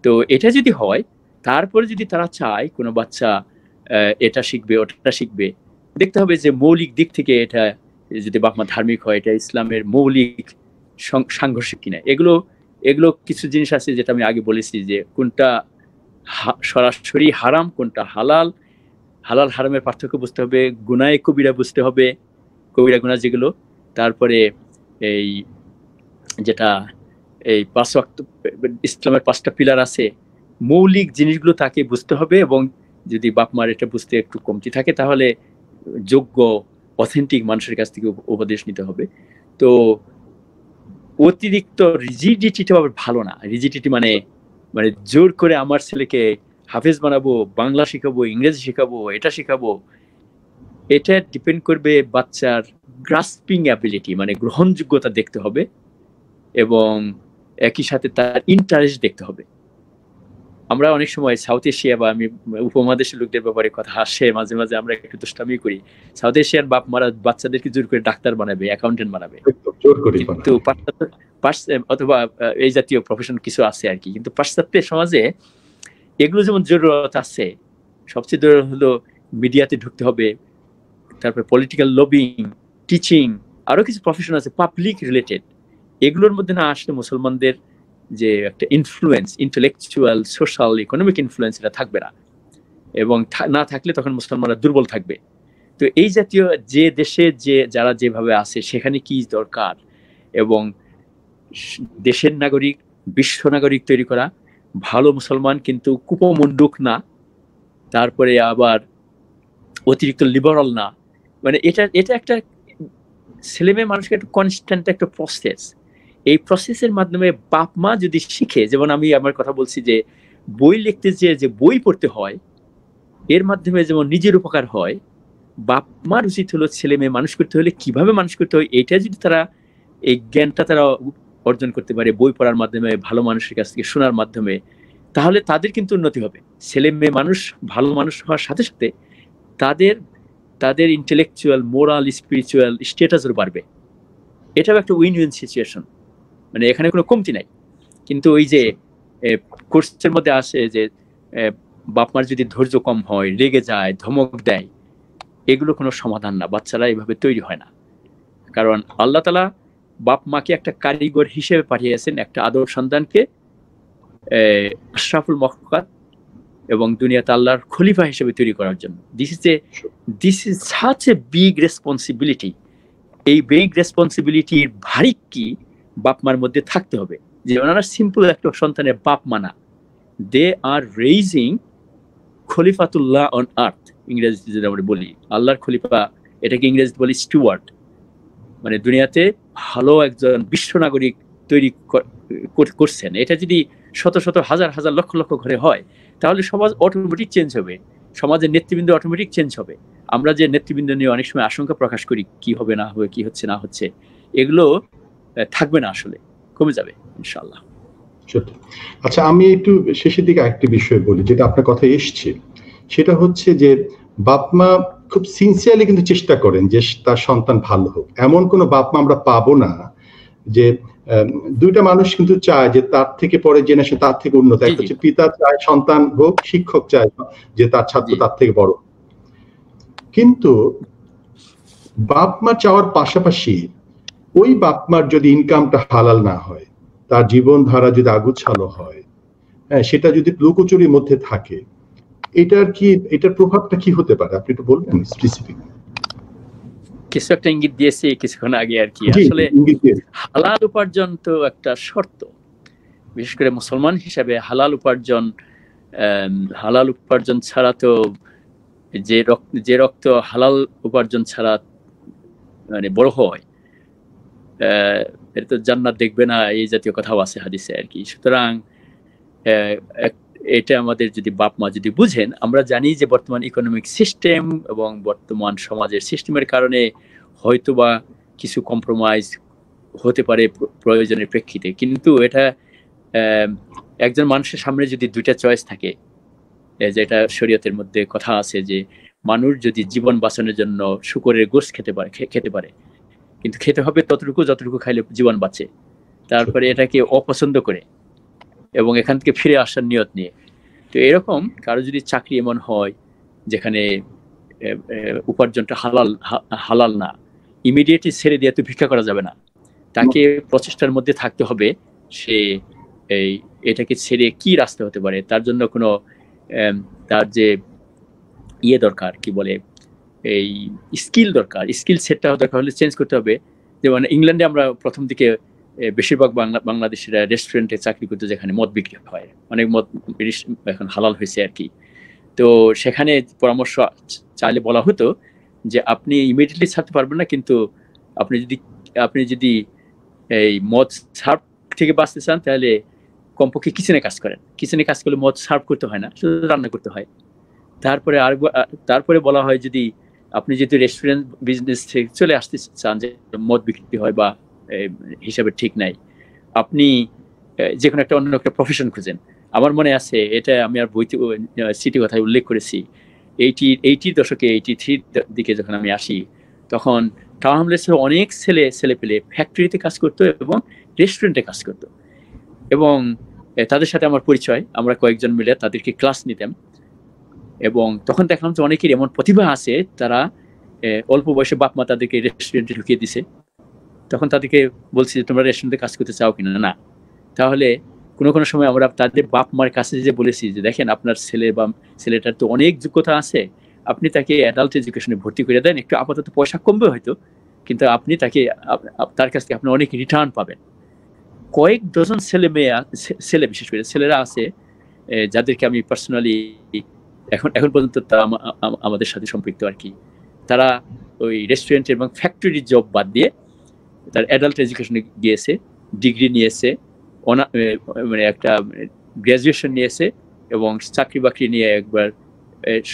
তো এটা যদি হয়, তারপরে যদি তারা চায় কোনো বাচ্চা এটা শিখবে ওটা শিখবে, দেখতে হবে যে মৌলিক দিক থেকে এটা যদি বাপ মা ধার্মিক হয়, এটা ইসলামের মৌলিক সাংঘর্ষিক কিনা। এগুলো কিছু জিনিস আছে যেটা আমি আগে বলেছি, যে কোনটা সরাসরি হারাম, কোনটা হালাল হারামের পার্থক্য বুঝতে হবে, গুনায়ে কবিরা বুঝতে হবে, কবিরা গুনাহ যেগুলো। তারপরে এই যেটা এই 5 ওয়াক্ত ইসলামের 5টা পিলার আছে, মৌলিক জিনিসগুলো তাকে বুঝতে হবে। এবং যদি বাপ মার এটা বুঝতে একটু কমতি থাকে, তাহলে যোগ্য অথেন্টিক মানুষের কাছ থেকে উপদেশ নিতে হবে। তো অতিরিক্ত রিজিডিটিটা আবার ভালো না। রিজিডিটি মানে জোর করে আমার ছেলেকে হাফেজ বানাবো, বাংলা শেখাবো, ইংরেজি শেখাবো, এটা শেখাবো, এটা ডিপেন্ড করবে বাচ্চার গ্রাসপিং অ্যাবিলিটি, মানে গ্রহণযোগ্যতা দেখতে হবে, এবং একই সাথে তার ইন্টারেস্ট দেখতে হবে। আমরা অনেক সময় সাউথ এশিয়া বা আমি উপমহাদেশের লোকদের ব্যাপারে কথা হাসে, মাঝে মাঝে আমরা একটু দুষ্টামি করি। সাউথ এশিয়ার বাপ মারা বাচ্চাদেরকে জোর করে ডাক্তার বানাবে, অ্যাকাউন্টেন্ট বানাবে, কিন্তু অথবা এই জাতীয় প্রফেশন কিছু আছে আর কি। কিন্তু পাশ্চাত্যের সমাজে এগুলো যেমন জরুরত আছে, সবচেয়ে জরুরত হলো মিডিয়াতে ঢুকতে হবে, তারপরে পলিটিক্যাল লবিং, টিচিং, আরো কিছু প্রফেশন আছে পাবলিক রিলেটেড। এগুলোর মধ্যে না আসলে মুসলমানদের যে একটা influence, intellectual, social, economic influence, এটা থাকবে না। এবং না থাকলে তখন মুসলমানরা দুর্বল থাকবে। তো এই জাতীয় যে দেশে যারা যেভাবে আছে সেখানে কি দরকার, এবং দেশের নাগরিক, বিশ্ব নাগরিক তৈরি করা, ভালো মুসলমান কিন্তু কুপমণ্ডুক না, তারপরে আবার অতিরিক্ত লিবারাল না, মানে এটা এটা একটা ছেলে মেয়ে মানুষকে একটা কনস্ট্যান্ট একটা প্রসেস। এই প্রসেসের মাধ্যমে বাপ মা যদি শিখে, যেমন আমি আমার কথা বলছি যে বই লিখতে যে বই পড়তে হয়, এর মাধ্যমে যেমন নিজের উপকার হয়, বাপ মার উচিত হলো ছেলে মেয়ে মানুষ করতে হলে কিভাবে মানুষ করতে হয় এটা যদি তারা, এই জ্ঞানটা তারা অর্জন করতে পারে বই পড়ার মাধ্যমে, ভালো মানুষের কাছ থেকে শোনার মাধ্যমে, তাহলে তাদের কিন্তু উন্নতি হবে। ছেলে মেয়ে মানুষ ভালো মানুষ হওয়ার সাথে সাথে তাদের তাদের ইন্টেলেকচুয়াল, মোরাল, স্পিরিচুয়াল স্ট্যাটাসও বাড়বে। এটাও একটা উইন উইন সিচুয়েশন, মানে এখানে কোনো কমতি নাই। কিন্তু ওই যে কোর্সের মধ্যে আসে যে বাপ মার যদি ধৈর্য কম হয়, রেগে যায়, ধমক দেয়, এগুলো কোনো সমাধান না। বাচ্চারা এইভাবে তৈরি হয় না। কারণ আল্লাহ তাআলা বাপ মাকে একটা কারিগর হিসেবে পাঠিয়েছেন একটা আদর সন্তানকে আশরাফুল মখলুকাত এবং দুনিয়াতে আল্লাহর খলিফা হিসেবে তৈরি করার জন্য। This is such a big responsibility. এই বিগ রেসপন্সিবিলিটির ভারী কি বাপ মার মধ্যে থাকতে হবে, যে ওনারা সিম্পল একটা সন্তানের বাপ মানা, দে আর রেইজিং খলিফাতুল্লাহ অন আর্থ। ইংরেজিতে যেটা আমরা বলি আল্লাহর খলিফা, এটাকে ইংরেজিতে বলি স্টুয়ার্ড, মানে দুনিয়াতে ভালো একজন বিশ্ব নাগরিক তৈরি করছেন। এটা যদি শত শত হাজার হাজার লক্ষ লক্ষ ঘরে হয়, তাহলে সমাজ অটোমেটিক চেঞ্জ হবে, সমাজের নেতৃবৃন্দ অটোমেটিক চেঞ্জ হবে। আমরা যে নেতৃবৃন্দ নিয়ে অনেক সময় আশঙ্কা প্রকাশ করি, কি হবে না হবে, কি হচ্ছে না হচ্ছে, এগুলো থাকবে না, আসলে কমে যাবে ইনশাআল্লাহ। আচ্ছা, আমি একটু শেষের দিকে একটা বিষয় বলি, যেটা আপনার কথা এসছে, সেটা হচ্ছে যে বাপ মা খুব সিনসিয়ারলি কিন্তু চেষ্টা করেন যে তার সন্তান ভালো হোক। এমন কোনো বাপ মা আমরা পাবো না যে দুইটা মানুষ কিন্তু চায় যে তার থেকে পরে জেনারেশন তার থেকে উন্নত। একটা হচ্ছে পিতা চায় সন্তান হোক, শিক্ষক চায় যে তার ছাত্র তার থেকে বড়। কিন্তু বাপ মা চাওয়ার পাশাপাশি ওই বাপ মার যদি ইনকামটা হালাল না হয়, তার জীবনধারা যদি আগুছালো হয়, হ্যাঁ, সেটা যদি লুকোচুরির মধ্যে থাকে, এটার প্রভাবটা কি হতে পারে? আপনি একটু বলবেন স্পেসিফিক। কিছু একটা ইঙ্গিত দিয়েছি কিছুক্ষণ আগে আর কি। আসলে হালাল উপার্জন তো একটা শর্ত, বিশেষ করে মুসলমান হিসাবে হালাল উপার্জন ছাড়া তো, যে রক্ত হালাল উপার্জন ছাড়া মানে বড় হয়, এটা তো জান্নাত দেখবে না, এই জাতীয় কথাও আছে হাদিসে আর কি। সুতরাং এটা আমাদের যদি বাপ মা যদি বুঝেন, আমরা জানি যে বর্তমান ইকোনমিক সিস্টেম এবং বর্তমান সমাজের সিস্টেমের কারণে হয়তোবা কিছু কম্প্রোমাইজ হতে পারে প্রয়োজনের প্রেক্ষিতে, কিন্তু এটা একজন মানুষের সামনে যদি দুইটা চয়েস থাকে, যেটা শরীয়তের মধ্যে কথা আছে যে মানুষ যদি জীবন বাঁচানোর জন্য শুকরের গোশত খেতে পারে, কিন্তু খেতে হবে ততটুকু যতটুকু খাইলে জীবন বাঁচে, তারপরে এটাকে অপছন্দ করে এবং এখান থেকে ফিরে আসার নিয়ত নিয়ে। তো এরকম কারো যদি চাকরি এমন হয় যেখানে উপার্জনটা হালাল না, ইমিডিয়েটলি ছেড়ে দিয়ে তো ভিক্ষা করা যাবে না, তাকে প্রচেষ্টার মধ্যে থাকতে হবে সে এটাকে ছেড়ে কি রাস্তা হতে পারে, তার জন্য কোনো তার যে দরকার, কি বলে, এই স্কিল দরকার, স্কিল সেটটা দরকার হলে চেঞ্জ করতে হবে। যেমন ইংল্যান্ডে আমরা প্রথম দিকে বেশিরভাগ বাংলাদেশিরা রেস্টুরেন্টে চাকরি করতে, যেখানে মদ বিক্রি হয়, অনেক মদ এখন হালাল হয়েছে আর কি। তো সেখানে পরামর্শ চাইলে বলা হতো যে আপনি ইমিডিয়েটলি ছাড়তে পারবেন না, কিন্তু আপনি যদি এই মদ সার্ভ থেকে বাঁচতে চান তাহলে কমপক্ষে কিচেনে কাজ করেন। কিচেনে কাজ করলে মদ সার্ভ করতে হয় না, শুধু রান্না করতে হয়। তারপরে বলা হয় যদি আপনি যদি রেস্টুরেন্ট বিজনেস থেকে চলে আসতে চান, যে মদ বিক্রি হয় বা হিসাবে ঠিক নাই, আপনি যে কোনো একটা অন্য একটা প্রফেশন খুঁজেন। আমার মনে আছে, এটা আমি আর বইতে সিটি কথায় উল্লেখ করেছি, 80 দশকে 83 দিকে যখন আমি আসি, তখন টাউন হামলেসের অনেক ছেলে পেলে ফ্যাক্টরিতে কাজ করতো এবং রেস্টুরেন্টে কাজ করতো, এবং তাদের সাথে আমার পরিচয়, আমরা কয়েকজন মিলে তাদেরকে ক্লাস নিতাম। এবং তখন দেখলাম যে অনেকের এমন প্রতিভা আছে, তারা অল্প বয়সে বাপ মা তাদেরকে রেস্টুরেন্টে ঢুকিয়ে দিছে। তখন তাদেরকে বলছি যে তোমরা রেস্টুরেন্টে কাজ করতে চাও কিনা? না। তাহলে কোনো সময় আমরা তাদের বাপ মার কাছে যে বলেছি যে দেখেন আপনার ছেলেটার তো অনেক যোগ্যতা আছে, আপনি তাকে অ্যাডাল্ট এডুকেশনে ভর্তি করে দেন, একটু আপাতত পয়সা কমবে হয়তো, কিন্তু আপনি তার কাছ থেকে আপনি অনেক রিটার্ন পাবেন। কয়েক ডজন ছেলে বিশেষ করে ছেলেরা আছে যাদেরকে আমি পার্সোনালি এখন পর্যন্ত আমাদের সাথে সম্পৃক্ত আর কি। তারা ওই রেস্টুরেন্ট এবং ফ্যাক্টরি জব বাদ দিয়ে তার অ্যাডাল্ট এডুকেশনে গিয়েছে, ডিগ্রি নিয়েছে, মানে একটা গ্র্যাজুয়েশন নিয়েছে এবং চাকরি বাকরি নিয়ে একবার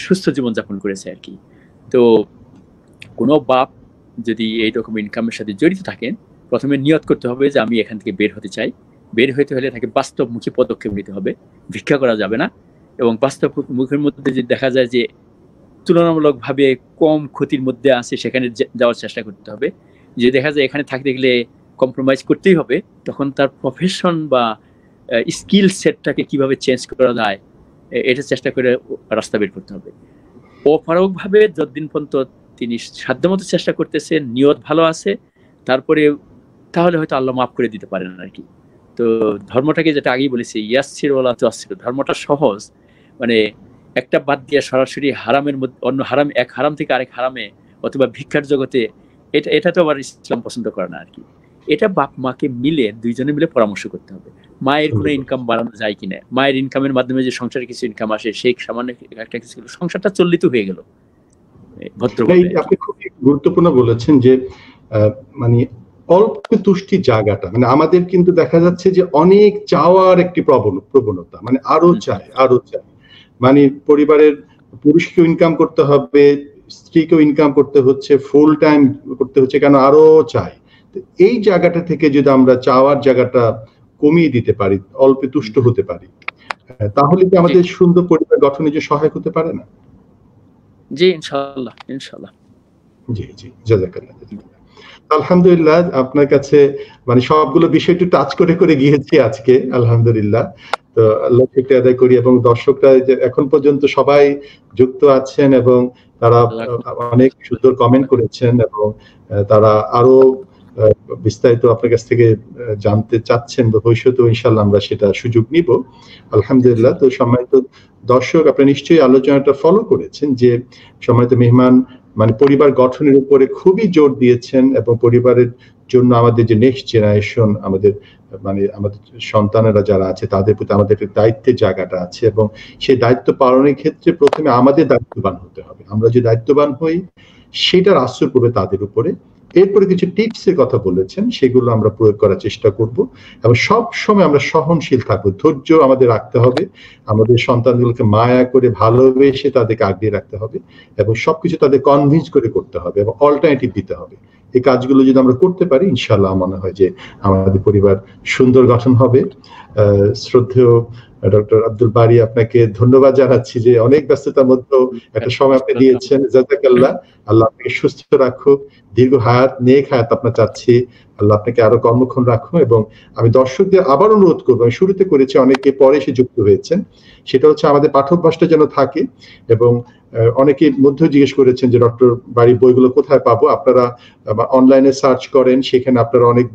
সুস্থ জীবনযাপন করেছে আর কি। তো কোনো বাপ যদি এইরকম ইনকামের সাথে জড়িত থাকেন, প্রথমে নিয়ত করতে হবে যে আমি এখান থেকে বের হতে চাই। বের হতে হলে তাকে বাস্তবমুখী পদক্ষেপ নিতে হবে, ভিক্ষা করা যাবে না। এবং বাস্তব মুখের মধ্যে যদি দেখা যায় যে তুলনামূলকভাবে কম ক্ষতির মধ্যে আছে, সেখানে যাওয়ার চেষ্টা করতে হবে। যে দেখা যায় এখানে থাকতে গেলে কম্প্রোমাইজ করতেই হবে, তখন তার প্রফেশন বা স্কিল সেটটাকে কিভাবে চেঞ্জ করা যায় এটা চেষ্টা করে রাস্তা বের করতে হবে। অপরোক্ষভাবে যতদিন পর্যন্ত তিনি সাধ্যমতো চেষ্টা করতেছেন, নিয়ত ভালো আছে, তারপরে তাহলে হয়তো আল্লাহ মাফ করে দিতে পারেন আর কি। তো ধর্মটাকে যেটা আগেই বলেছি, ইয়াসসির ওয়ালা তুআসসির, ধর্মটা সহজ, মানে একটা বাদ দিয়ে সরাসরি হারামের মধ্যে অন্য হারাম, এক হারাম থেকে আরেক হারামে অথবা ভিক্ষার জগতে, এটা তো আবার ইসলাম পছন্দ করে না আর কি। এটা বাপ মাকে মিলে, দুইজনে মিলে পরামর্শ করতে হবে। মায়ের কোনো ইনকাম বাড়ানো যায় কিনা, মায়ের ইনকামের মাধ্যমে যে সংসারে কিছু ইনকাম আসে, সেই সামান্য একটা কিছু সংসারটা চলিত হয়ে গেল ভদ্রভাবে। আপনি খুব গুরুত্বপূর্ণ বলেছেন যে মানে অল্প তুষ্টি জায়গাটা, মানে আমাদের কিন্তু দেখা যাচ্ছে যে অনেক চাওয়ার একটি প্রবণতা, মানে আরো চাই আরো চাই, মানে পরিবারের পুরুষকেও ইনকাম করতে হবে, স্ত্রীকেও ইনকাম করতে হচ্ছে, ফুল টাইম করতে হচ্ছে, কেন আরো চাই। এই জায়গাটা থেকে যদি আমরা চাওয়ার জায়গাটা কমিয়ে দিতে পারি, অল্পে তুষ্ট হতে পারি, তাহলে কি আমাদের সুন্দর পরিবার গঠনে যে সহায়ক হতে পারে না? জি ইনশাআল্লাহ, ইনশাআল্লাহ। জি জি, জাযাকাল্লাহ। আলহামদুলিল্লাহ, আপনার কাছে মানে সবগুলো বিষয় একটু টাচ করে করে গিয়েছি আজকে, আলহামদুলিল্লাহ। তো আল্লাহ শুকরিয়া আদায় করি, এবং দর্শকরা যে এখন পর্যন্ত সবাই যুক্ত আছেন এবং তারা অনেক সুন্দর কমেন্ট করেছেন, এবং তারা আরো বিস্তারিত আপনার কাছ থেকে জানতে চাচ্ছেন, ভবিষ্যতে ইনশাআল্লাহ আমরা সেটা সুযোগ নিব, আলহামদুলিল্লাহ। তো সম্মানিত দর্শক, আপনারা নিশ্চয়ই আলোচনাটা ফলো করেছেন যে সম্মানিত মেহমান মানে পরিবার গঠনের উপরে খুবই জোর দিয়েছেন, এবং পরিবারের জন্য আমাদের যে নেক্সট জেনারেশন, আমাদের মানে আমাদের সন্তানেরা যারা আছে তাদের প্রতি আমাদের একটা দায়িত্বের জায়গাটা আছে, এবং সেই দায়িত্ব পালনের ক্ষেত্রে প্রথমে আমাদের দায়িত্ববান হতে হবে। আমরা যে দায়িত্ববান হই সেটার আশ্রয় পড়বে তাদের উপরে। এরপরে কিছু টিপস এর কথা বলেছেন, সেগুলো আমরা প্রয়োগ করার চেষ্টা করব, এবং সব সময় আমরা সহনশীল থাকবো, ধৈর্য আমাদের রাখতে হবে, আমাদের সন্তানগুলোকে মায়া করে ভালোবেসে তাদেরকে আগিয়ে রাখতে হবে, এবং সবকিছু তাদের কনভিন্স করে করতে হবে, এবং অল্টারনেটিভ দিতে হবে। এই কাজগুলো যদি আমরা করতে পারি, ইনশাআল্লাহ মনে হয় যে আমাদের পরিবার সুন্দর গঠন হবে। শ্রদ্ধেয় ডক্টর আব্দুল বারী, আপনাকে ধন্যবাদ জানাচ্ছি যে অনেক ব্যস্ততার মধ্যেও একটা সময় আপনি দিয়েছেন, জাযাকাল্লাহ। আল্লাহ আপনাকে সুস্থ রাখুক, দীর্ঘ হায়াত, নেক হায়াত আপনার চাচ্ছি, আল্লাহ আপনাকে আরো কর্মক্ষণ রাখুন। এবং আমি দর্শকদের আবার অনুরোধ করবো, আমি শুরুতে করেছি, অনেকে পরে এসে যুক্ত হয়েছেন, সেটা হচ্ছে আমাদের পাঠ্যাভ্যাসটা যেন থাকে, এবং অনেকে মধ্যে জিজ্ঞেস করেছেন যে ডক্টর বারীর বইগুলো কোথায় পাবো। আপনারা অনলাইনে সার্চ করেন, সেখানে আপনারা অনেক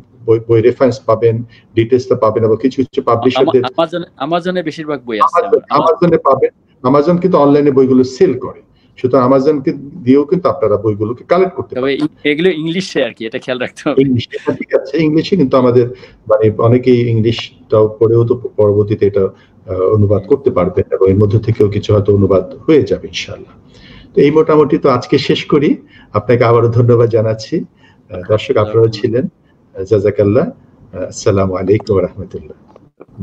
বই রেফারেন্স পাবেন, ডিটেইলসটা পাবেন, এবং কিছু কিছু পাবলিশারদের আমাজনে বেশিরভাগ বই আছে, আমাজনে পাবেন। আমাজন কিন্তু অনলাইনে বইগুলো সেল করে, সুতরাং আমাজনকে দিয়েও কিন্তু আপনারা বইগুলোকে কালেক্ট করতে পারেন। এগুলো ইংলিশে আর কি, এটা খেয়াল রাখতে হবে। ইংলিশে, ঠিক আছে, ইংলিশে কিন্তু আমাদের মানে অনেকেই ইংলিশটাও পড়েও তো পরবর্তীতে এটা অনুবাদ করতে পারবেন, এবং এর মধ্যে থেকেও কিছু হয়তো অনুবাদ হয়ে যাবে ইনশাআল্লাহ। তো এই মোটামুটি তো আজকে শেষ করি, আপনাকে আবারও ধন্যবাদ জানাচ্ছি। দর্শক আপনারা ছিলেন, জাযাকাল্লাহ। আসসালামু আলাইকুম ওয়া রাহমাতুল্লাহ।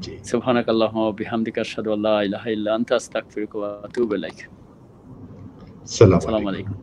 জি, সুবহানাকাল্লাহুম্মা ওয়া বিহামদিকা আশহাদু আল্লা ইলাহা ইল্লা আনতা আস্তাগফিরুকা ওয়া আতুবু ইলাইক। আসসালামু আলাইকুম।